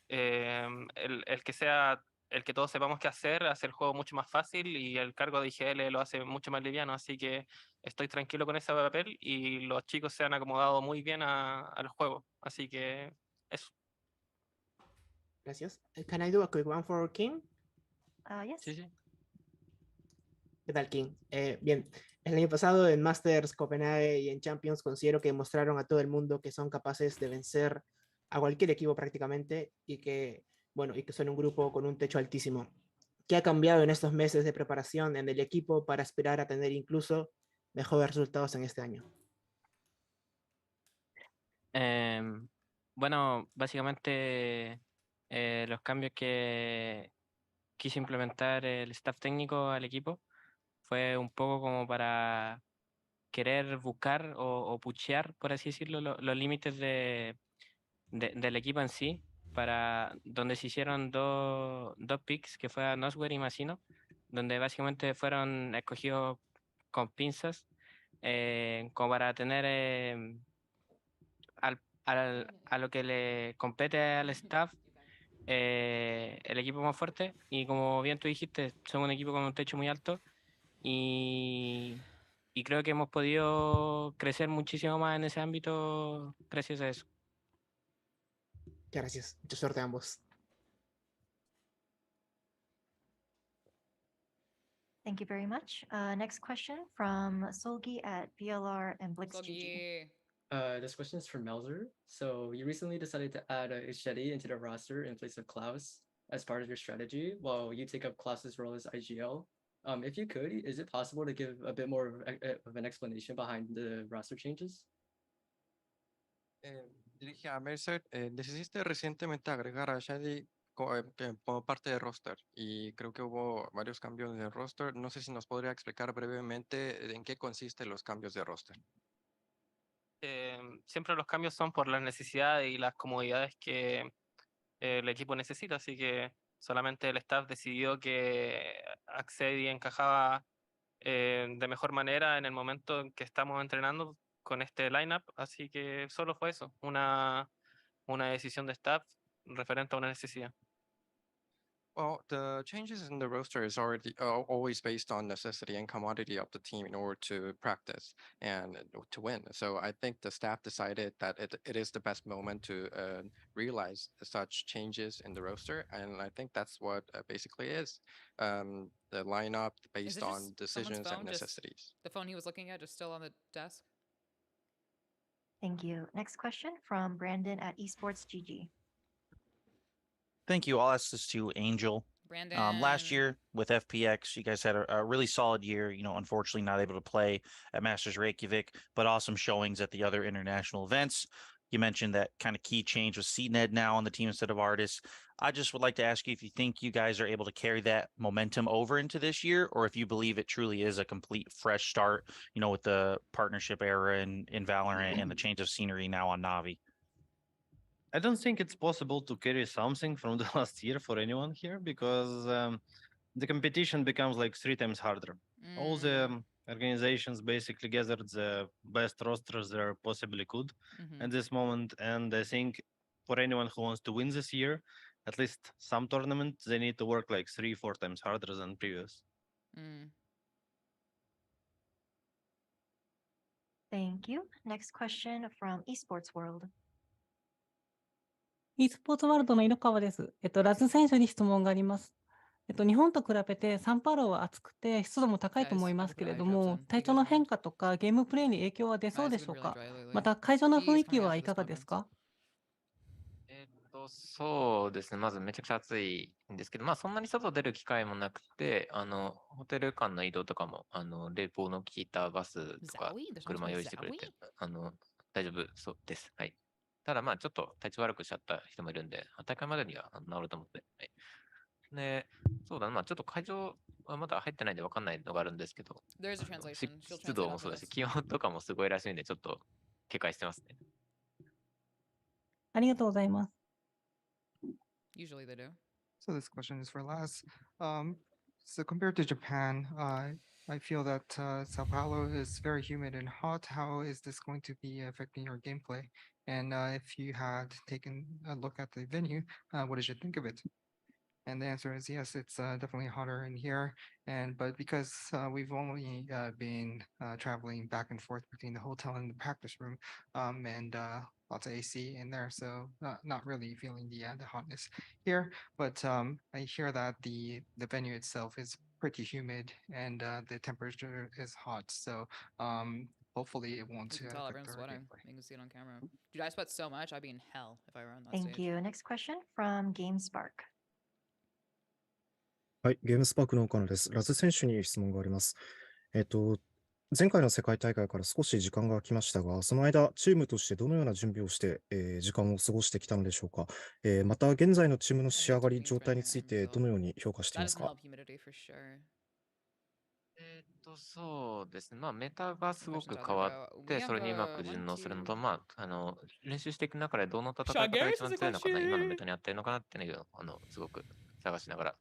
el que sea el que todos sepamos qué hacer hace el juego mucho más fácil y el cargo de IGL lo hace mucho más liviano, así que estoy tranquilo con ese papel y los chicos se han acomodado muy bien al juego, así que eso. Gracias. Can I do a quick one for King? Yes. Sí. ¿Qué tal, King? Bien, el año pasado en Masters, Copenhague y en Champions considero que mostraron a todo el mundo que son capaces de vencer a cualquier equipo prácticamente y que son un grupo con un techo altísimo. ¿Qué ha cambiado en estos meses de preparación en el equipo para aspirar a tener incluso mejores resultados en este año? Bueno, básicamente los cambios que quiso implementar el staff técnico al equipo fue un poco como para querer buscar o puchear, por así decirlo, los límites del equipo en sí, para donde se hicieron dos picks, que fue a Nosware y Masino, donde básicamente fueron escogidos con pinzas, como para tener a lo que le compete al staff el equipo más fuerte. Y como bien tú dijiste, son un equipo con un techo muy alto y creo que hemos podido crecer muchísimo más en ese ámbito gracias a eso. Gracias. Mucha suerte a ambos. Thank you very much. Next question from Solgi at VLR and BlixGG. This question is from Melzer. So you recently decided to add Ishedi into the roster in place of Klaus as part of your strategy, while you take up Klaus's role as IGL. If you could, is it possible to give a bit more of an explanation behind the roster changes? Dirige a Mercer, decidiste recientemente agregar a Shady como parte del roster y creo que hubo varios cambios en el roster. No sé si nos podría explicar brevemente en qué consisten los cambios de roster. Siempre los cambios son por las necesidades y las comodidades que el equipo necesita, así que solamente el staff decidió que Accedi encajaba de mejor manera en el momento en que estamos entrenando con este lineup, así que solo fue eso, una decisión de staff referente a una necesidad. Well, the changes in the roster is already always based on necessity and commodity of the team in order to practice and to win. So I think the staff decided that it is the best moment to realize such changes in the roster, and I think that's what basically is the lineup based on decisions and necessities. The phone he was looking at just still on the desk. Thank you. Next question from Brandon at esports GG. Thank you. I'll ask this to Angel. Brandon. Last year with FPX, you guys had a really solid year. Unfortunately not able to play at Masters Reykjavik, but awesome showings at the other international events. You mentioned that kind of key change with CNED now on the team instead of Artis. I just would like to ask you if you think you guys are able to carry that momentum over into this year, or if you believe it truly is a complete fresh start, with the partnership era in Valorant and the change of scenery now on Navi. I don't think it's possible to carry something from the last year for anyone here because the competition becomes like 3 times harder. All the organizations basically gathered the best rosters they possibly could at this moment, and I think for anyone who wants to win this year, at least some tournament, they need to work like 3-4 times harder than previous. Thank you. Next question from esports world. e スポーツワールドの井川です。ラズ選手に質問があります。日本と比べてサンパウロは暑くて湿度も高いと思いますけれども、体調の変化とかゲームプレイに影響は出そうでしょうか。また会場の雰囲気はいかがですか。そうですね。まずめちゃくちゃ暑いんですけど、そんなに外出る機会もなくて、ホテル間の移動とかも、冷房の効いたバスとか車用意してくれて、大丈夫そうです。はい。ただちょっと体調悪くしちゃった人もいるんで、大会までには治ると思って。はい。で、そうだな、ちょっと会場はまだ入ってないんで分かんないのがあるんですけど、湿度もそうだし、気温とかもすごいらしいんで、ちょっと警戒してますね。ありがとうございます。Usually they do. So this question is for Laz. So compared to Japan, I feel that Sao Paulo is very humid and hot. How is this going to be affecting your gameplay? And if you had taken a look at the venue, what did you think of it? And the answer is yes, it's definitely hotter in here. But because we've only been traveling back and forth between the hotel and the practice room, and lots of AC in there, so not really feeling the hotness here. But I hear that the venue itself is pretty humid and the temperature is hot. So hopefully it won't. You can tell everyone's sweating. You can see it on camera. Dude, I sweat so much. I'd be in hell if I were on that stage. Thank you. Next question from GameSpark. はい、ゲームスパークの岡野です。ラズ選手に質問があります。前回の世界大会から少し時間が空きましたが、その間、チームとしてどのような準備をして、時間を過ごしてきたのでしょうか。また、現在のチームの仕上がり、状態についてどのように評価していますか。そうですね。メタがすごく変わって、それにうまく順応するのと、練習していく中でどの戦い方が一番強いのかな、今のメタに合ってるのかなっていうのを、すごく探しながら、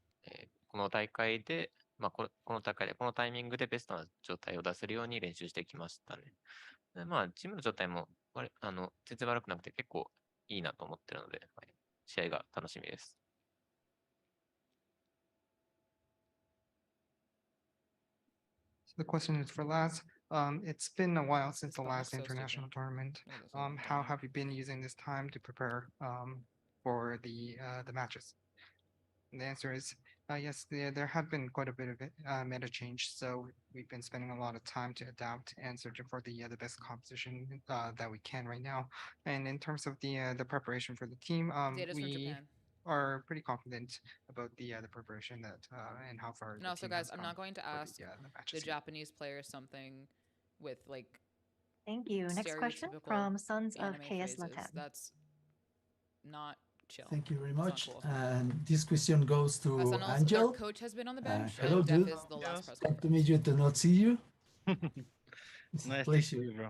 この大会で、この大会で、このタイミングでベストな状態を出せるように練習してきましたね。でチームの状態も全然悪くなくて結構いいなと思ってるので、試合が楽しみです。The question is for Laz. It's been a while since the last international tournament. How have you been using this time to prepare for the matches? And the answer is yes. There have been quite a bit of meta change, so we've been spending a lot of time to adapt and searching for the best composition that we can right now. And in terms of the preparation for the team, we are pretty confident about the preparation that and how far. And also, guys, I'm not going to ask the Japanese players something with like. Thank you. Next question from Sons of KS Latam. That's not chill. Thank you very much. And this question goes to Angel. Our coach has been on the bench. Hello, Jeff dude. is the last press Nice to meet you. To not see you. It's nice to see you, bro.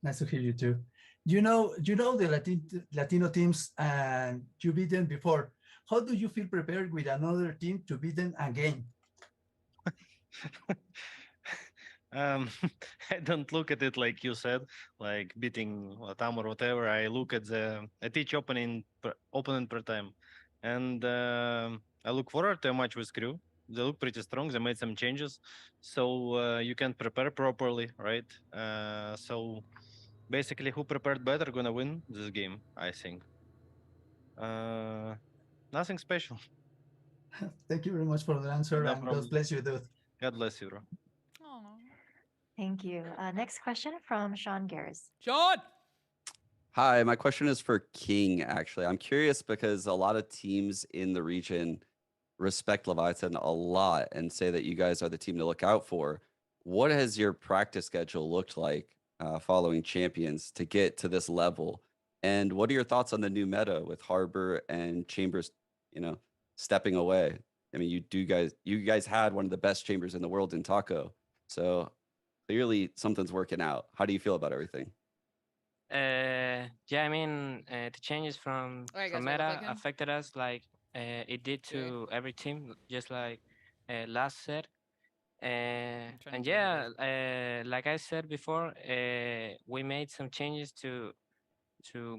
Nice to hear you too. You know the Latino teams, and you beat them before. How do you feel prepared with another team to beat them again? I don't look at it like you said, like beating Latam or whatever. I look at at each opponent per time, and I look forward to a match with Crew. They look pretty strong. They made some changes, so you can prepare properly, right? So basically, who prepared better gonna win this game, I think. Nothing special. Thank you very much for the answer, No and problem. God bless you, dude. God bless you, bro. Thank you. Next question from Sean Garris. Sean! Hi, my question is for King, actually. I'm curious because a lot of teams in the region respect Leviathan a lot and say that you guys are the team to look out for. What has your practice schedule looked like following champions to get to this level? And what are your thoughts on the new meta with Harbor and Chambers, stepping away? I mean, you guys had one of the best chambers in the world in Taco. So clearly something's working out. How do you feel about everything? Yeah, I mean, the changes from Alright, guys, meta right, affected us like it did to every team, just like last said. And yeah, like I said before, we made some changes to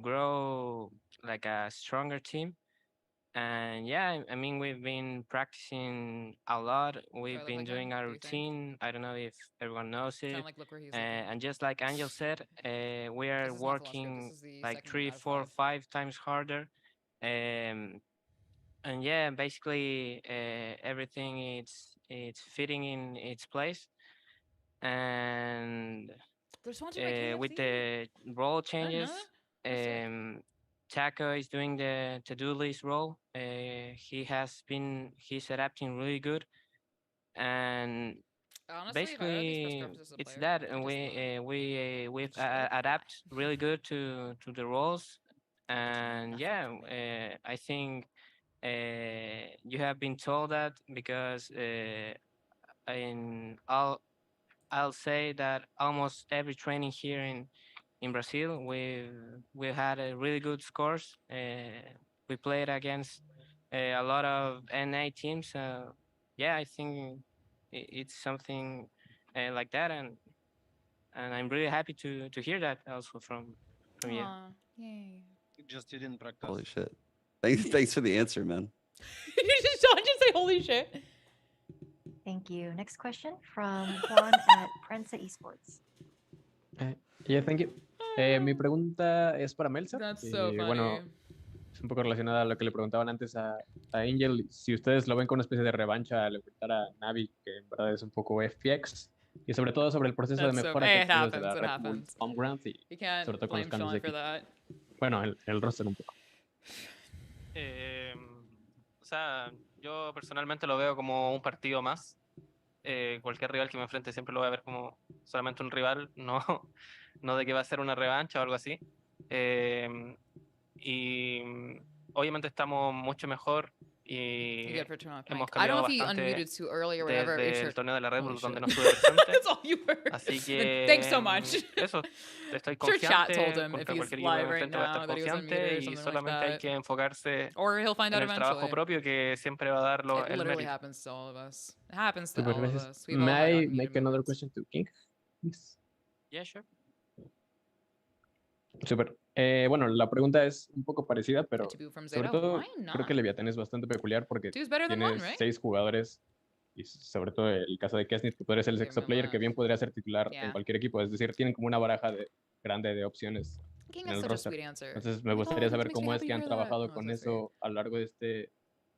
grow like a stronger team. And yeah, I mean, we've been practicing a lot. We've been doing our routine. I don't know if everyone knows it. like, look where he's And just like Angel said, we are This is not philosophy, working this is the like second 3, out of 4, 5 times harder. And yeah, basically everything it's fitting in its place. And They're sponsored by with KFC. the role I didn't know changes, that. Taco is doing the to-do list role. He's adapting really good, and Honestly, if I were these press basically conferences as a it's player, that, I and could we've Should I adapt really good to the roles, and yeah, I think you have been told that because in all. I'll say that almost every training here in Brazil, we had a really good scores. We played against a lot of NA teams. Yeah, I think it's something like that, and I'm really happy to hear that also from you. Aw, yay. Just you didn't practice. Holy shit. Thanks for the answer, man. You don't just say holy shit. Thank you. Next question from Juan at Prensa Esports. Yeah, thank you. Mi pregunta es para Melzer. That's so Bueno, funny. es un poco relacionada a lo que le preguntaban antes a Angel. Si ustedes lo ven como una especie de revancha al enfrentar a Navi, que en verdad es un poco FPX, y sobre todo sobre el proceso de That's so mejora hey, que it ha tenido desde happens, la it Red Bull happens. Homeground y You can't sobre todo con los blame cambios de Sean for equipo. that. Bueno, el roster un poco. O sea, yo personalmente lo veo como un partido más. Cualquier rival que me enfrente siempre lo voy a ver como solamente un rival, no, no de que va a ser una revancha o algo así. Y obviamente estamos mucho mejor y You get for turn off hemos mic. I don't cambiado know if he bastante unmuted too early or whatever. desde It's el torneo de la Red Bull holy donde shit. no estuve presente. That's all you heard. Así que Thanks so much. eso, estoy Sure, chat told confiante him if contra he's cualquier equipo que live me right enfrente voy a estar now that he was unmuted confiante or y something like solamente hay that. que enfocarse Or he'll find out en el trabajo eventually. propio que siempre va a dar It el literally mérito. happens to all of us. It happens to Super, all of gracias. us. We've all had May I unmuted make another moments. question to King? Please. Yeah, sure. Super. Bueno, la pregunta es un poco parecida, pero Two from sobre Zeta? todo Why creo not? que Leviatán es bastante peculiar porque Two's better than tienes one, right? 6 jugadores y sobre todo el caso de Kesnit, que tú eres el Give sexto him player que that. bien podría ser titular en Yeah. cualquier equipo. Es decir, tienen como una baraja grande de opciones King en has el such a roster. sweet answer. Entonces me Like, gustaría that saber makes me cómo es happy que to han hear that. trabajado Oh, con that's eso a lo largo de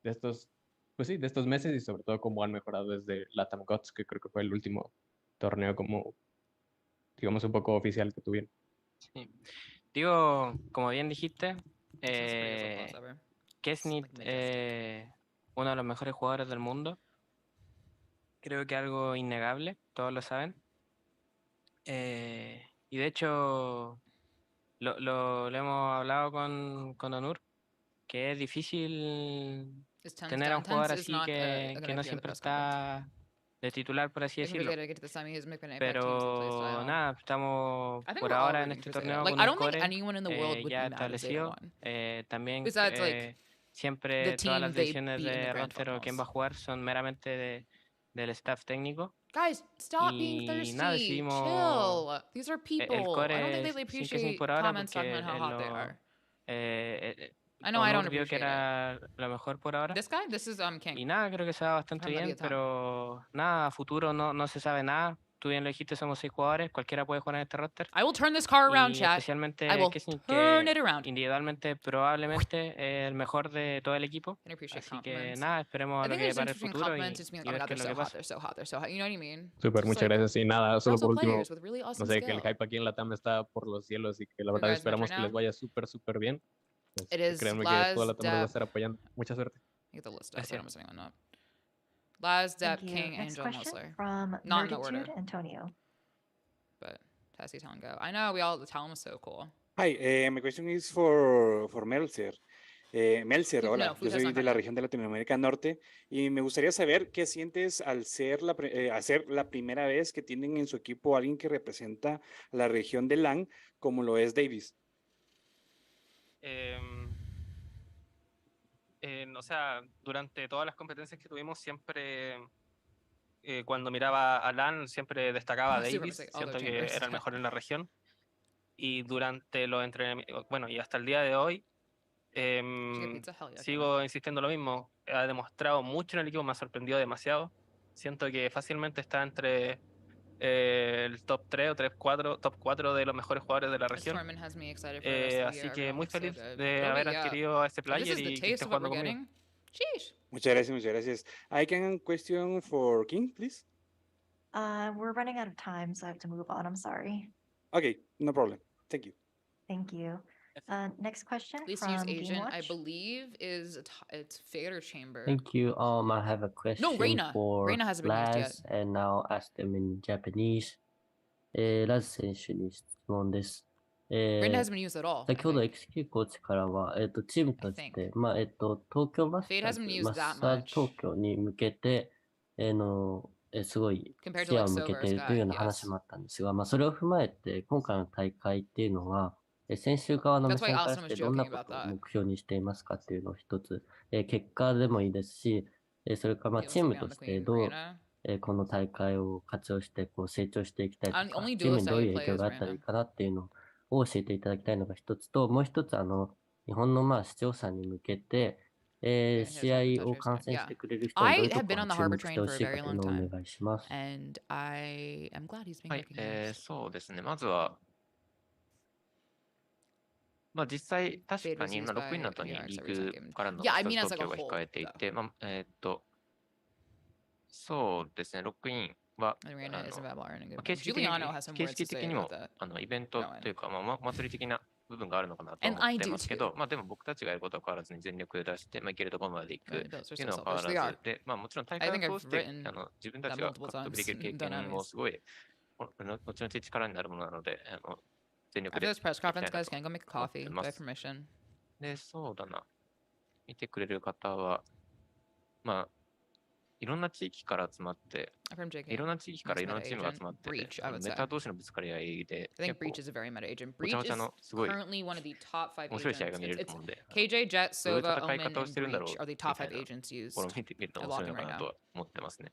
estos, pues sí, de estos meses y sobre todo cómo han mejorado desde LATAM Gods, que creo que fue el último torneo como, digamos, un poco oficial que tuvieron. Sí. Digo, como bien dijiste, This is the prettiest lip gloss ever. Kesnit, uno de los mejores jugadores del mundo. Creo que algo innegable, todos lo saben. Y de hecho, lo hemos hablado con Onur, que es difícil Is Tense tener a un down? jugador Tense is así not que gonna no appear at the siempre press conference. está de titular, por así Like, if we decirlo. get to the semi, he's making Apex teams to play Pero style. nada, estamos I think por we're all ahora en rooting este for Zeta. torneo Like, con I un don't think core anyone in the world would ya be mad if Zeta establecido. won. También Besides, like, siempre the todas las team they decisiones beat in the de grand roster o quién va a finals. jugar son meramente del staff técnico. Guys, stop being Y nada, thirsty. decidimos Chill. These are el people. I don't core think they sin Kesnit appreciate por ahora comments talking porque about how hot they are. I know Onur I don't vio que appreciate it. era lo mejor por ahora. This guy? This is King. Y nada, creo que se va bastante From bien, Leviathan. pero nada, a futuro no se sabe nada. tú bien lo dijiste, somos 6 jugadores, cualquiera puede jugar en este roster. I will turn this car around, Y chat. especialmente I will Kessin, turn que it around. individualmente probablemente es el mejor de todo el equipo. I appreciate Así que compliments. nada, esperemos I a lo think que there's para el between futuro compliments and just being y like, oh my ver god, qué es they're lo so que hot, pasa. they're so hot, they're so hot. You know what I mean? Súper, Just muchas like, gracias. Y nada, they're solo also por último, players with really no awesome sé, que el skill. hype aquí en Latam está por los cielos y que la For verdad guys match right esperamos que les now? vaya súper, súper bien. It is Créanme que toda Laz, Latam los va a Depp. estar apoyando. Mucha suerte. Get the list up so I don't Gracias. mess anyone up. Laz, Thank Depp, you. King, Next Angel, question Musler. from Not in the order, Nerditude Antonio. but Tessie Talon go. I know, the talent was so cool. Hi, my question is for Melzer. Melzer, hola, No, yo Food has soy not de come la yet. región de Latinoamérica Norte y me gustaría saber qué sientes al ser hacer la primera vez que tienen en su equipo a alguien que representa la región de LAN, como lo es Davis. O sea, durante todas las competencias que tuvimos, siempre cuando miraba a LAN, siempre destacaba a I was gonna Davis. say other Siento que chambers. era el mejor en la región. Y durante los entrenamientos, bueno, y hasta el día de hoy, pizza? Hell yeah, sigo insistiendo lo mismo. Ha demostrado mucho en el equipo, me ha sorprendido demasiado. Siento que fácilmente está entre el top 3 o top 4 de los mejores jugadores de la This región. tournament has me excited for the rest of the Así year. que Everyone muy looks so feliz good. de It'll haber be, yeah. adquirido a este If this player is the y que esté taste of what jugando we're conmigo. getting, sheesh. Muchas gracias, muchas gracias. I can question for King, please. We're running out of time, so I have to move on. I'm sorry. Okay, no problem. Thank you. Thank you. Next question Least used from agent, I GameWatch. believe, is it's Fader Chamber. Thank you. I have a question Reina. for Reina hasn't been used yet. Laz, and I'll ask them in Japanese. ラズ選手に質問です。Reina hasn't been used at all. 先ほど XQ コーチからは、チームとして、東京マスタ Fade ー hasn't ズ、 been マ used ッ that サージ much 東京に向けて、すごい compared 視 to 野 like を向けてい Silver's るというよう guy. な話 Yes. もあったんですが、それを踏まえて、今回の大会っていうのは、選手側の目 That's why 線から Asuna し was てどんな joking こ about とを that. 目標にしていますかっていうのを一つ、結果でもいいですし、それからHe チー wants to ム be と on the して Queen どう Reina. この大会を活用して成長していきたいと And か、 only チーム duelist にどう that い you う影 play 響 is があったらいい Reina. かなっていうのを教えていただきたいのが一つと、もう一つ日本の視聴者に向けて、試合を観戦してくれる人にどう I いうと have こ been ろ on に the 注 harbor 目して train ほ for a しいか very という long のをお time. 願いします。 And I am glad he's been はい、 recognized. そうですね。まずは、実際、確かに今、6位の後にリーグからの Yeah, I スタ mean ー as 東 like a 京が whole. 控えていて、そうですね、ロックインは、Reina is available. Reina good. 形式的 Juliano has some 形 words 式 to 的 say に about も that. イベントというか、祭り的な部分があるのかなと And 思 I って do ますけ too. ど、でも僕たちがやることは変わらずに全力で出して、いけるところまで行く Right, those っ are ていう so のは変わ selfish. ら They ず are. で、もちろん大 I 会 think を I've 通して、 written 自分た that ちが multiple 獲得できる times 経 in 験も Dynamis. すごい、後々力になるものなので、全力 After で this press やってい conference, きたいな guys, と can I go make a 思って coffee? Do ま I have す。 permission? で、そうだな。見てくれる方は、いろんな地域から集まって、 I'm from JK. いろんな地域からいろんな Nice チー meta ムが集 agent. まってて、 Breach, I would メ say. タ同士のぶつかり合いで、 I think 結構 Breach is a very meta agent. ごちゃ Breach ごちゃ is のすごい currently one of the top 5面白い試合が agents. 見れる It's と思うんで、 KJ, Jet, どういう Sova, 戦い Omen, 方を and してるんだろう Breach are the み top たい 5な agents ところを used 見てみると at 面白い Lock-in のか right な now. とは思ってますね。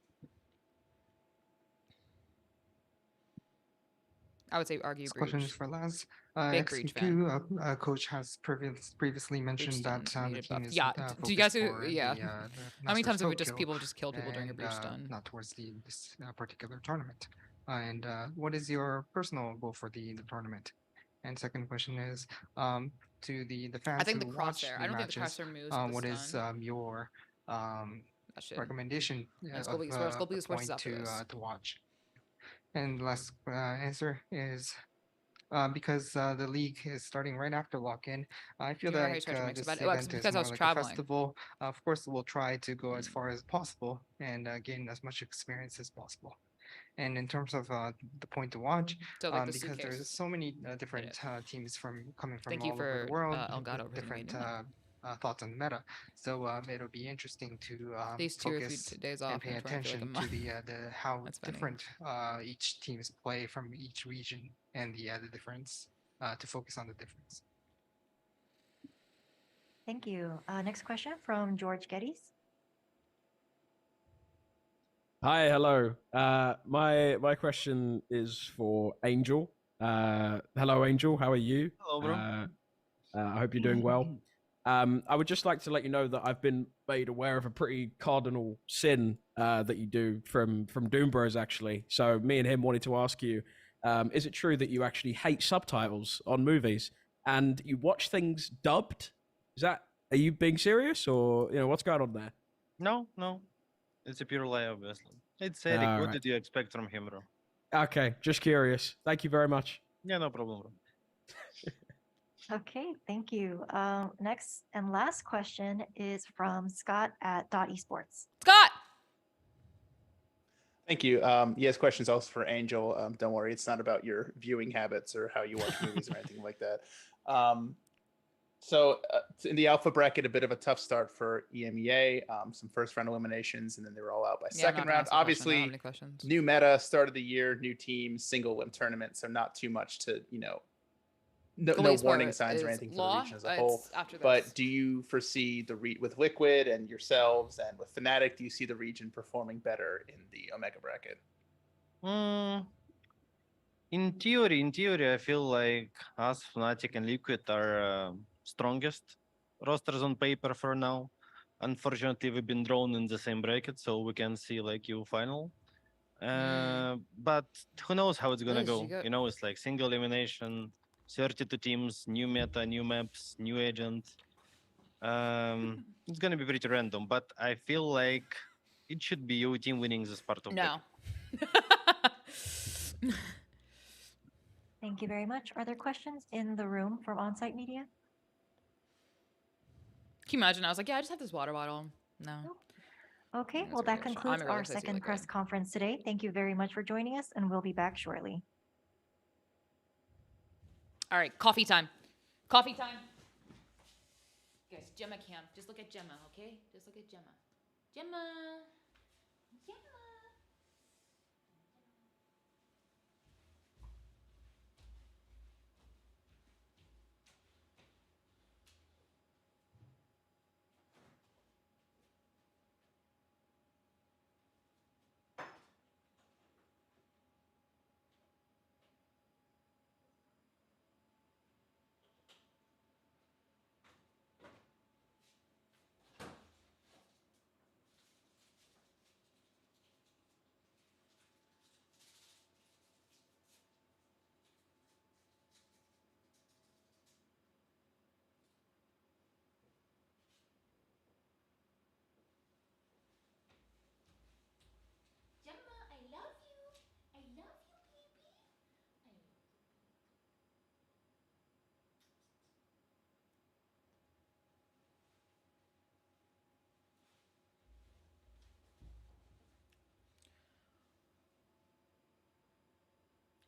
I would say argue This question is Breach. for Laz. Big Breach fan. XQ coach has previously mentioned that Breach the needed team buff. is Yeah, do you guys focused who? for Yeah. the How Masters many times have we just Tokyo people just killed people during a and Breach stun? not towards this particular tournament? And what is your personal goal for the tournament? And second question is to the fans I think the who watch crosshair. the I don't think the matches, crosshair moves with what the is stun. your That shit. recommendation And of Skull a Sports is point after this. to watch? And last answer is because the league is starting right after lock-in. I feel You remember how you like scratched your mix this about it? Well, it's event is because I more was like a traveling. festival. Of course, we'll try to go as far as possible and gain as much experience as possible. And in terms of the point to watch, So, like, the because suitcase. there's so many different teams coming from Thank you all over for the world, Elgato with for the different meeting. thoughts on the meta. So it'll be interesting to These 2 or 3 focus days and off pay in a tour, I feel like a attention to month. the how That's funny. different each teams play from each region and the difference to focus on the difference. Thank you. Next question from George Geddes. Hi, hello. My question is for Angel. Hello, Angel. How are you? Hello, bro. I hope you're doing well. I would just like to let you know that I've been made aware of a pretty cardinal sin that you do from Doom Bros, actually. So me and him wanted to ask you, is it true that you actually hate subtitles on movies and you watch things dubbed? Are you being serious, or what's going on there? No, it's a pure lie, obviously. It's Eric. All What right. did you expect from him, bro? Okay, just curious. Thank you very much. Yeah, no problem, bro. Okay, thank you. Next and last question is from Scott at esports. Scott! Thank you. Yes, questions also for Angel. Don't worry, it's not about your viewing habits or how you watch movies or anything like that. So in the alpha bracket, a bit of a tough start for EMEA. Some first round eliminations, and then they were all out by Yeah, I'm second not gonna round. ask the question. I don't have Obviously, any questions. new meta, start of the year, new team, single win tournament. So not too much to no warning signs or anything for the region as a whole. After this. But do you foresee with Liquid and yourselves and with Fnatic, do you see the region performing better in the Omega bracket? In theory, I feel like us, Fnatic, and Liquid are strongest rosters on paper for now. Unfortunately, we've been drawn in the same bracket, so we can see like EU final. But who knows how it's gonna Liz, go? you go- You know, it's like single elimination, 32 teams, new meta, new maps, new agent. It's gonna be pretty random, but I feel like it should be EU team winning this part of No. Thank you very much. Are there questions in the room from on-site media? Can you imagine? I was like, yeah, I just have this water bottle. No. Okay, That's well, really that good. concludes I'm really our excited to see second Liquid. press conference today. Thank you very much for joining us, and we'll be back shortly. All right, coffee time. Coffee time. Guys, Gemma cam. Just look at Gemma, okay? Just look at Gemma. Gemma. Gemma. Gemma, I love you. I love you, baby.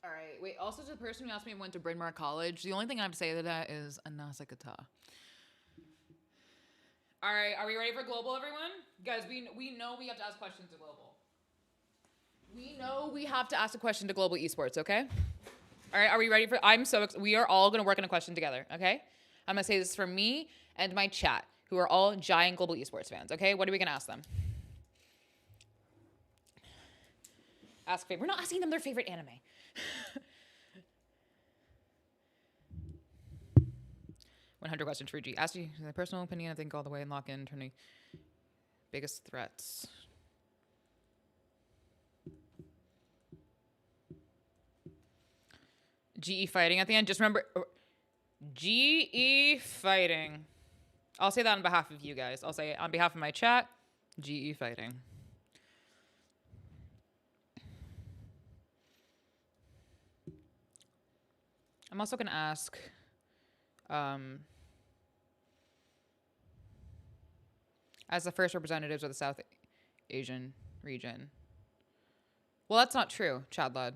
All right. Wait. Also, to the person who asked me went to Bryn Mawr College, the only thing I have to say to that is anasakata. All right. Are we ready for global, everyone? Guys, we know we have to ask questions to global. We know we have to ask a question to global esports. Okay. All right. Are we ready for? We are all gonna work on a question together. Okay. I'm gonna say this for me and my chat, who are all giant global esports fans. Okay. What are we gonna ask them? We're not asking them their favorite anime. 100 questions for G. Ask you my personal opinion. I think all the way and lock in turning biggest threats. GE fighting at the end. Just remember, GE fighting. I'll say that on behalf of you guys. I'll say it on behalf of my chat. GE fighting. I'm also going to ask, as the first representatives of the South Asian region. Well, that's not true, Chad Lad.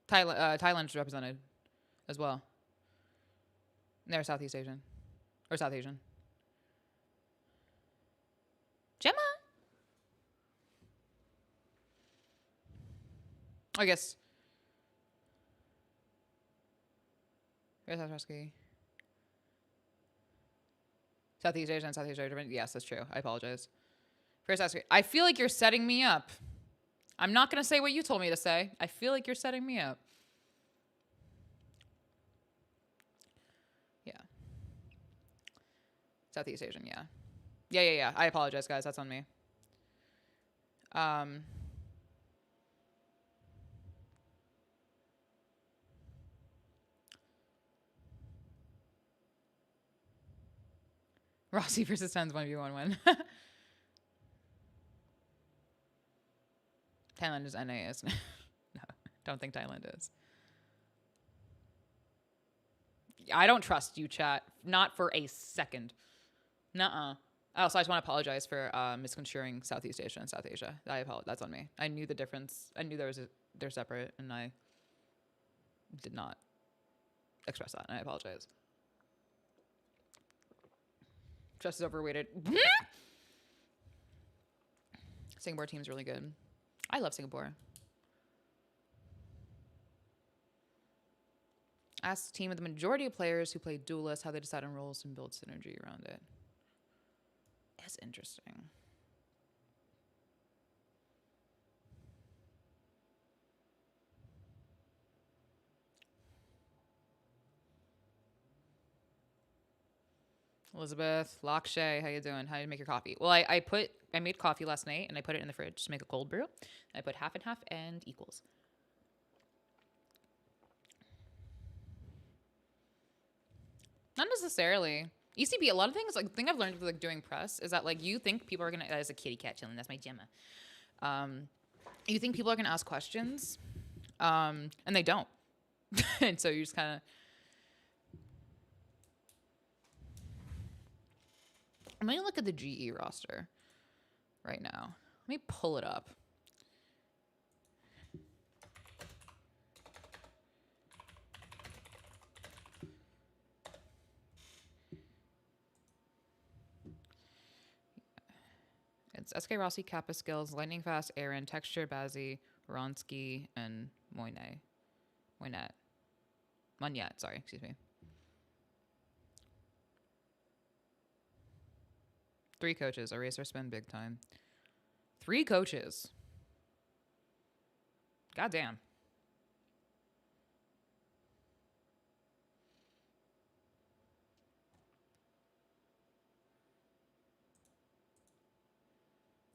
Thailand's represented as well. They're Southeast Asian. Or South Asian. Gemma? I guess. Where's Atrusky? Southeast Asia and Southeast Asia. Yes, that's true. I apologize. First ask. I feel like you're setting me up. I'm not going to say what you told me to say. I feel like you're setting me up. Yeah. Southeast Asian, yeah. Yeah. I apologize, guys. That's on me. Rossi versus Tens 1v1 win. Thailand is NA, isn't it? No, don't think Thailand is. I don't trust you, chat. Not for a second. Nuh-uh. Also, I just want to apologize for misconstruing Southeast Asia and South Asia. I apologize. That's on me. I knew the difference. I knew they're separate, and I did not express that, and I apologize. Trust is overrated. Singapore team's really good. I love Singapore. Ask the team of the majority of players who play duelist how they decide on roles and build synergy around it. That's interesting. Elizabeth, Lakshay, how you doing? How do you make your coffee? Well, I made coffee last night and I put it in the fridge to make a cold brew. I put half and half and equals. Not necessarily. ECB, a lot of things, like the thing I've learned with like doing press is that like you think people are gonna, that is a kitty cat chilling, that's my Gemma. You think people are gonna ask questions, and they don't. And so you just kind of, I'm gonna look at the GE roster right now. Let me pull it up. It's SK Rossi, Kappa Skills, Lightning Fast, Aaron, Texture, Bazzi, Ronsky, and Moynet. Munyat, sorry, excuse me. 3 coaches. Eraser spin big time. 3 coaches. God damn.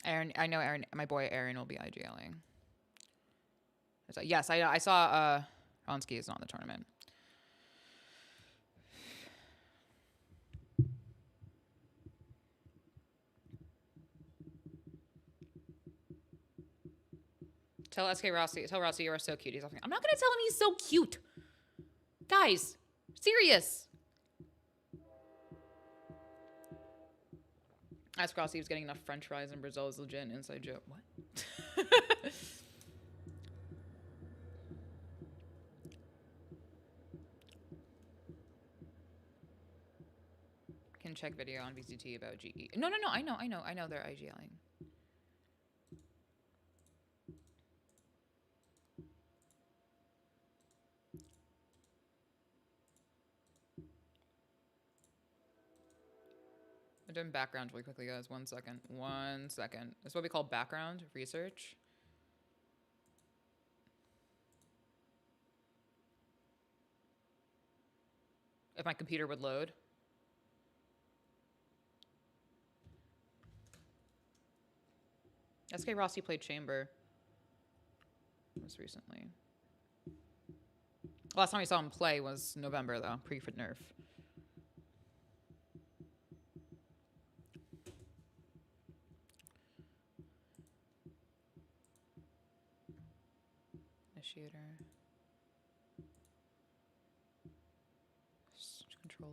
Aaron, I know Aaron, my boy Aaron will be IGLing. Yes, I saw Ronsky is not in the tournament. Tell Rossi you are so cute. He's laughing. I'm not gonna tell him he's so cute. Guys, serious. Ask Rossi if he's getting enough French fries in Brazil is legit. Inside joke. What? Can check video on VCT about GE. No. I know they're IGLing. I'm doing background really quickly, guys. 1 second. 1 second. That's what we call background research. If my computer would load. SK Rossi played Chamber most recently. Last time we saw him play was November, though, pre-fit nerf. Initiator. Controller.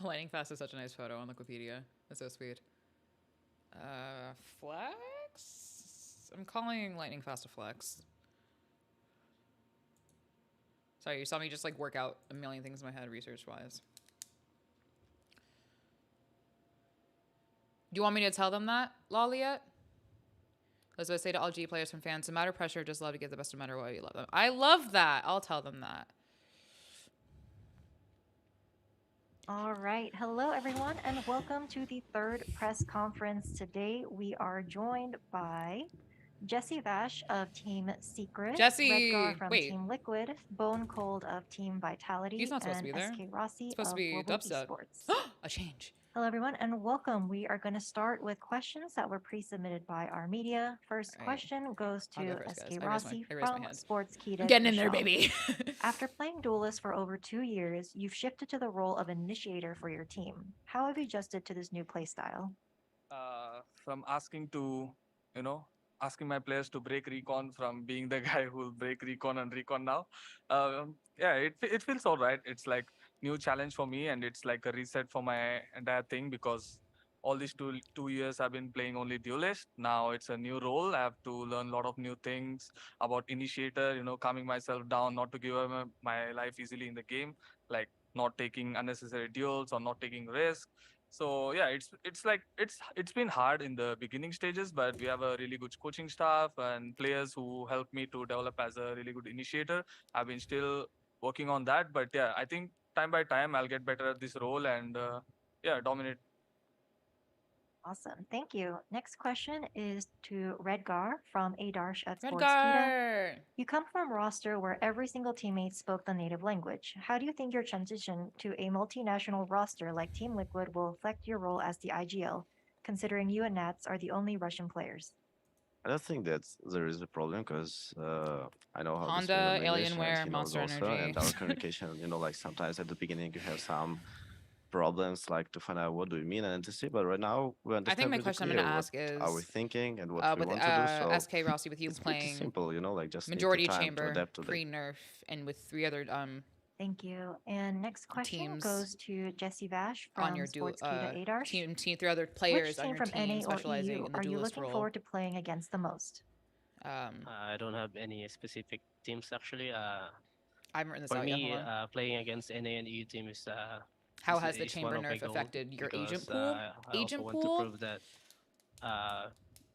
Lightning Fast is such a nice photo on Wikipedia. That's so sweet. Flex? I'm calling Lightning Fast a flex. Sorry, you saw me just like work out a million things in my head research-wise. Do you want me to tell them that, Laliet? As I say to all G players from fans, no matter pressure, just love to give the best no matter what. You love them. I love that. I'll tell them that. All right. Hello, everyone, and welcome to the third press conference. Today, we are joined by Jesse Vash of Team Secret, Jesse, Redgar from wait. Team Liquid, Bone Cold of Team Vitality, He's not supposed and to be there. SK Rossi It's supposed of to be Global Dubstep. Esports. A change. Hello, everyone, and welcome. We are going to start with questions that were pre-submitted by our media. First All right. question goes I'll to go first, SK guys. Rossi I raised my from hand. Sportskeeda. I'm getting in there, Michelle. baby. After playing Duelist for over 2 years, you've shifted to the role of initiator for your team. How have you adjusted to this new playstyle? From asking to, asking my players to break recon from being the guy who will break recon and recon now. Yeah, it feels all right. It's like new challenge for me, and it's like a reset for my entire thing because all these two years I've been playing only duelist. Now it's a new role. I have to learn a lot of new things about initiator, calming myself down, not to give up my life easily in the game, like not taking unnecessary duels or not taking risks. So yeah, it's been hard in the beginning stages, but we have a really good coaching staff and players who help me to develop as a really good initiator. I've been still working on that, but yeah, I think time by time I'll get better at this role and yeah, dominate. Awesome. Thank you. Next question is to Redgar from Adarsh at Sportskeeda. Redgar. You come from a roster where every single teammate spoke the native language. How do you think your transition to a multinational roster like Team Liquid will affect your role as the IGL, considering you and Nats are the only Russian players? I don't think that there is a problem because I know how to speak Honda, in English and Alienware, he knows Monster also. Energy. And our communication, like sometimes at the beginning you have some problems like to find out what do we mean and NTC, but right now we I think understand my really question I'm clear going to what ask is, are we thinking and what we with want to do. So SK Rossi, with you it's pretty playing simple, like just need majority the time to chamber, adapt to that. pre-nerf, and with 3 other Thank you. And next question teams goes to Jesse Vash on from your Sportskeeda Adarsh. team 3 other players Which on team your from team NA or specializing EU in the are you duelist looking role. forward to playing against the most? I don't have any specific teams actually. I haven't written this For out yet. me, Hold on. playing against NA and EU team is How has the is chamber one of my nerf goals affected your agent because, pool? I Agent also want pool? to prove that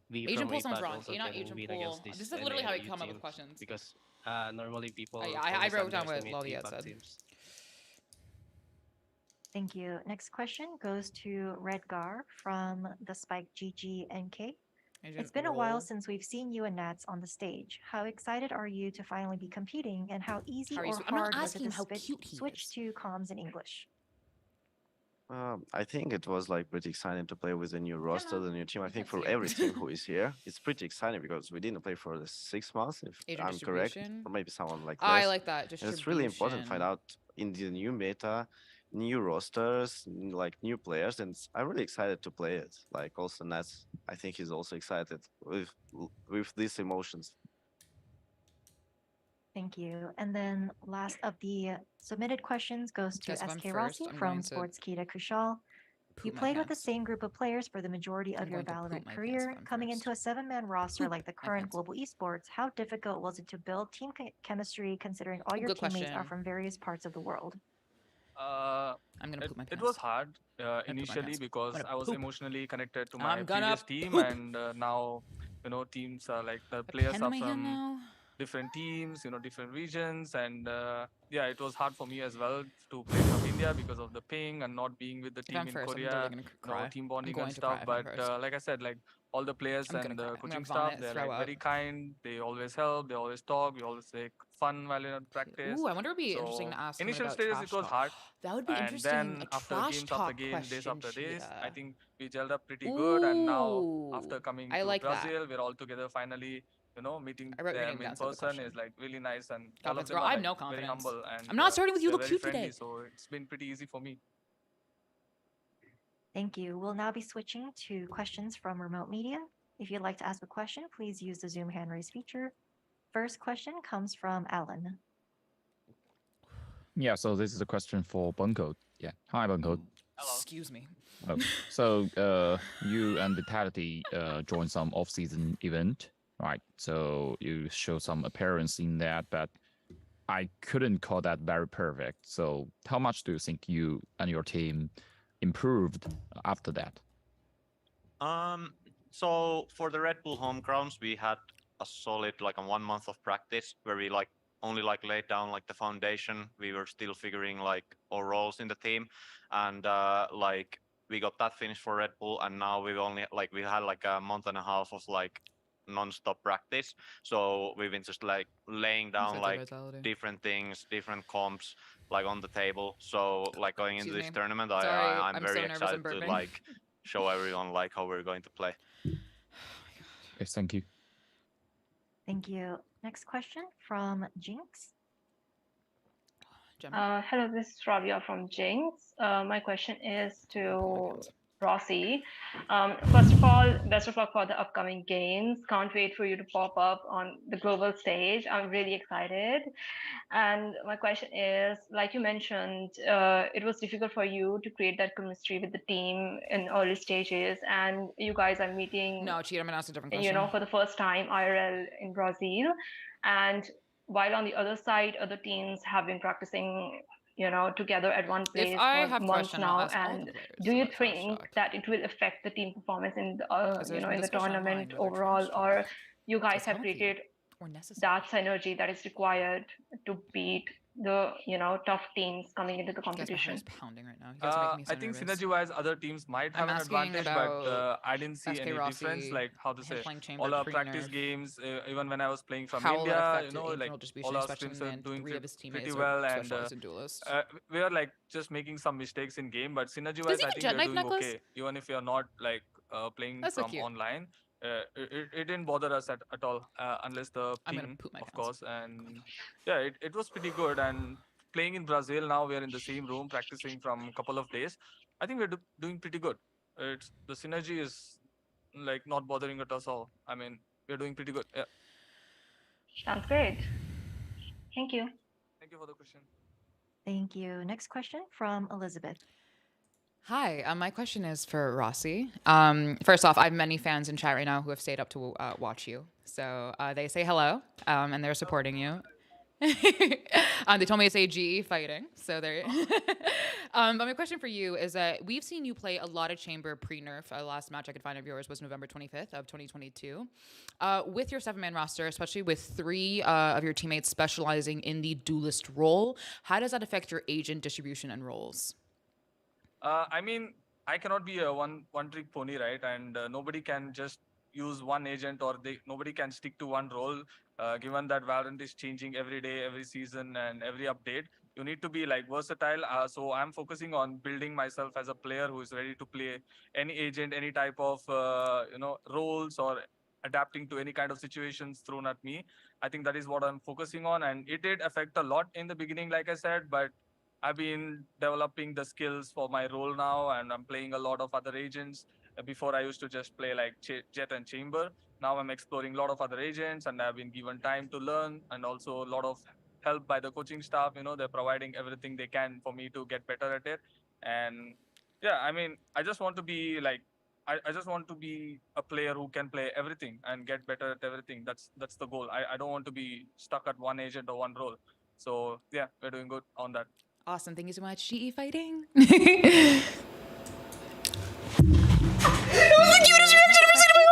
we Agent from pool sounds APAC wrong. also Not can agent win pool. against This these is literally NA how and we EU come up with teams questions. because normally people Oh, yeah, I always wrote down what underestimate Laliet APAC said. teams. Thank you. Next question goes to Redgar from the Spike GG NK. It's been a while since we've seen you and Nats on the stage. How excited are you to finally be competing, and how easy or I'm not hard was it asking to how cute he switch is. to comms in English? I think it was like pretty exciting to play with the new roster, the new team. I think for every team who is here, it's pretty exciting because we didn't play for the 6 months, if Agent I'm correct, distribution. or maybe someone like I less. like that And it's really important to find distribution. out in the new meta, new rosters, like new players, and I'm really excited to play it. Like also Nats, I think he's also excited with these emotions. Thank you. And then last of the submitted questions goes to Guys, if I'm SK Rossi first, I'm from going to Sportskeeda Kushal. You poop my played with the pants. same group of players for the majority of I'm your going to poop Valorant my pants career. if I'm Coming into a 7-man roster like the current pants. Global Esports, how difficult was it to build team chemistry considering all your Good teammates are question. from various parts of the world? I'm gonna poop my It pants. was hard my initially pants. because I'm gonna I was poop. emotionally connected to my I'm gonna previous team, poop. and now teams are like the A players pen are in my hand from now. different teams, different regions, and yeah, it was hard for me as well to play from India because of the ping and not being with the If team I'm in first, I'm Korea, literally gonna cry. team I'm bonding going and to cry stuff. if I'm But first. like I said, like all the players I'm gonna and cry. the I'm coaching gonna staff, vomit, they're throw like up. very kind. They always help. They always talk. We always take fun while in practice. Ooh, I wonder if it'd be interesting So to ask someone initial about stages trash it was talk. hard. That would be And interesting. then A after trash games after talk games, days question, after days, I Cheetah. think we gelled up pretty good. And now after Ooh, coming I to like that. Brazil, we're all together finally. Meeting I wrote your them name in down, so the person question. is like really nice, and all of Confidence them girl. are I have like no very confidence. humble and I'm not starting with you they're look very cute friendly. today. So it's been pretty easy for me. Thank you. We'll now be switching to questions from remote media. If you'd like to ask a question, please use the Zoom hand raise feature. First question comes from Alan. Yeah, so this is a question for Buncode. Yeah. Hi, Buncode. Excuse me. So you and Vitality joined some off-season event, right? So you show some appearance in that, but I couldn't call that very perfect. So how much do you think you and your team improved after that? So for the Red Bull home grounds, we had a solid like a 1 month of practice where we like only like laid down like the foundation. We were still figuring like our roles in the team, and like we got that finished for Red Bull, and now we've only like we had like a month and a half of like non-stop practice. So we've been just like laying down like different things, different comps like on the table. So like going into this tournament, Sorry, I'm very so nervous, excited I'm to burping. like show everyone like how we're going to play. Yes, thank you. Thank you. Next question from Jinx. Hello, this is Rabia from Jinx. My question is to Rossi. First of all, best of luck for the upcoming games. Can't wait for you to pop up on the global stage. I'm really excited. And my question is, like you mentioned, it was difficult for you to create that chemistry with the team in early stages, and you guys are meeting. No, cheat. I'm gonna ask a different You question. know, for the first time IRL in Brazil, and while on the other side, other teams have been practicing, you know, together at one place If I for have a months question, I'll now. ask all the And players, do so you that's not a think shot. that it will affect the team performance in the, Because you there's know, been in the discussion tournament online whether overall, or you guys is have healthy created or necessary. that synergy that is required to beat the, you know, tough teams coming into the Guys, my heart competition? is pounding right now. You guys are making me so I think nervous. synergy-wise, other teams might have I'm an asking advantage, about but I didn't see SK any difference. Rossi, Like how to him say, playing chamber all our practice pre-nerf. games, even when I was playing from How will that India, affect you know, the like internal distribution, all our especially scrims are when doing 3 of his pretty teammates well, are and specialized in duelists? we are like just making some mistakes in game, but Does synergy-wise, he I have a think we're Jet Knife doing necklace? okay, even if you're not like playing That's so from cute. online. It didn't bother us at all, unless the I'm gonna ping, poop my of pants. course. And yeah, it was pretty good. And playing in Brazil now, we are in the same room practicing from a couple of days. I think we're doing pretty good. It's the synergy is like not bothering us all. I mean, we're doing pretty good. Yeah. Sounds great. Thank you. Thank you for the question. Thank you. Next question from Elizabeth. Hi, my question is for Rossi. First off, I have many fans in chat right now who have stayed up to watch you. So they say hello, and they're supporting you. They told me it's AGE fighting, so they're. But my question for you is that we've seen you play a lot of chamber pre-nerf. Last match I could find of yours was November 25th of 2022. With your 7-man roster, especially with 3 of your teammates specializing in the duelist role, how does that affect your agent distribution and roles? I mean, I cannot be a one-trick pony, right? And nobody can just use one agent, or nobody can stick to one role. Given that Valorant is changing every day, every season, and every update, you need to be like versatile. So I'm focusing on building myself as a player who is ready to play any agent, any type of you know, roles, or adapting to any kind of situations thrown at me. I think that is what I'm focusing on, and it did affect a lot in the beginning, like I said, but I've been developing the skills for my role now, and I'm playing a lot of other agents. Before I used to just play like Jet and Chamber. Now I'm exploring a lot of other agents, and I've been given time to learn, and also a lot of help by the coaching staff. You know, they're providing everything they can for me to get better at it. And yeah, I mean, I just want to be like, I just want to be a player who can play everything and get better at everything. That's the goal. I don't want to be stuck at one agent or one role. So yeah, we're doing good on that. Awesome. Thank you so much. GE fighting. That was the cutest reaction I've ever seen in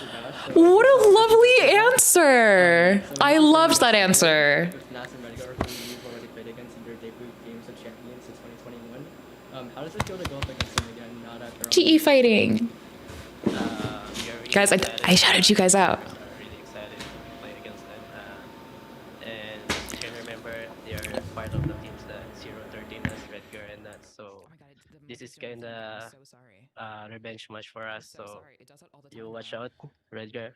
my life. Oh, what a lovely answer. I loved that answer. How does it feel to go up against them again now that GE fighting. Guys, I shouted you guys out. Really excited to play against them. And you can remember they are part of the teams that 0-13 as Redgar and that. So this is kind of revenge match for us. So you watch out, Redgar.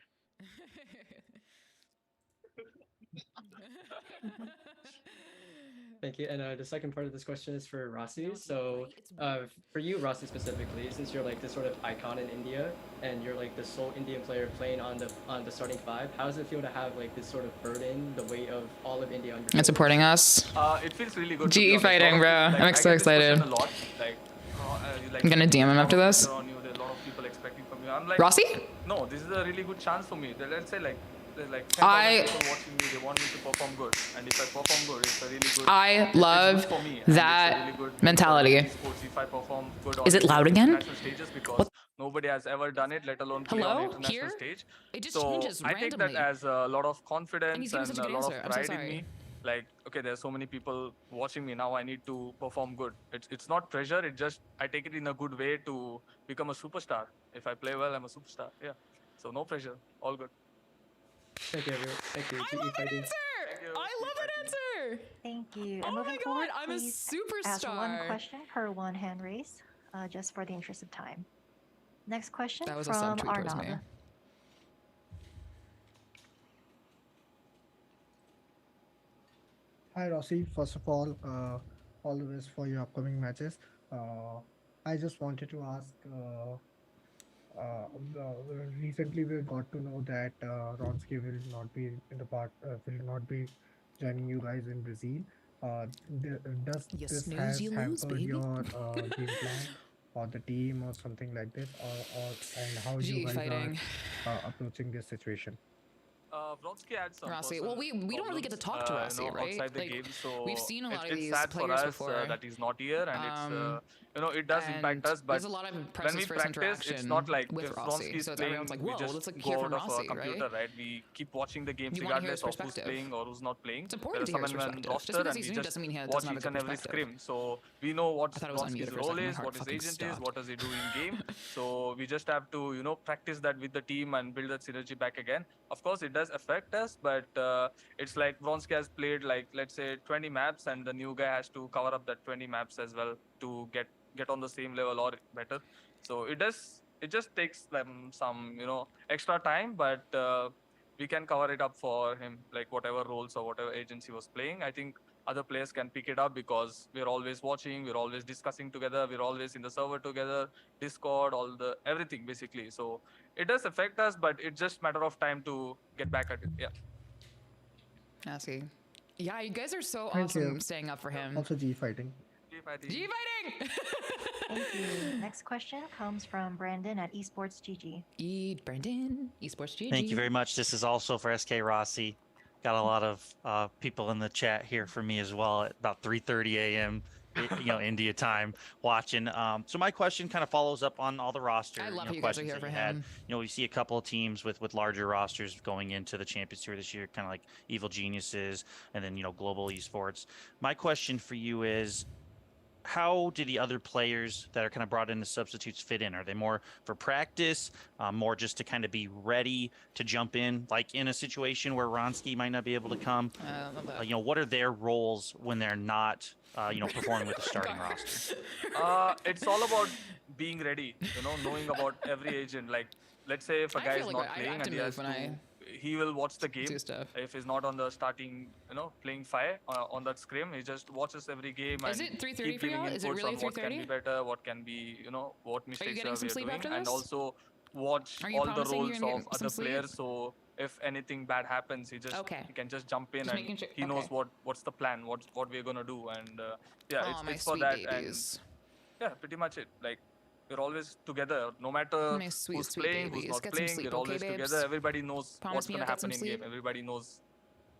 Thank you. And the second part of this question is for Rossi. So for you, Rossi, specifically, since you're like this sort of icon in India and you're like the sole Indian player playing on the starting five, how does it feel to have like this sort of burden, the weight of all of India on your And shoulders? supporting us. It feels really good. GE fighting, bro. I'm so excited. A lot. Like, I'm gonna DM him after this. There are a lot of people expecting from you. I'm like, Rossi? No, this is a really good chance for me. Let's say like there's like 10,000 I- people watching me. They want me to perform good, and if I perform good, it's a really good. I love it's good for me, and that it's a really good mentality. esports if I perform good Is on it loud again? international stages because nobody has ever done it, let alone play on Hello? an international Here? stage. It just So changes I take that randomly. as a lot of And confidence he's giving and such a a good lot answer. of I'm so pride in sorry. me. Like, okay, there's so many people watching me now. I need to perform good. It's not pressure. It just I take it in a good way to become a superstar. If I play well, I'm a superstar. Yeah. So no pressure. All good. Thank you, everyone. Thank you. GE fighting. I love that answer. Thank you. Oh And my moving God, forward, I'm a please ask one superstar. question per one hand raise, just for the interest of time. Next question That was a from subtweet towards me. Arnab. Hi Rossi, first of all the best for your upcoming matches. I just wanted to ask, recently we got to know that Ronsky will not be will not be joining you guys in Brazil. Does You this snooze, has you lose, hampered baby. your game plan or the team or something like this, and how you GE guys fighting. are approaching this situation? Vronsky had some Rossi. Well, we don't really get to talk to problems, Rossi, right? outside the Like, game. So we've seen a lot of it's these sad for players us before. that he's not here, and it's it does and impact us. But there's a lot of when press we his first practice, it's interaction not like with if Rossi. Vronsky is So it's playing, everyone's like, we whoa, just let's like go hear out from of Rossi, a computer, right? We keep watching the games You wanna hear his regardless of who's perspective. playing or who's not playing. It's important to There's hear his someone on perspective. Just roster, because and he's we new just doesn't mean he watch doesn't have a each good and every perspective. scrim. So we know what I thought it was unmuted Vronsky's for a role second. My is, heart what his fucking agent is, stopped. what does he do in game. So we just have to practice that with the team and build that synergy back again. Of course, it does affect us, but it's like Vronsky has played like let's say 20 maps, and the new guy has to cover up that 20 maps as well to get on the same level or better. So it just takes them some extra time, but we can cover it up for him, like whatever roles or whatever agents he was playing. I think other players can pick it up because we're always watching, we're always discussing together, we're always in the server together, Discord, everything basically. So it does affect us, but it's just matter of time to get back at it. Yeah. I see. Yeah, you guys are so Thank awesome you. staying up for him. Also, G fighting. G fighting. Thank you. Next question comes from Brandon at Esports GG. Brandon, Esports GG. Thank you very much. This is also for SK Rossi. Got a lot of people in the chat here for me as well at about 3:30 a.m. India time watching. So my question kind of follows up on all the roster I love how you guys are questions here that for you had. him. We see a couple of teams with larger rosters going into the Champions Tour this year, kind of like Evil Geniuses and then Global Esports. My question for you is, how do the other players that are kind of brought in as substitutes fit in? Are they more for practice, more just to kind of be ready to jump in, like in a situation where Ronsky might not be able to come? What are their roles when they're not, performing with the starting roster? It's all about being ready, knowing about every agent. Like, let's say if a I guy feel is like not I playing have and to he move has when to, he will watch the game. If he's not on the starting, playing fire on that scrim, he just watches every game Is and it 3:30 keep for y'all? giving Is it inputs really on what can be 3:30? better, what can be, what mistakes getting some we are sleep doing, after and this? also watch Are you all the promising you're roles gonna of get some other sleep? players. So if anything bad happens, he can just jump in Just and making sure- he knows okay. what's the plan, what we're gonna do, and yeah, Aw, my it's for sweet that, babies. and yeah, pretty much it. Like, we're always together, no matter My sweet, who's sweet playing, babies. who's not Get some playing. sleep, We're okay, always babes? together. Everybody knows Promise what's me gonna you'll get some happen in game. sleep? Everybody knows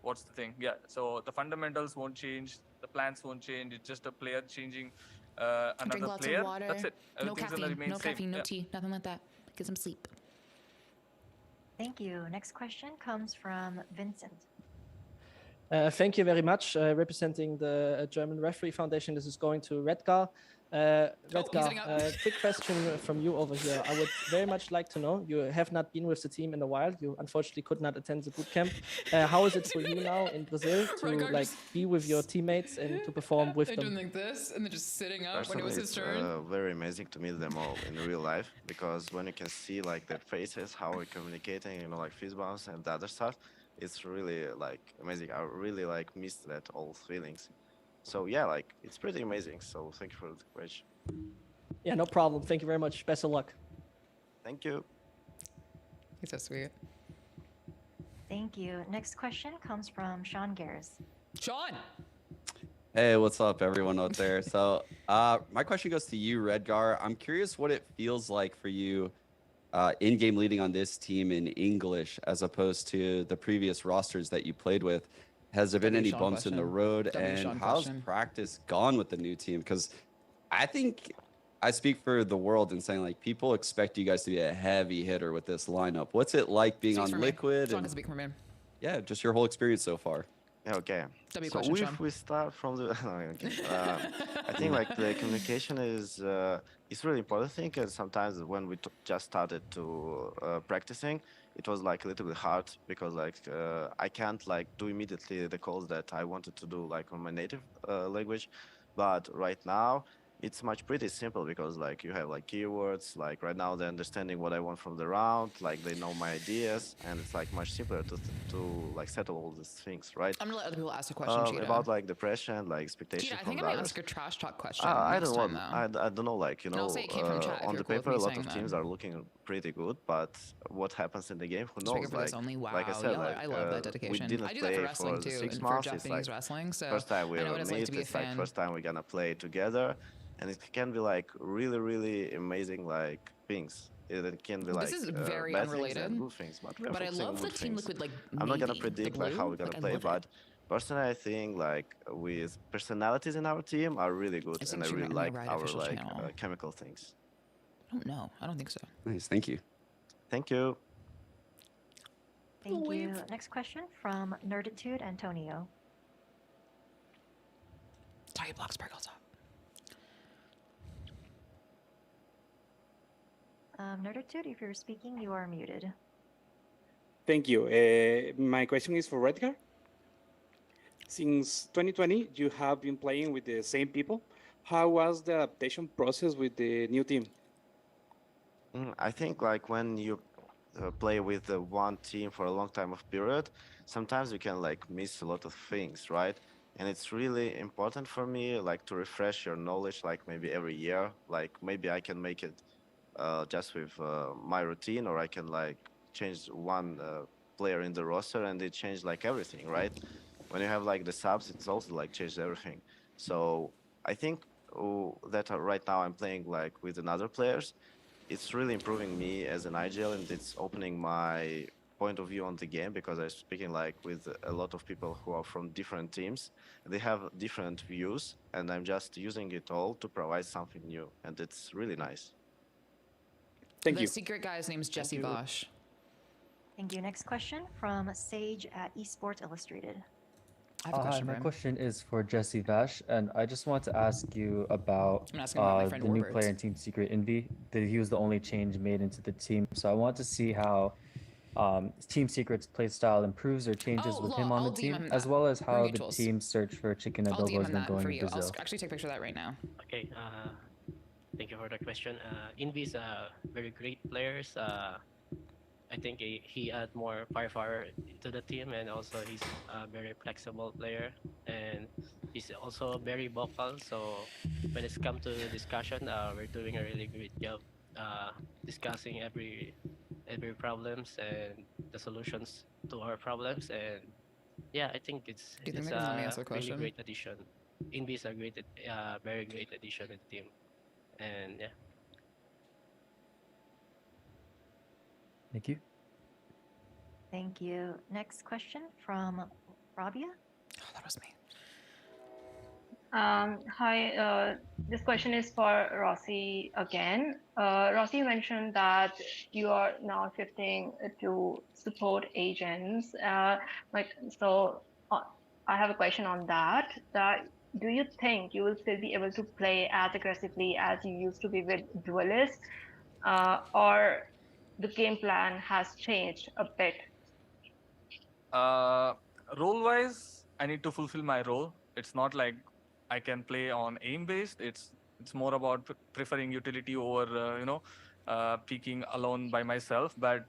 what's the thing. Yeah. So the fundamentals won't change. The plans won't change. It's just a player changing Drink another lots player. of water. That's it. No Everything's gonna caffeine. remain No same. caffeine. No Yeah. tea. Nothing like that. Get some sleep. Thank you. Next question comes from Vincent. Thank you very much. Representing the German Referee Foundation, this is going to Redgar. Redgar, getting up. quick question from you over here. I would very much like to know, you have not been with the team in a while. You unfortunately could not attend the boot camp. How is it for you now in Brazil to Redgar like be with your teammates and to perform with They're them? doing like this, and they're just sitting up when it was Personally, his it's turn. very amazing to meet them all in real life, because when you can see like their faces, how we're communicating, like fist bumps and the other stuff, it's really like amazing. I really like missed that old feelings. So yeah, like it's pretty amazing. So thank you for the question. Yeah, no problem. Thank you very much. Best of luck. Thank you. He's so sweet. Thank you. Next question comes from Sean Garris. Sean. Hey, what's up, everyone out there? So, my question goes to you, Redgar. I'm curious what it feels like for you in-game leading on this team in English as opposed to the previous rosters that you played with. Has there been any Sean bumps in the question. road? W And Sean how's question. practice gone with the new team? Because I think I speak for the world in saying, like, people expect you guys to be a heavy hitter with this lineup. What's it like being Speaks on for me. Liquid? Sean And can speak for me. yeah, just your whole experience so far. Okay. W So question, if Sean. we start from the, okay. I think like the communication is really important thing, and sometimes when we just started to practicing, it was like a little bit hard because like I can't like do immediately the calls that I wanted to do like on my native language, but right now it's much pretty simple because like you have like keywords, like right now they're understanding what I want from the round, like they know my ideas, and it's like much simpler to like settle all these things, right? I'm gonna let other people ask a question, Cheetah. About like the pressure and like expectations Cheetah, I from think the I'm gonna others. ask a trash talk question I next don't time, want. though. I don't know. Like And I'll say it came from chat if on you're the cool with paper, me a lot saying of that. teams are looking pretty good, but what happens in the game, who Just waiting knows? for this Like, only. Wow, like I said, y'all are- like I love that we dedication. didn't I do that play for wrestling for the too, 6 and for months. Japanese It's like wrestling. So first time we I know ever what it's like meet. to be a It's like fan. first time we're gonna play together, and it can be like really, really amazing like things. It can be This like is very bad things unrelated. and good things, but we're But I focusing on love the good Team things. Liquid like I'm not gonna navy, predict the like how blue. we're gonna Like, I play, love it. but personally, I think like with personalities in our team are really good, think and I she really might like ride our official like channel. chemical things. I don't know. I don't think so. Nice, thank you. Thank you. Thank you. Next question from Nerditude Antonio. Sorry, block sparkles up. Nerditude, if you're speaking, you are muted. Thank you. My question is for Redgar. Since 2020, you have been playing with the same people. How was the adaptation process with the new team? I think like when you play with the one team for a long time of period, sometimes you can like miss a lot of things, right? And it's really important for me like to refresh your knowledge like maybe every year. Like maybe I can make it just with my routine, or I can like change one player in the roster and it changed like everything, right? When you have like the subs, it's also like changed everything. So I think that right now I'm playing like with another players. It's really improving me as an IGL, and it's opening my point of view on the game because I'm speaking like with a lot of people who are from different teams. They have different views, and I'm just using it all to provide something new, and it's really nice. The secret guy's name is Jesse Bosch. Thank you. Next question from Sage at Esports Illustrated. I have a question Hi, for my him. question is for Jesse Vash, and I just want to ask you about I'm asking about my friend the new Warbirds. player in Team Secret Envy. That he was the only change made into the team, so I want to see how Team Secret's playstyle improves or changes with him on the I'll DM team, him as that. well as We're how the mutuals. team's search for Chicken I'll Adobo DM has him been that going for in you. I'll Brazil. actually take a picture of that right now. Okay, thank you for the question. Envy's very great players. I think he add more firepower to the team, and also he's a very flexible player, and he's also very vocal. So when it's come to discussion, we're doing a really great job discussing every problems and the solutions to our problems. And yeah, I think it's Do you think they can let me ask a really question? great addition. Envy is a very great addition to the team, and yeah. Thank you. Thank you. Next question from Rabia. Oh, that was me. Hi, this question is for Rossi again. Rossi mentioned that you are now shifting to support agents. I have a question on that. Do you think you will still be able to play as aggressively as you used to be with duelists, or the game plan has changed a bit? Role-wise, I need to fulfill my role. It's not like I can play on aim-based. It's more about preferring utility over peeking alone by myself. But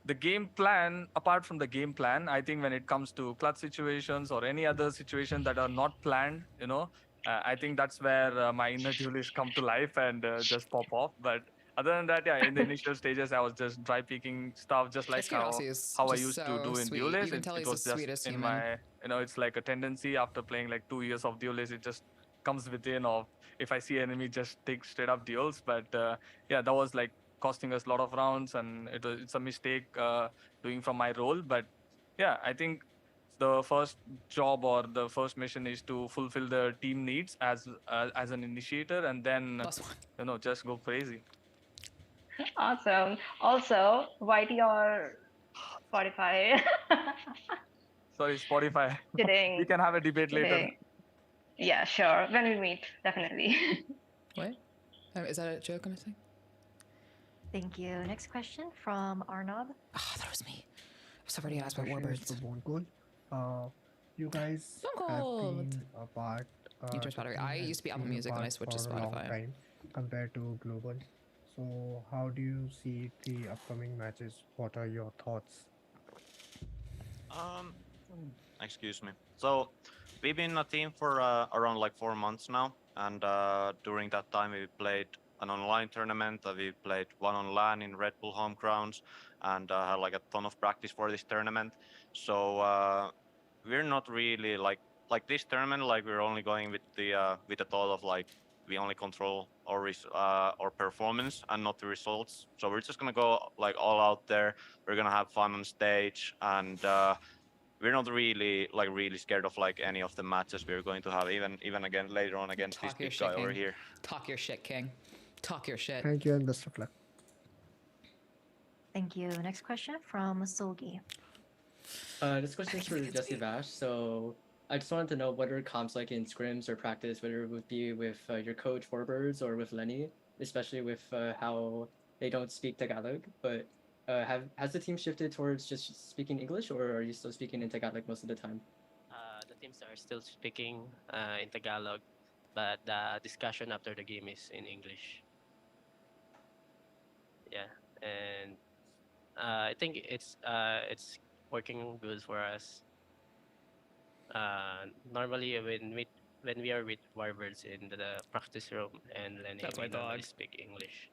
the game plan, apart from the game plan, I think when it comes to clutch situations or any other situation that are not planned, I think that's where my inner duelist come to life and just pop off. But other than that, yeah, in the initial stages, I was just dry picking stuff, just like Rossi is how I just used to so do in sweet. duelist. You can tell It he's the was just sweetest in human. my, it's like a tendency after playing like 2 years of duelist, it just comes within of if I see enemy, just take straight up duels. But yeah, that was like costing us a lot of rounds, and it's a mistake doing from my role. But yeah, I think the first job or the first mission is to fulfill the team needs as an initiator, and then just go crazy. Awesome. Also, YT or Spotify? Sorry, Spotify. Kidding. We can have a debate later. Kidding. Yeah, sure. When we meet, definitely. What? Is that a joke I'm saying? Thank you. Next question from Arnob. Oh, that was me. I was already asked about Question is warbirds. for Bongold. You guys have been apart. Future Spotify. I used to be Apple Music, then I switched to for a long Spotify. time compared to global. So how do you see the upcoming matches? What are your thoughts? Excuse me. So we've been a team for around like 4 months now, and during that time we played an online tournament. We played one on LAN in Red Bull home grounds, and had like a ton of practice for this tournament. So we're not really like this tournament. Like we're only going with the thought of like we only control our performance and not the results. So we're just gonna go like all out there. We're gonna have fun on stage, and we're not really scared of like any of the matches we're going to have, even again later on against this big guy over here. Talk your shit, King. Talk your shit. Thank you and best of luck. Thank you. Next question from Solgi. This question is for Jesse Vash. So I just wanted to know what are comps like in scrims or practice, whether it would be with your coach Warbirds or with Lenny, especially with how they don't speak Tagalog. But has the team shifted towards just speaking English, or are you still speaking in Tagalog most of the time? The teams are still speaking in Tagalog, but the discussion after the game is in English. Yeah, and I think it's working good for us. Normally when we are with Warbirds in the practice room and Lenny, we normally speak English.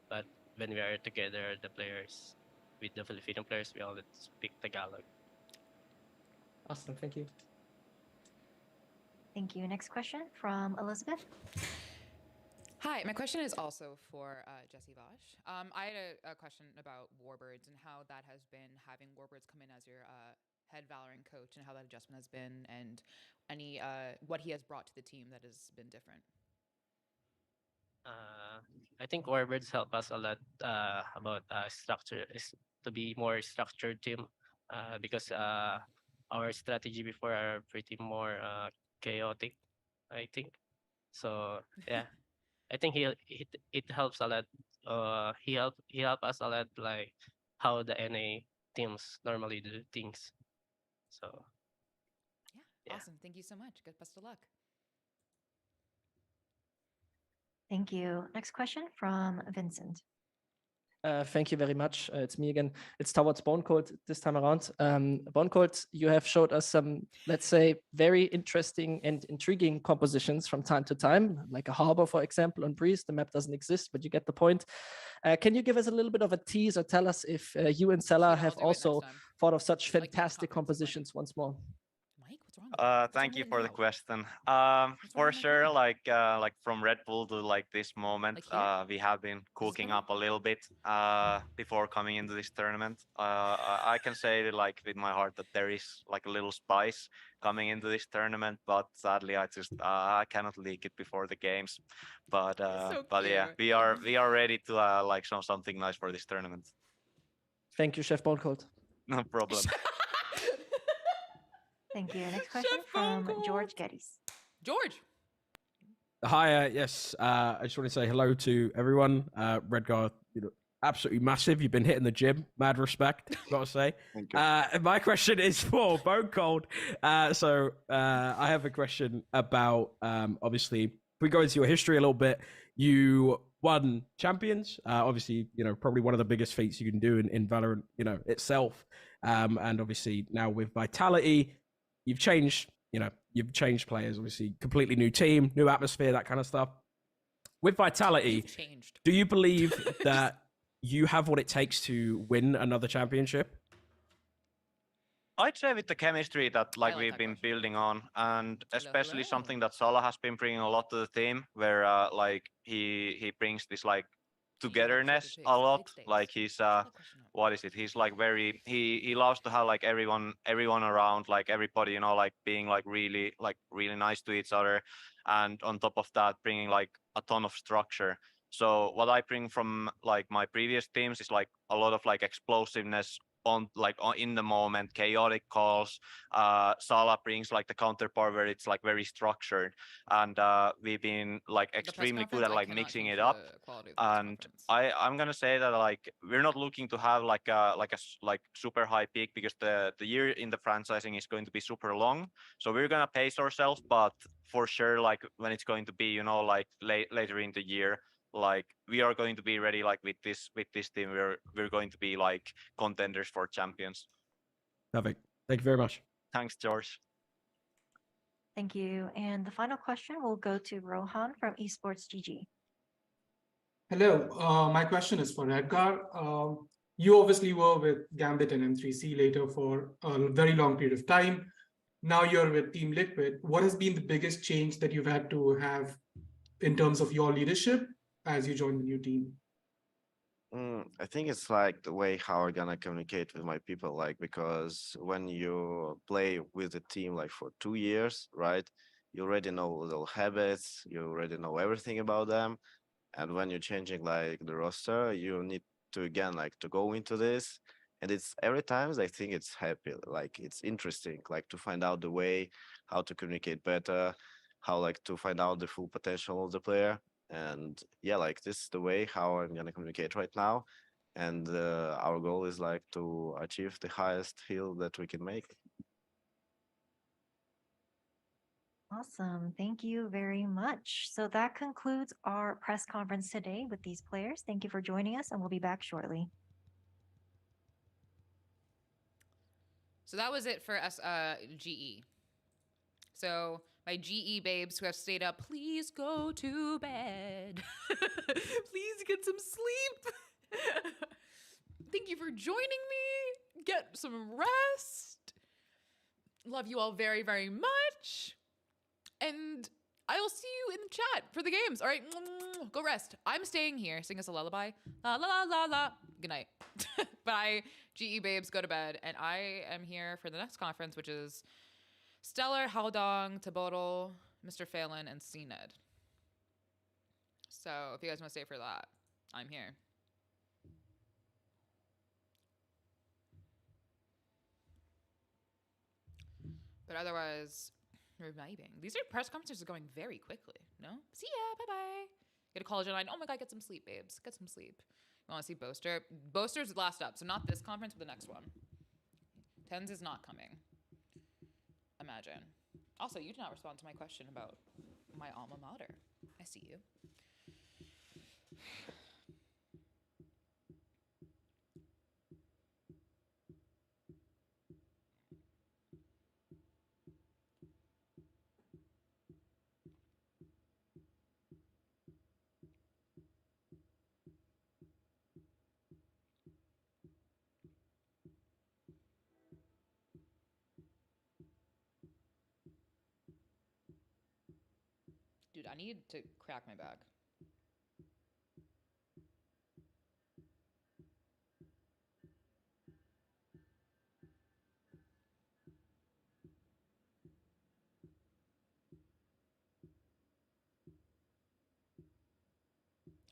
But when we are together, the players, with the Filipino players, we all speak Tagalog. Awesome, thank you. Thank you. Next question from Elizabeth. Hi, my question is also for Jesse Vosh. I had a question about Warbirds and how that has been, having Warbirds come in as your head Valorant coach, and how that adjustment has been, and any what he has brought to the team that has been different. I think Warbirds help us a lot about structure, is to be more structured team, because our strategy before are pretty more chaotic, I think. So yeah, I think it helps a lot. He help us a lot, like how the NA teams normally do things. So Yeah, awesome. Thank you so much. Good, best of luck. Thank you. Next question from Vincent. Thank you very much. It's me again. It's towards Bonecold this time around. Bonecold, you have showed us some, let's say, very interesting and intriguing compositions from time to time, like a harbor, for example, on Breeze. The map doesn't exist, but you get the point. Can you give us a little bit of a tease or tell us if you and Sela have also thought of such fantastic compositions once more? Thank you for the question. For sure, like from Red Bull to like this moment, we have been cooking up a little bit before coming into this tournament. I can say like with my heart that there is like a little spice coming into this tournament, but sadly I cannot leak it before the games. But yeah, we are ready to like show something nice for this tournament. Thank you, Chef Bonecold. No problem. Thank you. Next question from George Geddes. George. Hi, yes. I just want to say hello to everyone. Redgar, absolutely massive. You've been hitting the gym. Mad respect, gotta say. My question is for Bonecold. So I have a question about, obviously, if we go into your history a little bit, you won champions. Obviously, probably one of the biggest feats you can do in Valorant, itself. And obviously now with Vitality, you've changed players. Obviously, completely new team, new atmosphere, that kind of stuff. With Vitality, do you believe that you have what it takes to win another championship? I'd say with the chemistry that we've been building on, and especially something that Salah has been bringing a lot to the team, where he brings this togetherness a lot. Like he's what is it? He's he loves to have everyone around, everybody, being really nice to each other, and on top of that bringing a ton of structure. So what I bring from my previous teams is a lot of explosiveness in the moment, chaotic calls. Salah brings the counterpart where it's very structured, and we've been extremely good at mixing it up. And I'm gonna say that we're not looking to have a super high peak, because the year in the franchising is going to be super long. So we're gonna pace ourselves, but for sure when it's going to be later in the year, we are going to be ready with this team. We're going to be contenders for champions. Perfect. Thank you very much. Thanks, George. Thank you. And the final question will go to Rohan from Esports GG. Hello, my question is for Edgar. You obviously were with Gambit and M3C later for a very long period of time. Now you're with Team Liquid. What has been the biggest change that you've had to have in terms of your leadership as you join the new team? I think it's the way how I'm gonna communicate with my people, because when you play with a team for 2 years, right, you already know their habits, you already know everything about them. And when you're changing the roster, you need to again to go into this. And it's every time I think it's happy, it's interesting, to find out the way how to communicate better, how to find out the full potential of the player. And yeah, this is the way how I'm gonna communicate right now. And our goal is to achieve the highest hill that we can make. Awesome. Thank you very much. So that concludes our press conference today with these players. Thank you for joining us, and we'll be back shortly. So that was it for us, GE. So my GE babes who have stayed up, please go to bed. Please get some sleep. Thank you for joining me. Get some rest. Love you all very, very much. And I will see you in the chat for the games. All right, go rest. I'm staying here. Sing us a lullaby. La la la la la. Good night. Bye. GE babes, go to bed. And I am here for the next conference, which is Stellar, Haldong, Tabodal, Mr. Phelan, and CNED. So if you guys want to stay for that, I'm here. But otherwise, we're vibing. These press conferences are going very quickly, no? See ya, bye-bye. Get a college online. Oh my God, get some sleep, babes. Get some sleep. You want to see Boaster? Boaster's last up, so not this conference, but the next one. Tens is not coming. Imagine. Also, you did not respond to my question about my alma mater. I see you. Dude, I need to crack my back.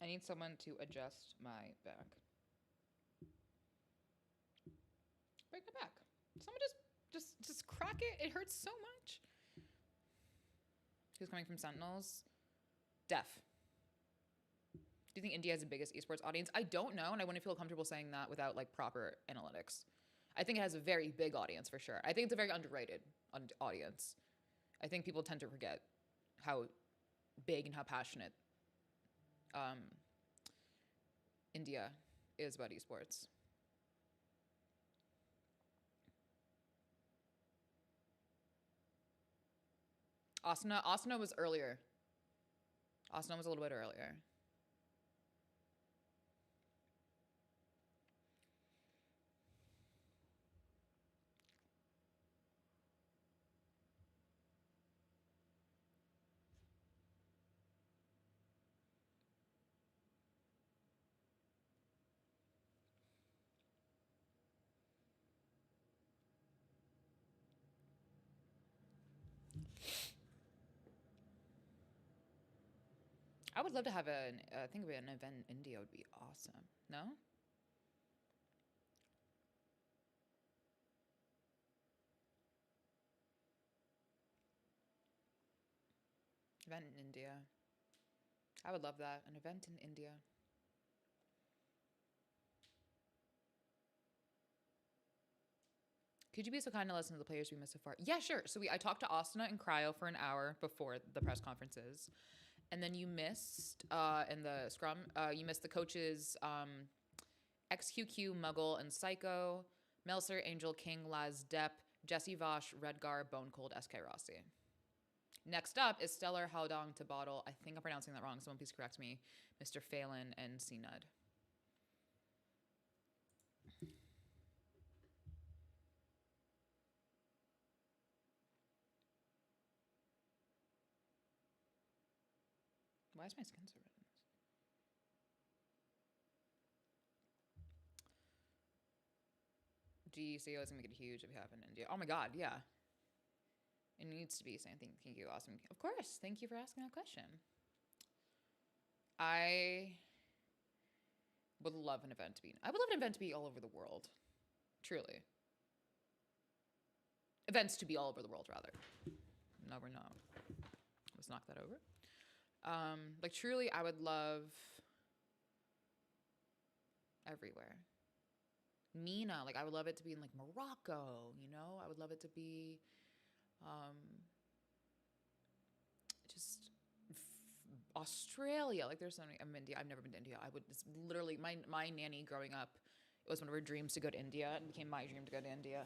I need someone to adjust my back. Break my back. Someone just crack it. It hurts so much. Who's coming from Sentinels? Def. Do you think India has the biggest esports audience? I don't know, and I wouldn't feel comfortable saying that without proper analytics. I think it has a very big audience for sure. I think it's a very underrated audience. I think people tend to forget how big and how passionate India is about esports. Asuna was earlier. Asuna was a little bit earlier. I would love to have an think of an event in India would be awesome. No? Event in India. I would love that. An event in India. Could you be so kind to listen to the players we missed so far? Yeah, sure. So I talked to Asuna and Cryo for an hour before the press conferences. And then you missed, in the scrum, you missed the coaches, XQQ, Muggle, and Psycho, Melser, Angel, King, Laz, Depp, Jesse Vosh, Redgar, Bone Cold, SK Rossi. Next up is Stellar, Haodong, Tabottle. I think I'm pronouncing that wrong. Someone please correct me. Mr. Phelan and C-Nud. Why is my skin so red? GCO is gonna make it huge if you have in India. Oh my god, yeah. It needs to be saying thank you, awesome. Of course, thank you for asking that question. I would love an event to be. I would love an event to be all over the world. Truly. Events to be all over the world, rather. No, we're not. Let's knock that over. Like truly, I would love everywhere. Mina, like I would love it to be in like Morocco, you know? I would love it to be just Australia. Like there's so many. I'm India. I've never been to India. It's literally my nanny growing up. It was one of her dreams to go to India. It became my dream to go to India.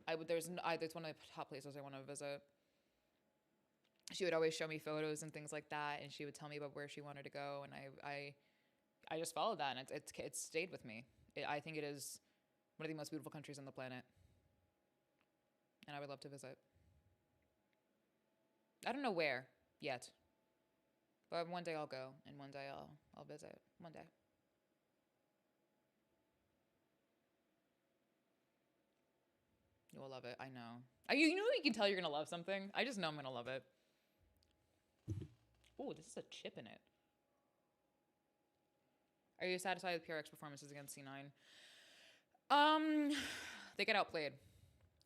It's one of the top places I want to visit. She would always show me photos and things like that, and she would tell me about where she wanted to go, and I just followed that, and it's stayed with me. I think it is one of the most beautiful countries on the planet, and I would love to visit. I don't know where yet, but one day I'll go, and one day I'll visit. One day. You will love it. I know. You know you can tell you're gonna love something. I just know I'm gonna love it. Oh, this is a chip in it. Are you satisfied with PRX performances against C9? They get outplayed.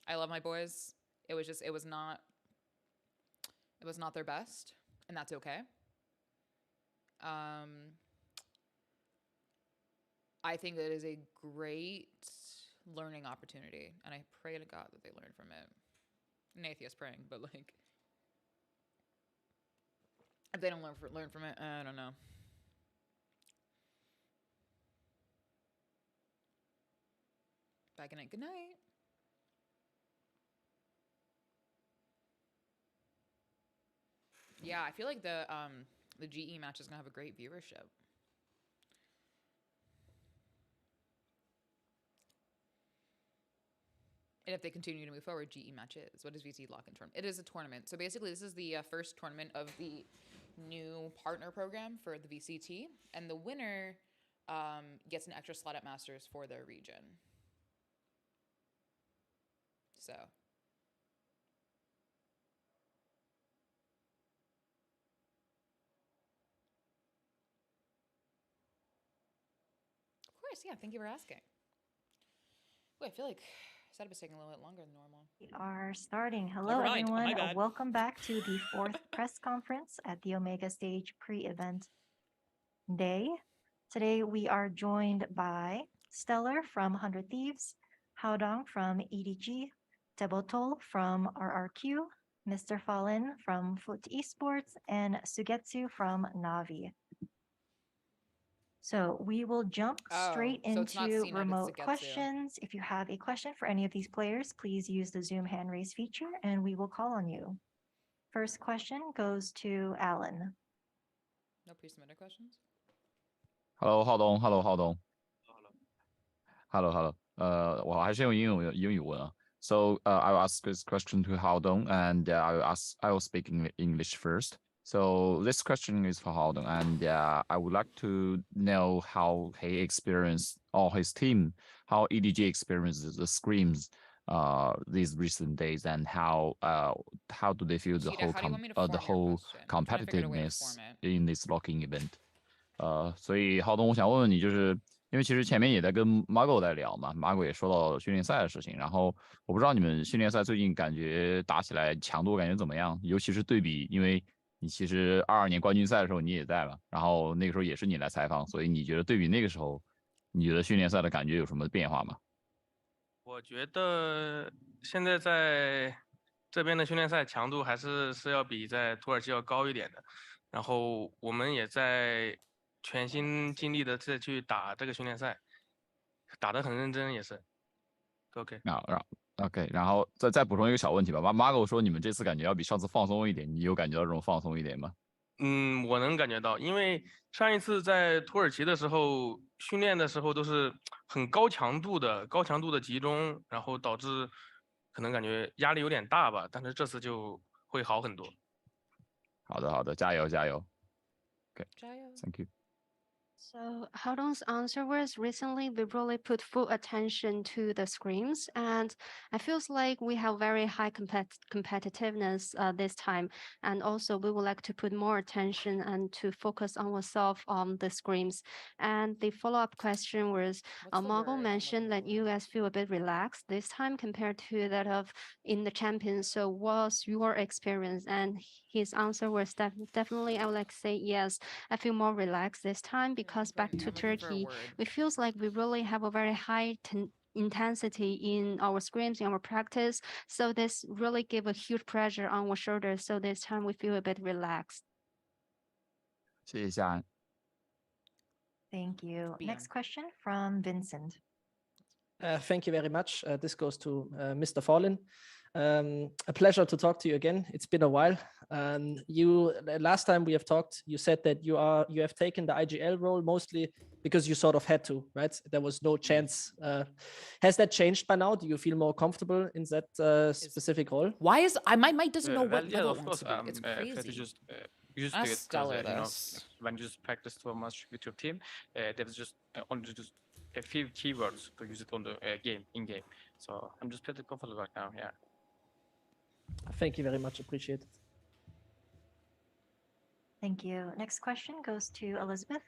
I love my boys. It was not their best, and that's okay. I think that it is a great learning opportunity, and I pray to God that they learn from it. An atheist praying, but like, if they don't learn from it, I don't know. Bye, good night. Good night. Yeah, I feel like the GE match is gonna have a great viewership. And if they continue to move forward, GE matches. What is VCT lock-in tournament? It is a tournament. So basically, this is the first tournament of the new partner program for the VCT, and the winner gets an extra slot at Masters for their region. So. Of course, yeah. Thank you for asking. Wait, I feel like setup is taking a little bit longer than normal. We are starting. Hello, Never mind. Oh my everyone. bad. Welcome back to the 4th press conference at the Omega Stage pre-event day. Today, we are joined by Stellar from 100 Thieves, Haodong from EDG, Tebotol from RRQ, Mr. Fallen from Foot Esports, and Sugetsu from Navi. So we will jump straight so it's not into C nuggets to remote get to. questions. If you have a question for any of these players, please use the Zoom hand raise feature and we will call on you. First question goes to Alan. No pre-submitted questions? Hello，浩东，Hello，我还是用英语问啊。So I will ask this question to Haodong, and I will speak English first. So this question is for Haodong, and I would like to know how he experienced, or his team, how EDG experiences the scrims these recent days, and how do they feel the Cheetah, whole competitiveness in this locking event? 所以浩东，我想问问你，就是因为其实前面也在跟 Margo 在聊嘛，Margo 也说到训练赛的事情，然后我不知道你们训练赛最近感觉打起来强度感觉怎么样，尤其是对比，因为你其实22年冠军赛的时候你也在嘛，然后那个时候也是你来采访，所以你觉得对比那个时候，你觉得训练赛的感觉有什么变化吗？我觉得现在在这边的训练赛强度还是要比在土耳其要高一点的，然后我们也在全心尽力的再去打这个训练赛，打得很认真也是。OK。OK， 然后再补充一个小问题吧。Margo 说你们这次感觉要比上次放松一点，你有感觉到这种放松一点吗？我能感觉到，因为上一次在土耳其的时候训练的时候都是很高强度的集中，然后导致可能感觉压力有点大吧，但是这次就会好很多。好的，加油！OK， Thank you。 So Haodong's answer was recently we really put full attention to the scrims, and I feels like we have very high competitiveness this time, and also we would like to put more attention and to focus on ourselves on the scrims. And the follow-up question was, Margo mentioned that you guys feel a bit relaxed this time compared to that of in the champions. So what's your experience? And his answer was definitely I would like to say yes, I feel more relaxed this time because back to Turkey, it feels like we really have a very high intensity in our scrims, in our practice. So this really gave a huge pressure on our shoulders. So this time we feel a bit relaxed. 谢谢夏安。 Thank you. Next question from Vincent. Thank you very much. This goes to Mr. Fallen. A pleasure to talk to you again. It's been a while. You last time we have talked, you said that you have taken the IGL role mostly because you sort of had to, right? There was no chance. Has that changed by now? Do you feel more comfortable in that specific role? Why is my mic doesn't know what yeah, level of it wants course, to be? It's crazy. just used That's to it stellar, because when you just practice so much with your team, there was just only just a few keywords to use it on the in game. So I'm just pretty comfortable right now. Yeah. Thank you very much. Appreciate it. Thank you. Next question goes to Elizabeth.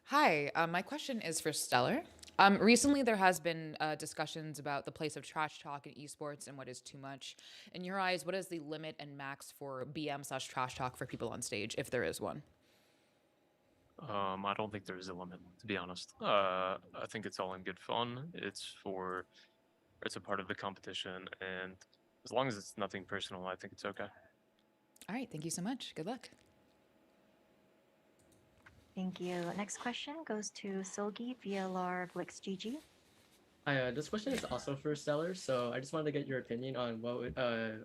Hi, my question is for Stellar. Recently, there has been discussions about the place of trash talk in esports and what is too much. In your eyes, what is the limit and max for BM/trash talk for people on stage, if there is one? I don't think there is a limit, to be honest. I think it's all in good fun. It's a part of the competition, and as long as it's nothing personal, I think it's okay. All right, thank you so much. Good luck. Thank you. Next question goes to Silgi VLR Blix GG. Hi, this question is also for Stellar. So I just wanted to get your opinion on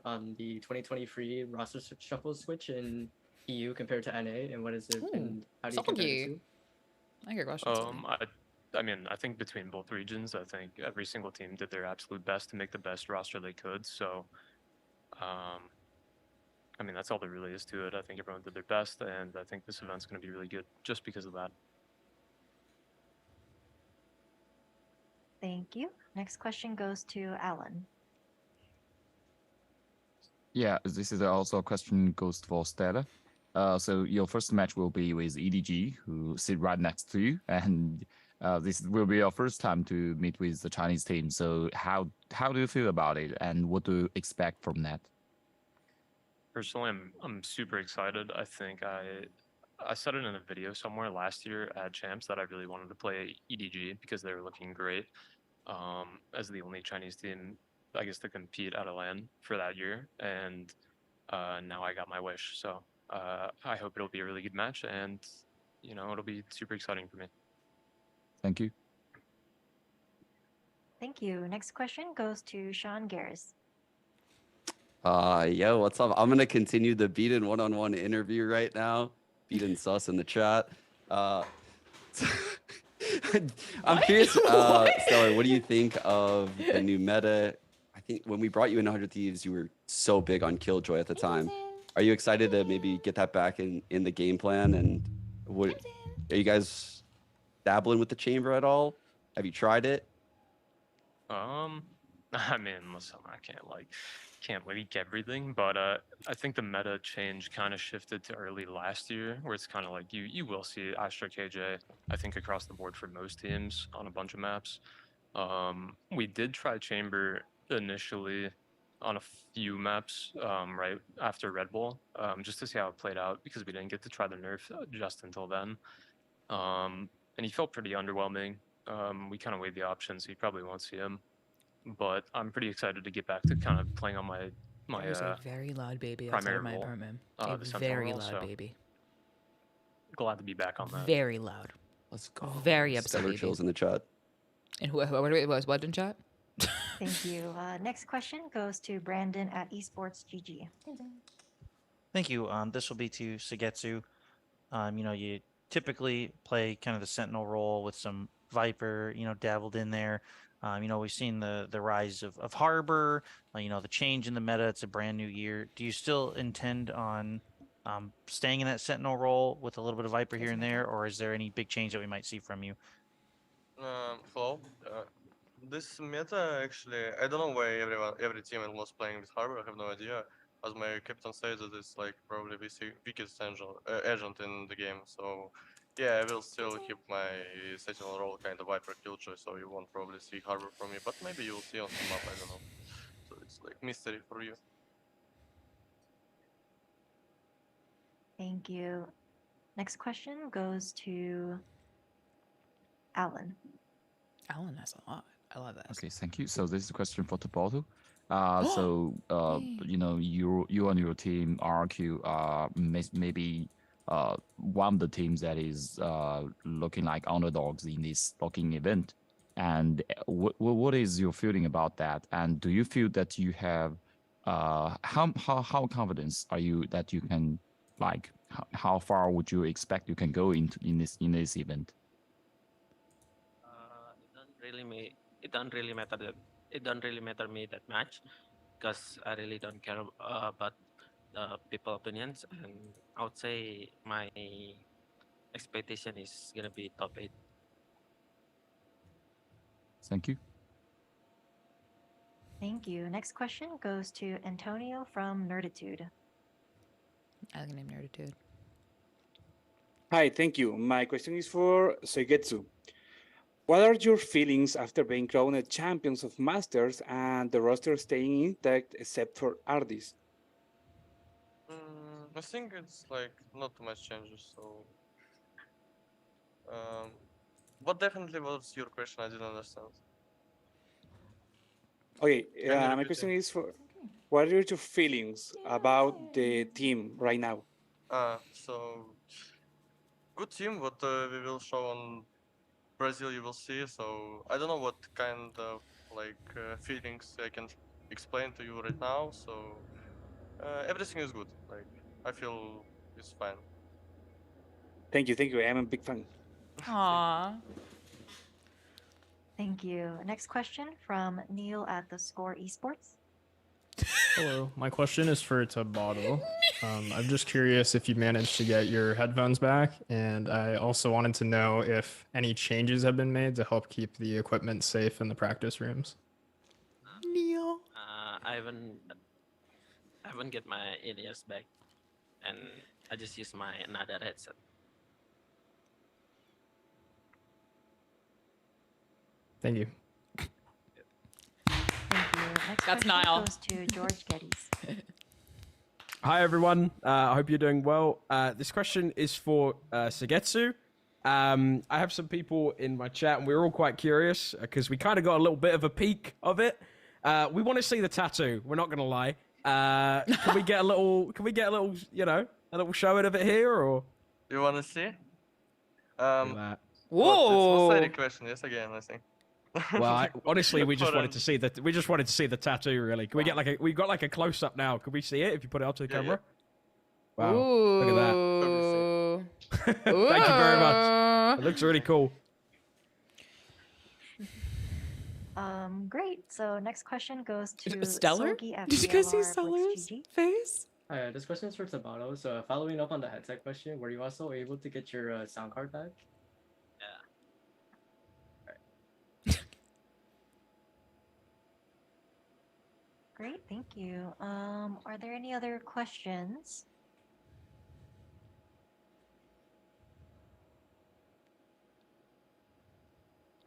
on the 2023 roster shuffle switch in EU compared to NA, and what is it, and how do you compare the two? I hear questions. I mean, I think between both regions, I think every single team did their absolute best to make the best roster they could. So, I mean, that's all there really is to it. I think everyone did their best, and I think this event's going to be really good just because of that. Thank you. Next question goes to Alan. Yeah, this is also a question goes for Stella. So your first match will be with EDG, who sit right next to you, and this will be your first time to meet with the Chinese team. So how do you feel about it, and what do you expect from that? Personally, I'm super excited. I think I said it in a video somewhere last year at Champs that I really wanted to play EDG because they were looking great as the only Chinese team, I guess, to compete out of LAN for that year. And now I got my wish. So I hope it'll be a really good match. And you know, it'll be super exciting for me. Thank you. Thank you. Next question goes to Sean Garris. Yo, what's up? I'm gonna continue the Beaten one-on-one interview right now. Beaten sus in the chat. I'm curious, Stellar, what do you think of the new meta? I think when we brought you in 100 Thieves, you were so big on Killjoy at the time. Are you excited to maybe get that back in the game plan? And are you guys dabbling with the chamber at all? Have you tried it? I mean, listen, I can't leak everything, but I think the meta change kind of shifted to early last year, where it's kind of like you will see Astra KJ, I think, across the board for most teams on a bunch of maps. We did try Chamber initially on a few maps right after Red Bull, just to see how it played out, because we didn't get to try the nerf just until then. And he felt pretty underwhelming. We kind of weighed the options, so you probably won't see him. But I'm pretty excited to get back to kind of playing on my There's a very loud baby outside primary of my role, apartment. the A central very role, loud so baby. glad to be back on that. Very loud. Let's go. Very upset Stellar baby. chills in the chat. And what in chat? Thank you. Next question goes to Brandon at Esports GG. Thank you. This will be to Sugetsu. You know, you typically play kind of the Sentinel role with some Viper, you know, dabbled in there. You know, we've seen the rise of Harbor, you know, the change in the meta. It's a brand new year. Do you still intend on staying in that Sentinel role with a little bit of Viper here and there, or is there any big change that we might see from you? Hello. This meta actually, I don't know why every team was playing with Harbor. I have no idea. As my captain says, that it's like probably the weakest agent in the game. So yeah, I will still keep my Sentinel role kind of Viper Killjoy, so you won't probably see Harbor from me, but maybe you'll see on some map, I don't know. So it's like mystery for you. Thank you. Next question goes to Alan. Alan has a lot. I love that. Okay, thank you. So this is a question for Taboto. You know, you and your team, RQ, are maybe one of the teams that is looking like underdogs in this locking event. And what is your feeling about that? And do you feel that you have how confident are you that you can, like, how far would you expect you can go in this event? It don't really matter me that much, because I really don't care about the people opinions, and I would say my expectation is gonna be top 8. Thank you. Thank you. Next question goes to Antonio from Nerditude. I like the name Nerditude. Hi, thank you. My question is for Soigetsu. What are your feelings after being crowned champions of Masters and the roster staying intact except for Ardis? I think it's like not too much changes, so what definitely was your question? I didn't understand. Okay, my question is for what are your feelings about the team right now? So good team, what we will show on Brazil, you will see. So I don't know what kind of feelings I can explain to you right now. So everything is good. Like I feel it's fine. Thank you. I'm a big fan. Aww. Thank you. Next question from Neil at theScore Esports. Hello, my question is for Tabato. I'm just curious if you managed to get your headphones back, and I also wanted to know if any changes have been made to help keep the equipment safe in the practice rooms. Neil. I haven't get my in-ears back, and I just use my another headset. Thank you. Thank you. Next That's question Niall. goes to George Geddes. Hi everyone, I hope you're doing well. This question is for Sugetsu. I have some people in my chat and we're all quite curious because we kind of got a little bit of a peek of it. We want to see the tattoo, we're not gonna lie. Can we get a little, you know, a little showing of it here, or? You want to see? that. We'll say the Whoa. question yes again, I think. Well, honestly, we just But, wanted to see that. We just wanted to see the tattoo. Really, can we get like a? We got like a close up now. Can we see it if you put it onto the camera? Wow! Look at that. Ooh. Thank you very much. Ooh. It looks really cool. Great. So next question goes to Stellar? Sogi Did you guys see FDLR Stellar's BlitzGG. face? This question is for Tabano. So following up on the headset question, were you also able to get your sound card back? Great, thank you. Are there any other questions?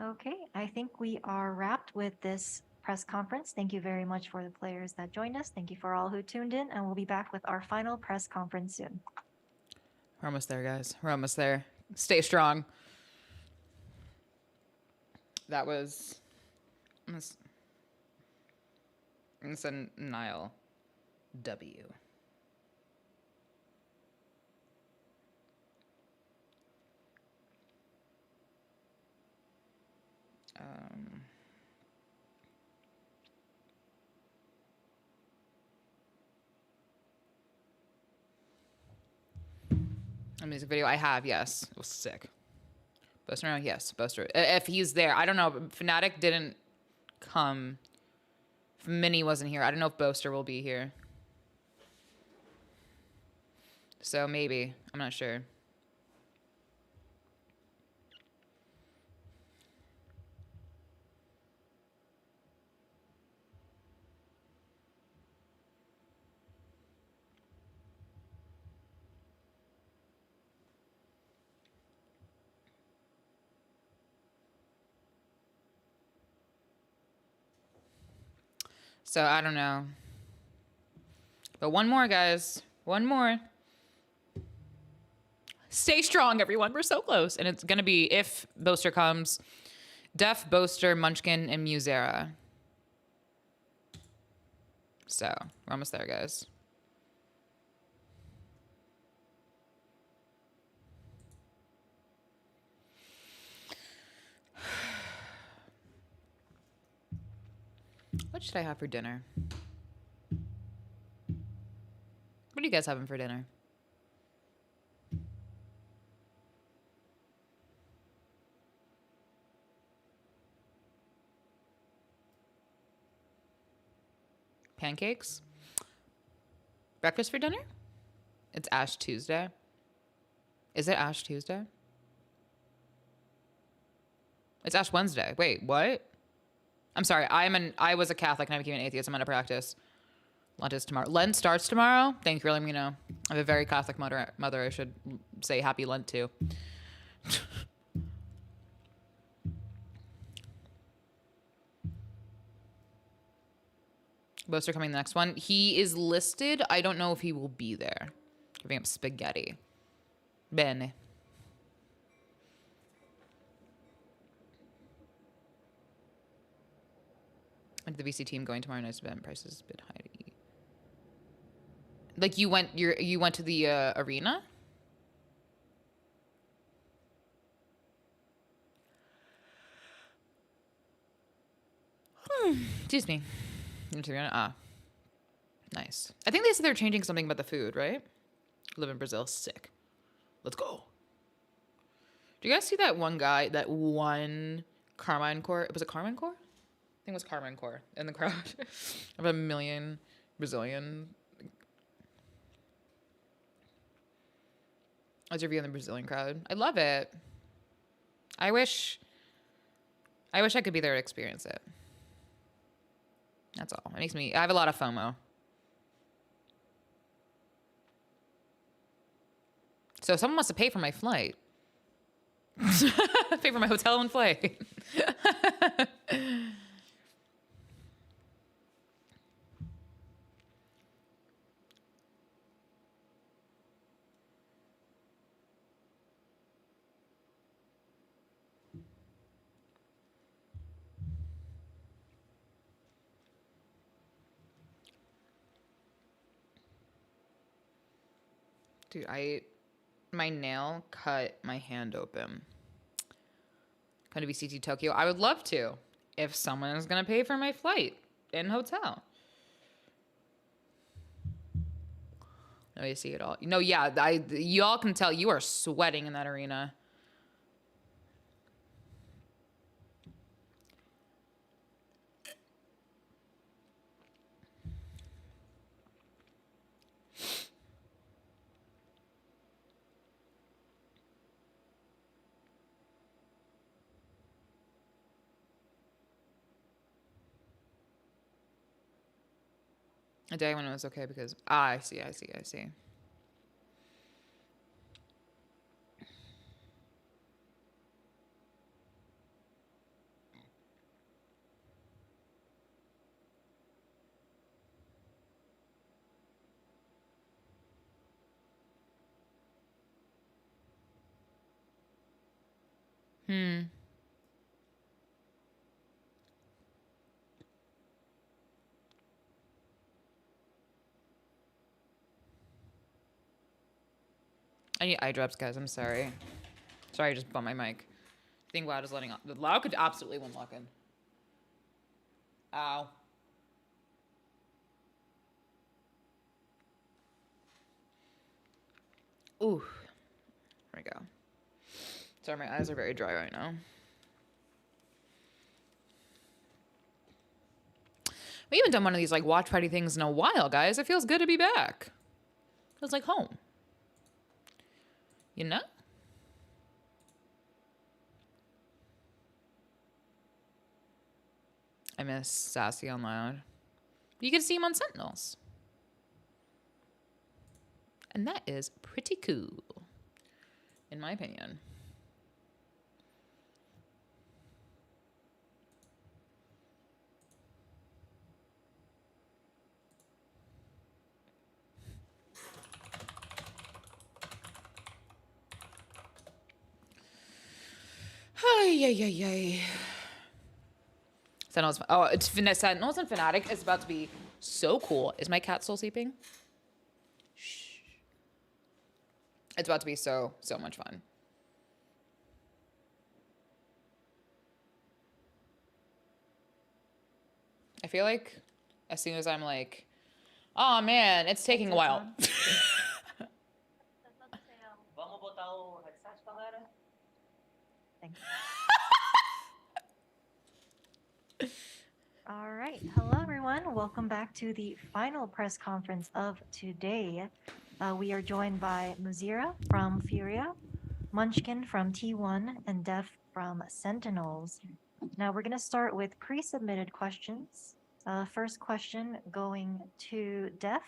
Okay, I think we are wrapped with this press conference. Thank you very much for the players that joined us. Thank you for all who tuned in, and we'll be back with our final press conference soon. We're almost there, guys. We're almost there. Stay strong. That was... It's a Nile W. A music video I have, yes. It was sick. Boaster, yes, Boaster. If he's there, I don't know. Fnatic didn't come. Mini wasn't here. I don't know if Boaster will be here. So maybe. I'm not sure. So I don't know. But one more, guys. One more. Stay strong, everyone. We're so close. And it's going to be, if Boaster comes, Def, Boaster, Munchkin, and Musera. So we're almost there, guys. What should I have for dinner? What are you guys having for dinner? Pancakes? Breakfast for dinner? It's Ash Tuesday. Is it Ash Tuesday? It's Ash Wednesday. Wait, what? I'm sorry. I was a Catholic and I became an atheist. I'm out of practice. Lent is tomorrow. Lent starts tomorrow. Thank you for letting me know. I have a very Catholic mother. I should say happy Lent too. Boaster coming the next one. He is listed. I don't know if he will be there. Giving up spaghetti. Bene. And the VC team going tomorrow. Nice event. Prices a bit high to eat. Like you went to the arena? Excuse me. Ah. Nice. I think they said they're changing something about the food, right? Live in Brazil. Sick. Let's go. Do you guys see that one guy, that one Carmine Core? Was it Carmine Core? I think it was Carmine Core in the crowd. Of 1 million Brazilian. I was reviewing the Brazilian crowd. I love it. I wish I could be there to experience it. That's all. It makes me, I have a lot of FOMO. So someone wants to pay for my flight. Pay for my hotel and flight. Dude, my nail cut my hand open. Come to VCT Tokyo. I would love to. If someone is gonna pay for my flight and hotel. No, you see it all. No, yeah, y'all can tell you are sweating in that arena. A day when it was okay because I see. I need eye drops, guys. I'm sorry. Sorry, I just bumped my mic. I think Loud is letting off. Loud could absolutely win lock-in. Ow. Ooh. There we go. Sorry, my eyes are very dry right now. We haven't done one of these like watch party things in a while, guys. It feels good to be back. Feels like home. You know? I miss Sassy on Loud. You can see him on Sentinels. And that is pretty cool, in my opinion. Ay. Sentinels. Oh, it's Sentinels and Fnatic is about to be so cool. Is my cat still sleeping? Shh. It's about to be so much fun. I feel like as soon as I'm like, oh man, it's taking a while. All right. Hello, everyone. Welcome back to the final press conference of today. We are joined by Muzira from Furia, Munchkin from T1, and Def from Sentinels. Now we're going to start with pre-submitted questions. First question going to Def.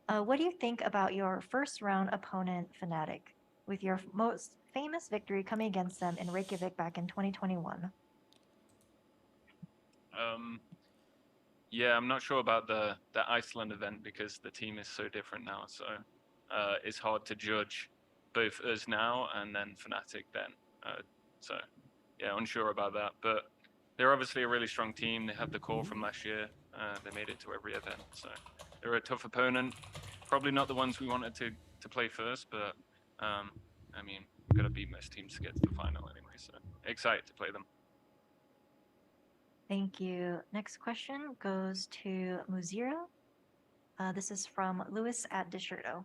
What do you think about your first round opponent, Fnatic, with your most famous victory coming against them in Reykjavik back in 2021? Yeah, I'm not sure about the Iceland event because the team is so different now. So it's hard to judge both us now and then Fnatic then. So yeah, unsure about that. But they're obviously a really strong team. They have the core from last year. They made it to every event. So they're a tough opponent. Probably not the ones we wanted to play first, but I mean, we've got to beat most teams to get to the final anyway. So excited to play them. Thank you. Next question goes to Muzira. This is from Lewis at Desherto.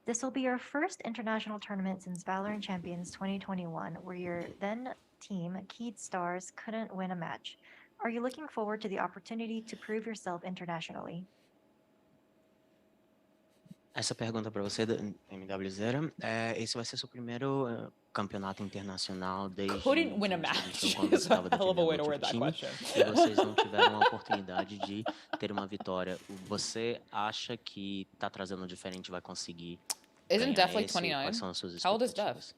This will be your first international tournament since Valorant Champions 2021, where your then team, Keed Stars, couldn't win a match. Are you looking forward to the opportunity to prove yourself internationally? Essa pergunta para você, MW0, esse vai ser seu primeiro campeonato internacional desde Couldn't win a match quando is você a estava hell of a defendendo way to outro word that time question. e vocês não tiveram a oportunidade de ter uma vitória. Você acha que tá trazendo diferente vai conseguir Isn't ganhar Def like esse? Quais 29? são as suas How old is expectativas? Def?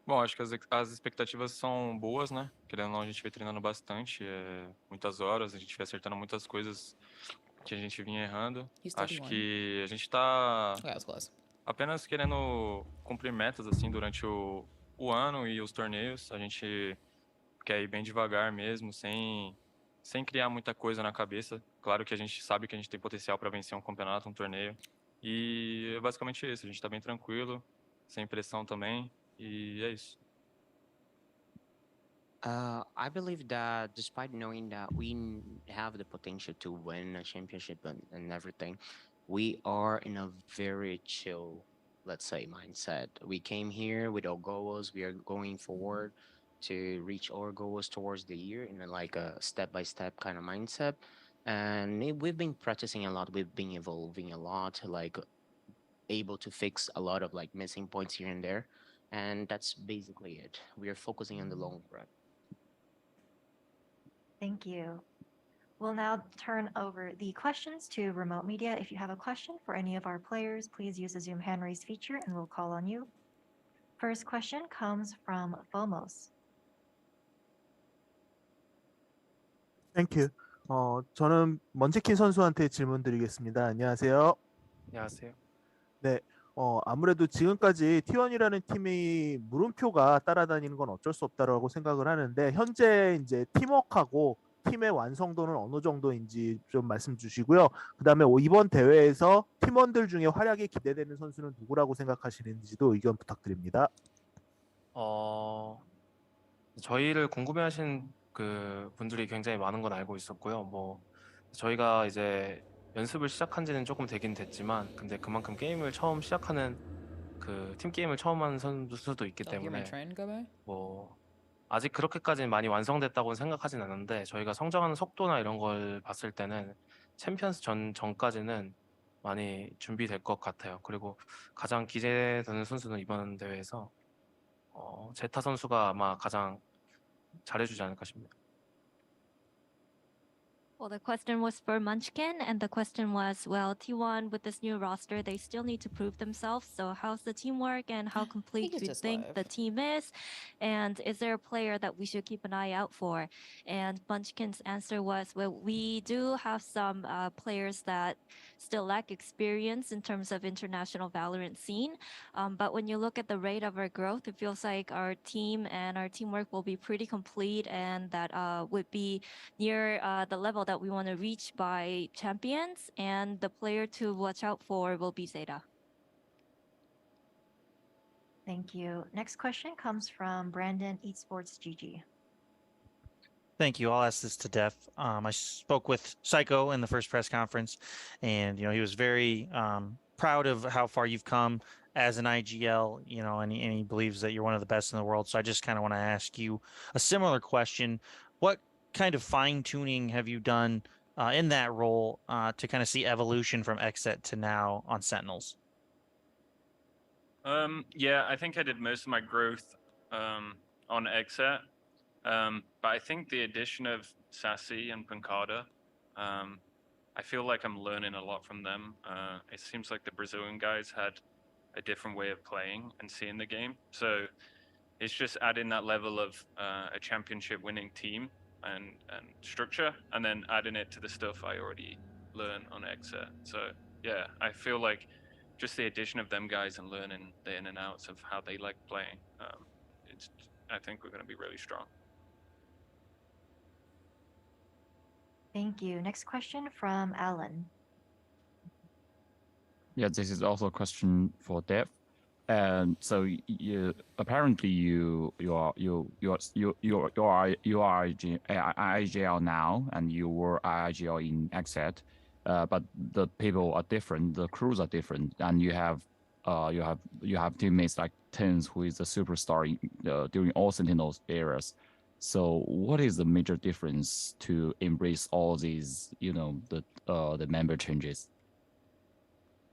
Bom, acho que as expectativas são boas, né? Querendo ou não, a gente vem treinando bastante, muitas horas, a gente vem acertando muitas coisas que a gente vinha errando. He's Acho 31. que a gente tá Okay, that was close. apenas querendo cumprir metas, assim, durante o ano e os torneios. A gente quer ir bem devagar mesmo, sem criar muita coisa na cabeça. Claro que a gente sabe que a gente tem potencial para vencer um campeonato, um torneio. E é basicamente isso, a gente tá bem tranquilo. sem pressão também, e é isso. I believe that despite knowing that have the potential to win a championship and everything, we are in a very chill, let's say, mindset. We came here with our goals. We are going forward to reach our goals towards the year in like a step-by-step kind of mindset. And we've been practicing a lot. We've been evolving a lot, like able to fix a lot of like missing points here and there. And that's basically it. We are focusing on the long run. Thank you. We'll now turn over the questions to remote media. If you have a question for any of our players, please use the Zoom hand raise feature and we'll call on you. First question comes from Fomos. Thank you. 저는 먼치킨 선수한테 질문 드리겠습니다. 안녕하세요. 안녕하세요. 네. 아무래도 지금까지 T1이라는 팀이 물음표가 따라다니는 건 어쩔 수 없다라고 생각을 하는데 현재 이제 팀워크하고 팀의 완성도는 어느 정도인지 좀 말씀 주시고요. 그다음에 이번 대회에서 팀원들 중에 활약이 기대되는 선수는 누구라고 생각하시는지도 의견 부탁드립니다. 저희를 궁금해하신 그 분들이 굉장히 많은 건 알고 있었고요. 뭐 저희가 이제 연습을 시작한 지는 조금 되긴 됐지만 근데 그만큼 게임을 처음 시작하는 그 팀 게임을 처음 하는 선수도 있기 때문에 뭐 아직 그렇게까지는 많이 완성됐다고는 생각하진 않는데 저희가 성장하는 속도나 이런 걸 봤을 때는 챔피언스 전까지는 많이 준비될 것 같아요. 그리고 가장 기대되는 선수는 이번 대회에서 제타 선수가 아마 가장 잘해주지 않을까 싶네요. Well, the question was for Munchkin, and the question was, well, T1 with this new roster, they still need to prove themselves. So how's the teamwork and how complete do you think the team is? And is there a player that we should keep an eye out for? And Munchkin's answer was, well, we do have some players that still lack experience in terms of international Valorant scene. But when you look at the rate of our growth, it feels like our team and our teamwork will be pretty complete and that would be near the level that we want to reach by champions, and the player to watch out for will be Zeta. Thank you. Next question comes from Brandon Esports GG. Thank you. I'll ask this to Def. I spoke with Psycho in the first press conference, and he was very proud of how far you've come as an IGL. And he believes that you're one of the best in the world. So I just kind of want to ask you a similar question. What kind of fine-tuning have you done in that role to kind of see evolution from XSET to now on Sentinels? Yeah, I think I did most of my growth on XSET. But I think the addition of Sassy and Pancada, I feel like I'm learning a lot from them. It seems like the Brazilian guys had a different way of playing and seeing the game. So it's just adding that level of a championship winning team and structure, and then adding it to the stuff I already learned on XSET. So yeah, I feel like just the addition of them guys and learning the in and outs of how they like playing, I think we're going to be really strong. Thank you. Next question from Alan. Yeah, this is also a question for Dev. And so you apparently you are IGL now, and you were IGL in XSET, but the people are different, the crews are different, and you have teammates like Tens, who is a superstar during all Sentinels eras. So what is the major difference to embrace all these, the member changes?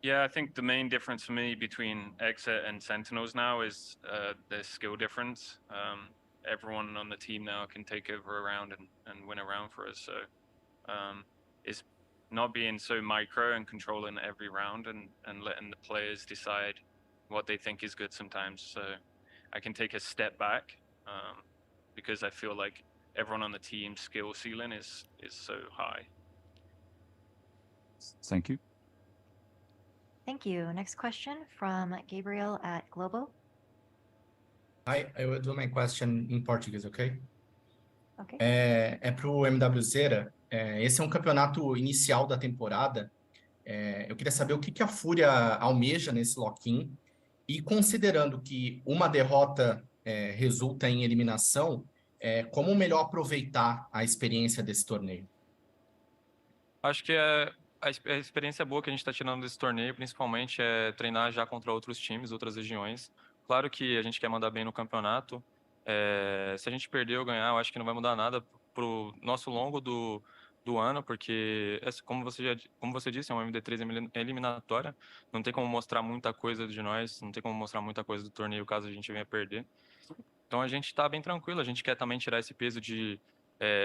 Yeah, I think the main difference for me between XSET and Sentinels now is the skill difference. Everyone on the team now can take over a round and win a round for us. So it's not being so micro and controlling every round and letting the players decide what they think is good sometimes. So I can take a step back because I feel like everyone on the team's skill ceiling is so high. Thank you. Thank you. Next question from Gabriel at Globo. Hi, I will do my question in Portuguese, okay? Okay. É pro MWZera. Esse é um campeonato inicial da temporada. Eu queria saber o que a Fúria almeja nesse lock-in E considerando que uma derrota resulta em eliminação, como melhor aproveitar a experiência desse torneio? Acho que a experiência boa que a gente está tirando desse torneio, principalmente, é treinar já contra outros times, outras regiões. Claro que a gente quer mandar bem no campeonato. Se a gente perder ou ganhar, eu acho que não vai mudar nada pro nosso longo do ano, porque, como você disse, é uma MD3 eliminatória. Não tem como mostrar muita coisa de nós, não tem como mostrar muita coisa do torneio caso a gente venha perder. Então a gente está bem tranquilo, a gente quer também tirar esse peso de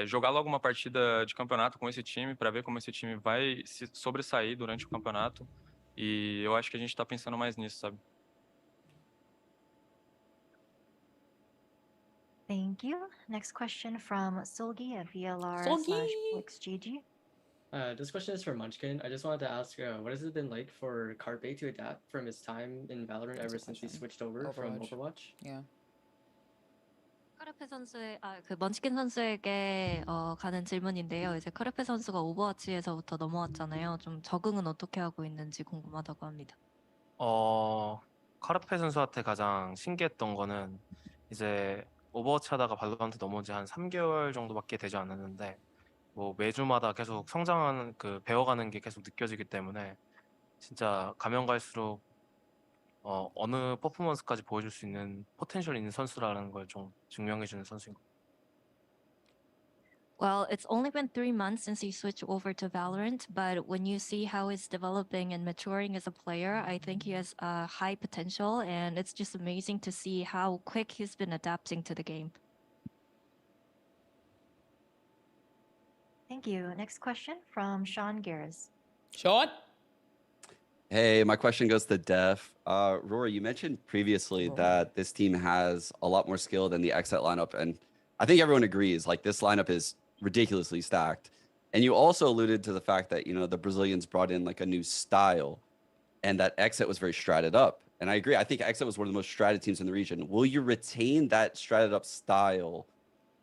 jogar logo uma partida de campeonato com esse time para ver como esse time vai se sobressair durante o campeonato. E eu acho que a gente está pensando mais nisso, sabe? Thank you. Next question from Solgi at VLR/XGG. This question is for Munchkin. I just wanted to ask, what has it been like for Carpe to adapt from his time in Valorant ever since he switched over from Overwatch? Yeah. 카르페 선수의 그 먼치킨 선수에게 가는 질문인데요. 이제 카르페 선수가 오버워치에서부터 넘어왔잖아요. 좀 적응은 어떻게 하고 있는지 궁금하다고 합니다. 카르페 선수한테 가장 신기했던 거는 이제 오버워치 하다가 발로란트 넘어온 지 한 3개월 정도밖에 되지 않았는데 뭐 매주마다 계속 성장하는 배워가는 게 계속 느껴지기 때문에 진짜 가면 갈수록 어느 퍼포먼스까지 보여줄 수 있는 포텐셜 있는 선수라는 걸 좀 증명해주는 선수인 것 같아요. Well, it's only been 3 months since he switched over to Valorant, but when you see how he's developing and maturing as a player, I think he has high potential, and it's just amazing to see how quick he's been adapting to the game. Thank you. Next question from Sean Garris. Sean? Hey, my question goes to Def. Rory, you mentioned previously that this team has a lot more skill than the Exit lineup, and I think everyone agrees, like, this lineup is ridiculously stacked. And you also alluded to the fact that, you know, the Brazilians brought in like a new style and that Exit was very stratted up. And I agree. I think Exit was one of the most stratted teams in the region. Will you retain that stratted up style,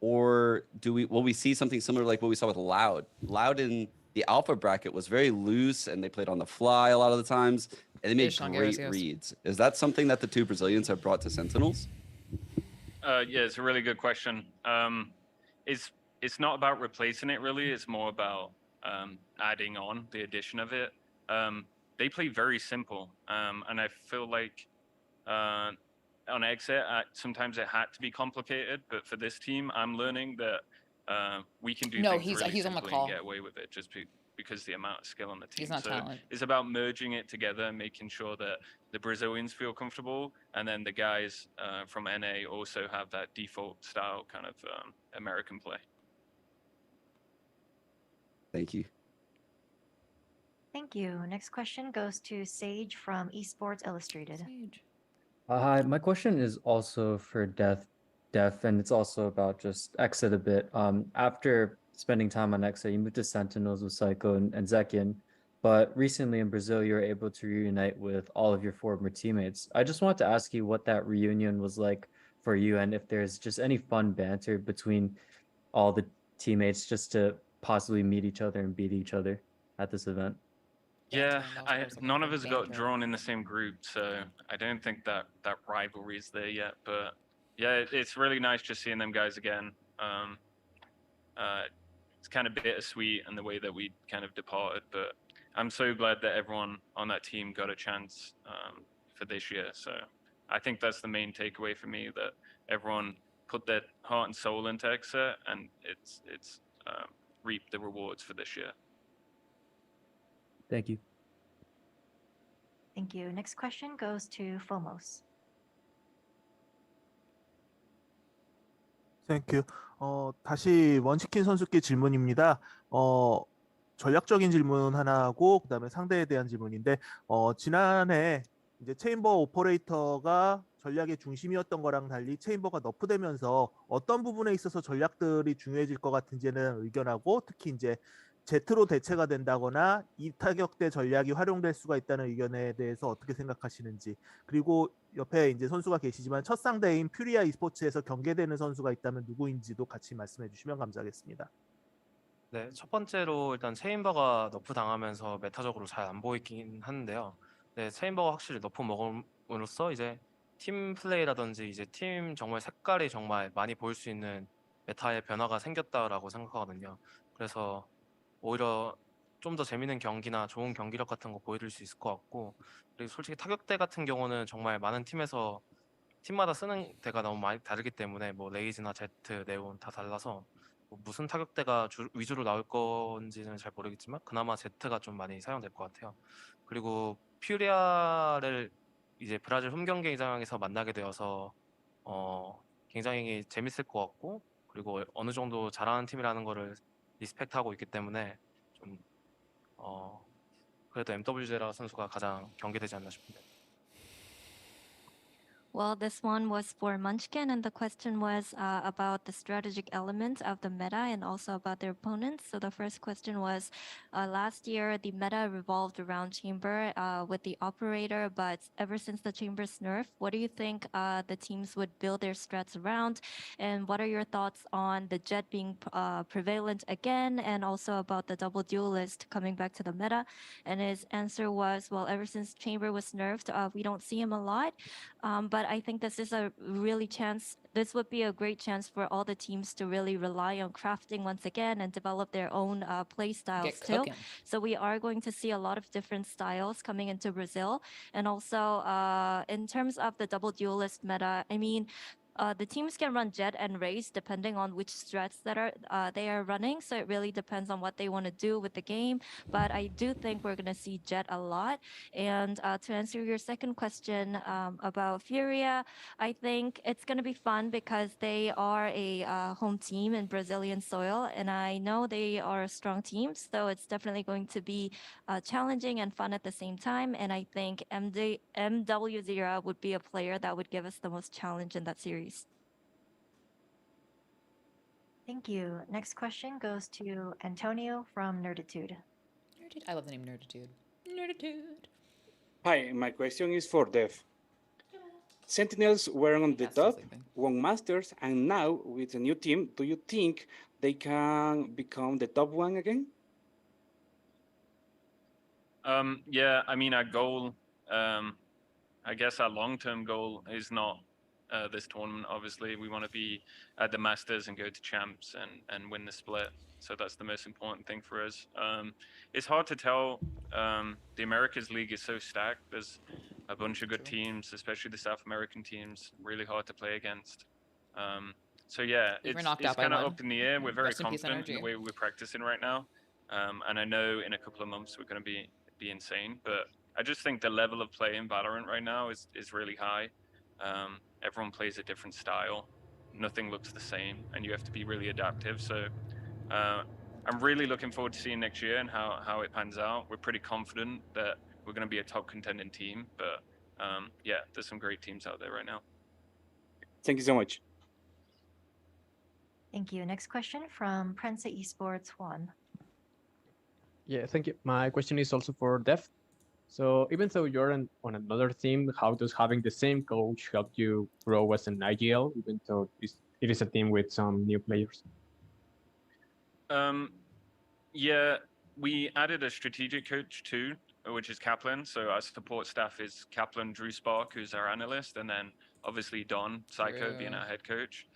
or will we see something similar like what we saw with Loud? Loud in the alpha bracket was very loose and they played on the fly a lot of the times and they made great reads. Is that something that the two Brazilians have brought to Sentinels? Yeah, it's a really good question. It's not about replacing it really. It's more about adding on the addition of it. They play very simple, and I feel like on Exit sometimes it had to be complicated. But for this team, I'm learning that we can do things really he's on the simply call. and get away with it just because the amount of skill on the team. He's not so talent. it's about merging it together, making sure that the Brazilians feel comfortable, and then the guys from NA also have that default style kind of American play. Thank you. Thank you. Next question goes to Sage from Esports Illustrated. Sage. Hi, my question is also for Def, and it's also about just Exit a bit. After spending time on Exit, you moved to Sentinels with Psycho and Zekian, but recently in Brazil, you were able to reunite with all of your former teammates. I just wanted to ask you what that reunion was like for you, and if there's just any fun banter between all the teammates just to possibly meet each other and beat each other at this event. Yeah, none of us got drawn in the same group, so I don't think that rivalry is there yet. But yeah, it's really nice just seeing them guys again. It's kind of bittersweet in the way that we kind of departed, but I'm so glad that everyone on that team got a chance for this year. So I think that's the main takeaway for me, that everyone put their heart and soul into Exit, and it's reaped the rewards for this year. Thank you. Thank you. Next question goes to Fomos. 땡큐. 다시 먼치킨 선수께 질문입니다. 전략적인 질문 하나 하고 그다음에 상대에 대한 질문인데 지난해 이제 체인버 오퍼레이터가 전략의 중심이었던 거랑 달리 체인버가 너프되면서 어떤 부분에 있어서 전략들이 중요해질 것 같은지는 의견하고, 특히 이제 Z로 대체가 된다거나 이타격대 전략이 활용될 수가 있다는 의견에 대해서 어떻게 생각하시는지, 그리고 옆에 이제 선수가 계시지만 첫 상대인 퓨리아 e스포츠에서 경계되는 선수가 있다면 누구인지도 같이 말씀해 주시면 감사하겠습니다. 네, 첫 번째로 일단 체인버가 너프 당하면서 메타적으로 잘 안 보이긴 하는데요. 네, 체인버가 확실히 높은 먹음으로써 이제 팀 플레이라든지 이제 팀 정말 색깔이 정말 많이 보일 수 있는 메타의 변화가 생겼다라고 생각하거든요. 그래서 오히려 좀 더 재밌는 경기나 좋은 경기력 같은 거 보여드릴 수 있을 것 같고, 그리고 솔직히 타격대 같은 경우는 정말 많은 팀에서 팀마다 쓰는 대가 너무 많이 다르기 때문에 뭐 레이즈나 제트, 네온 다 달라서 뭐 무슨 타격대가 위주로 나올 건지는 잘 모르겠지만 그나마 제트가 좀 많이 사용될 것 같아요. 그리고 퓨리아를 이제 브라질 홈 경기장에서 만나게 되어서 굉장히 재밌을 것 같고, 그리고 어느 정도 잘하는 팀이라는 거를 리스펙트하고 있기 때문에 좀 그래도 MW제라 선수가 가장 경계되지 않나 싶은데. Well, this one was for Munchkin, and the question was about the strategic element of the meta and also about their opponents. So the first question was, last year the meta revolved around Chamber with the operator, but ever since the Chamber's nerf, what do you think the teams would build their strats around? And what are your thoughts on the Jet being prevalent again, and also about the double duelist coming back to the meta? And his answer was, well, ever since Chamber was nerfed, we don't see him a lot. But I think this is a really chance. This would be a great chance for all the teams to really rely on crafting once again and develop their own play styles too. cooking. So we are going to see a lot of different styles coming into Brazil. And also in terms of the double duelist meta, I mean, the teams can run Jet and Raze depending on which strats that they are running. So it really depends on what they want to do with the game. But I do think we're going to see Jet a lot. And to answer your second question about Furia, I think it's going to be fun because they are a home team in Brazilian soil, and I know they are a strong team. So it's definitely going to be challenging and fun at the same time. And I think MW0 would be a player that would give us the most challenge in that series. Thank you. Next question goes to Antonio from Nerditude. I love the name Nerditude. Nerditude. Hi, my question is for Dev. Sentinels were on the top, won Masters, and now with a new team, do you think they can become the top one again? Yeah, I mean, our goal, I guess our long-term goal is not this tournament. Obviously, we want to be at the Masters and go to champs and win the split. So that's the most important thing for us. It's hard to tell. The Americas League is so stacked. There's a bunch of good teams, especially the South American teams, really hard to play against. So yeah, We were it's knocked out by kind of one. up in the air. We're very Rest in peace, confident in the NRG. way we're practicing right now. And I know in a couple of months we're going to be insane. But I just think the level of play in Valorant right now is really high. Everyone plays a different style. Nothing looks the same, and you have to be really adaptive. So I'm really looking forward to seeing next year and how it pans out. We're pretty confident that we're going to be a top contending team. But yeah, there's some great teams out there right now. Thank you so much. Thank you. Next question from Prensa Esports Juan. Yeah, thank you. My question is also for Dev. So even though you're on another team, how does having the same coach help you grow as an IGL, even though it is a team with some new players? Yeah, we added a strategic coach too, which is Kaplan. So our support staff is Kaplan, Drew Spark, who's our analyst, and then obviously Don Psycho being our head coach.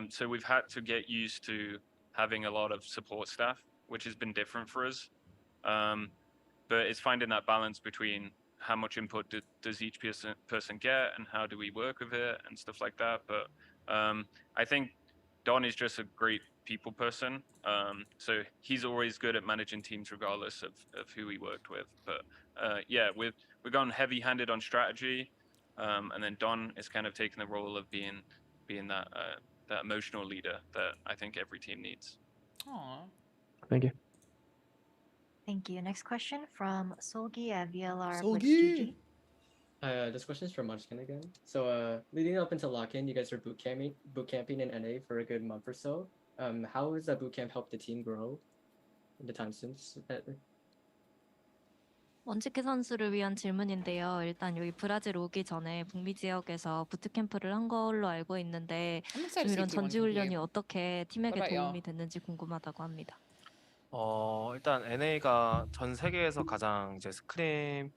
So we've had to get used to having a lot of support staff, which has been different for us. But it's finding that balance between how much input does each person get and how do we work with it and stuff like that. But I think Don is just a great people person. So he's always good at managing teams regardless of who he worked with. But yeah, we've gone heavy-handed on strategy. And then Don is kind of taking the role of being that emotional leader that I think every team needs. Aww. Thank you. Thank you. Next question from Solgi at VLR Solgi. BlitzGG. This question is from Munchkin again. So leading up into lock-in, you guys are boot camping in NA for a good month or so. How has that boot camp helped the team grow in the time since? 원치키 선수를 위한 질문인데요. 일단 여기 브라질 오기 전에 북미 지역에서 부트캠프를 한 걸로 알고 있는데 좀 이런 전지훈련이 어떻게 팀에게 도움이 됐는지 궁금하다고 합니다. 일단 NA가 전 세계에서 가장 이제 스크림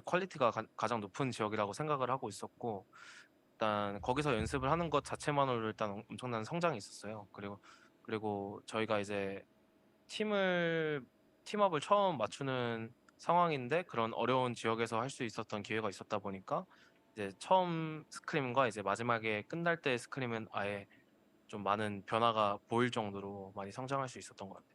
퀄리티가 가장 높은 지역이라고 생각을 하고 있었고 일단 거기서 연습을 하는 것 자체만으로 일단 엄청난 성장이 있었어요. 그리고 저희가 이제 팀업을 처음 맞추는 상황인데 그런 어려운 지역에서 할 수 있었던 기회가 있었다 보니까 이제 처음 스크림과 이제 마지막에 끝날 때 스크림은 아예 좀 많은 변화가 보일 정도로 많이 성장할 수 있었던 것 같아요.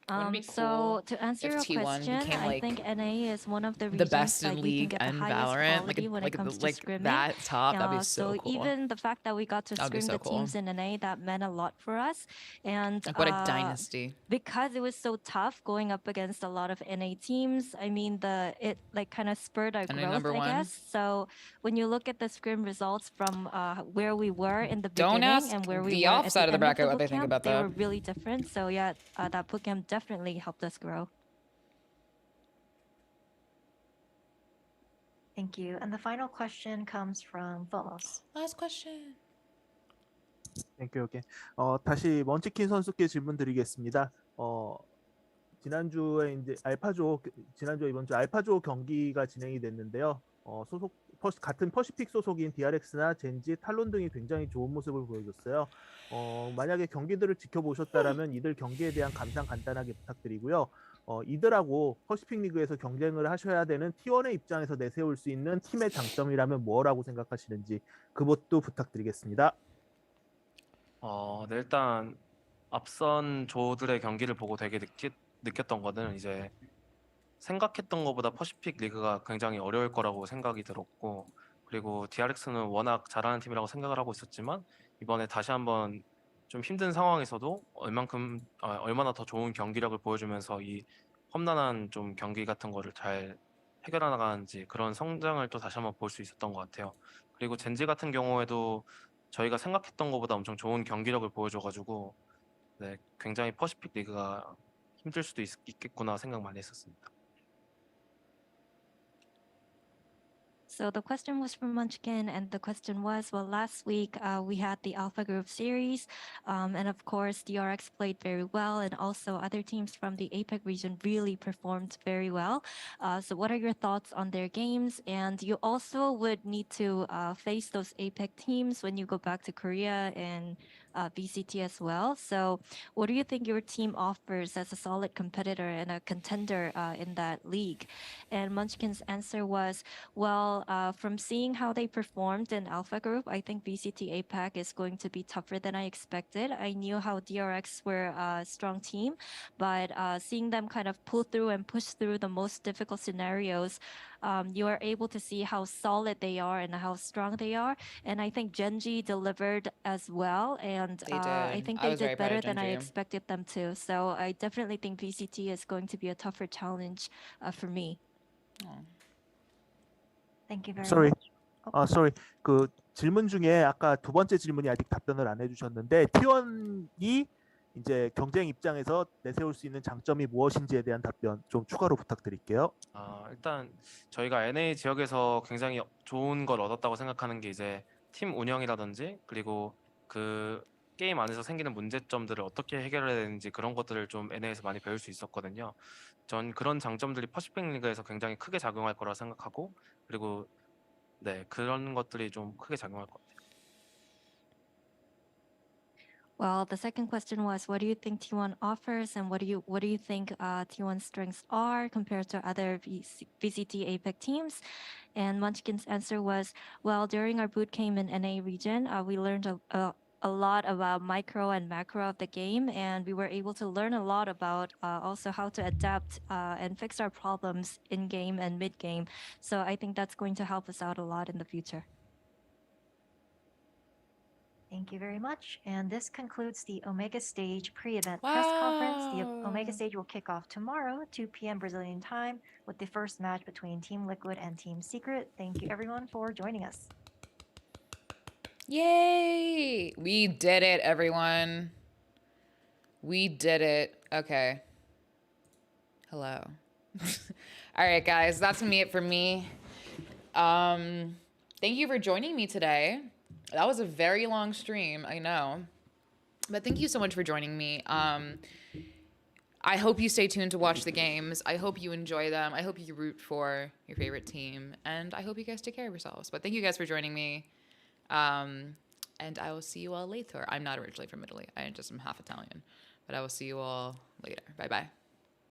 Wouldn't it be So cool to answer if your T1 question, became I like think NA is one of the the regions best that in you can League get the and highest Valorant? quality when it comes to like scrimming. that top? That'd be So so cool. even the fact that we got to That'd be scrim so the cool. teams in NA, that meant a lot for us. And Like what a dynasty. because it was so tough going up against a lot of NA teams, I mean it like kind of spurred our NA growth, number I one. guess. So when you look at the scrim results from where we were in the Don't beginning ask and where we the were off at side the of the end bracket of what the they think bootcamp, about they that. were really different. So yeah, that bootcamp definitely helped us grow. Thank you. And the final question comes from Fomos. Last question. 땡큐, 오케이. 다시 먼치킨 선수께 질문 드리겠습니다. 지난주에 이제 지난주에 이번 주 알파조 경기가 진행이 됐는데요. 같은 퍼시픽 소속인 DRX나 젠지, 탈론 등이 굉장히 좋은 모습을 보여줬어요. 만약에 경기들을 지켜보셨다라면 이들 경기에 대한 감상 간단하게 부탁드리고요. 이들하고 퍼시픽 리그에서 경쟁을 하셔야 되는 T1의 입장에서 내세울 수 있는 팀의 장점이라면 뭐라고 생각하시는지 그것도 부탁드리겠습니다. 네, 일단 앞선 조들의 경기를 보고 되게 느꼈던 거는 이제 생각했던 것보다 퍼시픽 리그가 굉장히 어려울 거라고 생각이 들었고 그리고 DRX는 워낙 잘하는 팀이라고 생각을 하고 있었지만 이번에 다시 한번 좀 힘든 상황에서도 얼마나 더 좋은 경기력을 보여주면서 이 험난한 좀 경기 같은 거를 잘 해결해 나가는지 그런 성장을 또 다시 한번 볼 수 있었던 것 같아요. 그리고 젠지 같은 경우에도 저희가 생각했던 것보다 엄청 좋은 경기력을 보여줘가지고 네, 굉장히 퍼시픽 리그가 힘들 수도 있겠구나 생각 많이 했었습니다. So the question was from Munchkin, and the question was, well, last week we had the Alpha Group series, and of course DRX played very well, and also other teams from the APEC region really performed very well. So what are your thoughts on their games? And you also would need to face those APEC teams when you go back to Korea and VCT as well. So what do you think your team offers as a solid competitor and a contender in that league? And Munchkin's answer was, well, from seeing how they performed in Alpha Group, I think VCT APAC is going to be tougher than I expected. I knew how DRX were a strong team, but seeing them kind of pull through and push through the most difficult scenarios, you are able to see how solid they are and how strong they are. And I think Genji delivered as well, and I think they did better than I expected them to. So I definitely think VCT is going to be a tougher challenge for me. Thank you very Sorry. much. Sorry. 그 질문 중에 아까 두 번째 질문이 아직 답변을 안 해주셨는데 T1이 이제 경쟁 입장에서 내세울 수 있는 장점이 무엇인지에 대한 답변 좀 추가로 부탁드릴게요. 일단 저희가 NA 지역에서 굉장히 좋은 걸 얻었다고 생각하는 게 이제 팀 운영이라든지 그리고 그 게임 안에서 생기는 문제점들을 어떻게 해결해야 되는지 그런 것들을 좀 NA에서 많이 배울 수 있었거든요. 전 그런 장점들이 퍼시픽 리그에서 굉장히 크게 작용할 거라 생각하고 그리고 네, 그런 것들이 좀 크게 작용할 것 같아요. Well, the second question was, what do you think T1 offers, and what do you think T1's strengths are compared to other VCT APEC teams? And Munchkin's answer was, well, during our boot camp in NA region, we learned a lot about micro and macro of the game, and we were able to learn a lot about also how to adapt and fix our problems in game and mid game. So I think that's going to help us out a lot in the future. Thank you very much. And this concludes the Omega Stage pre-event press conference. The Omega Stage will kick off tomorrow, 2 p.m. Brazilian time, with the first match between Team Liquid and Team Secret. Thank you everyone for joining us. Yay! We did it, everyone. We did it. Okay. Hello. All right, guys, that's gonna be it for me. Thank you for joining me today. That was a very long stream, I know. But thank you so much for joining me. I I hope you stay tuned to watch the games. I hope you enjoy them. I hope you root for your favorite team. And I hope you guys take care of yourselves. But thank you guys for joining me. And I will see you all later. I'm not originally from Italy. I just am half Italian. But I will see you all later. Bye-bye.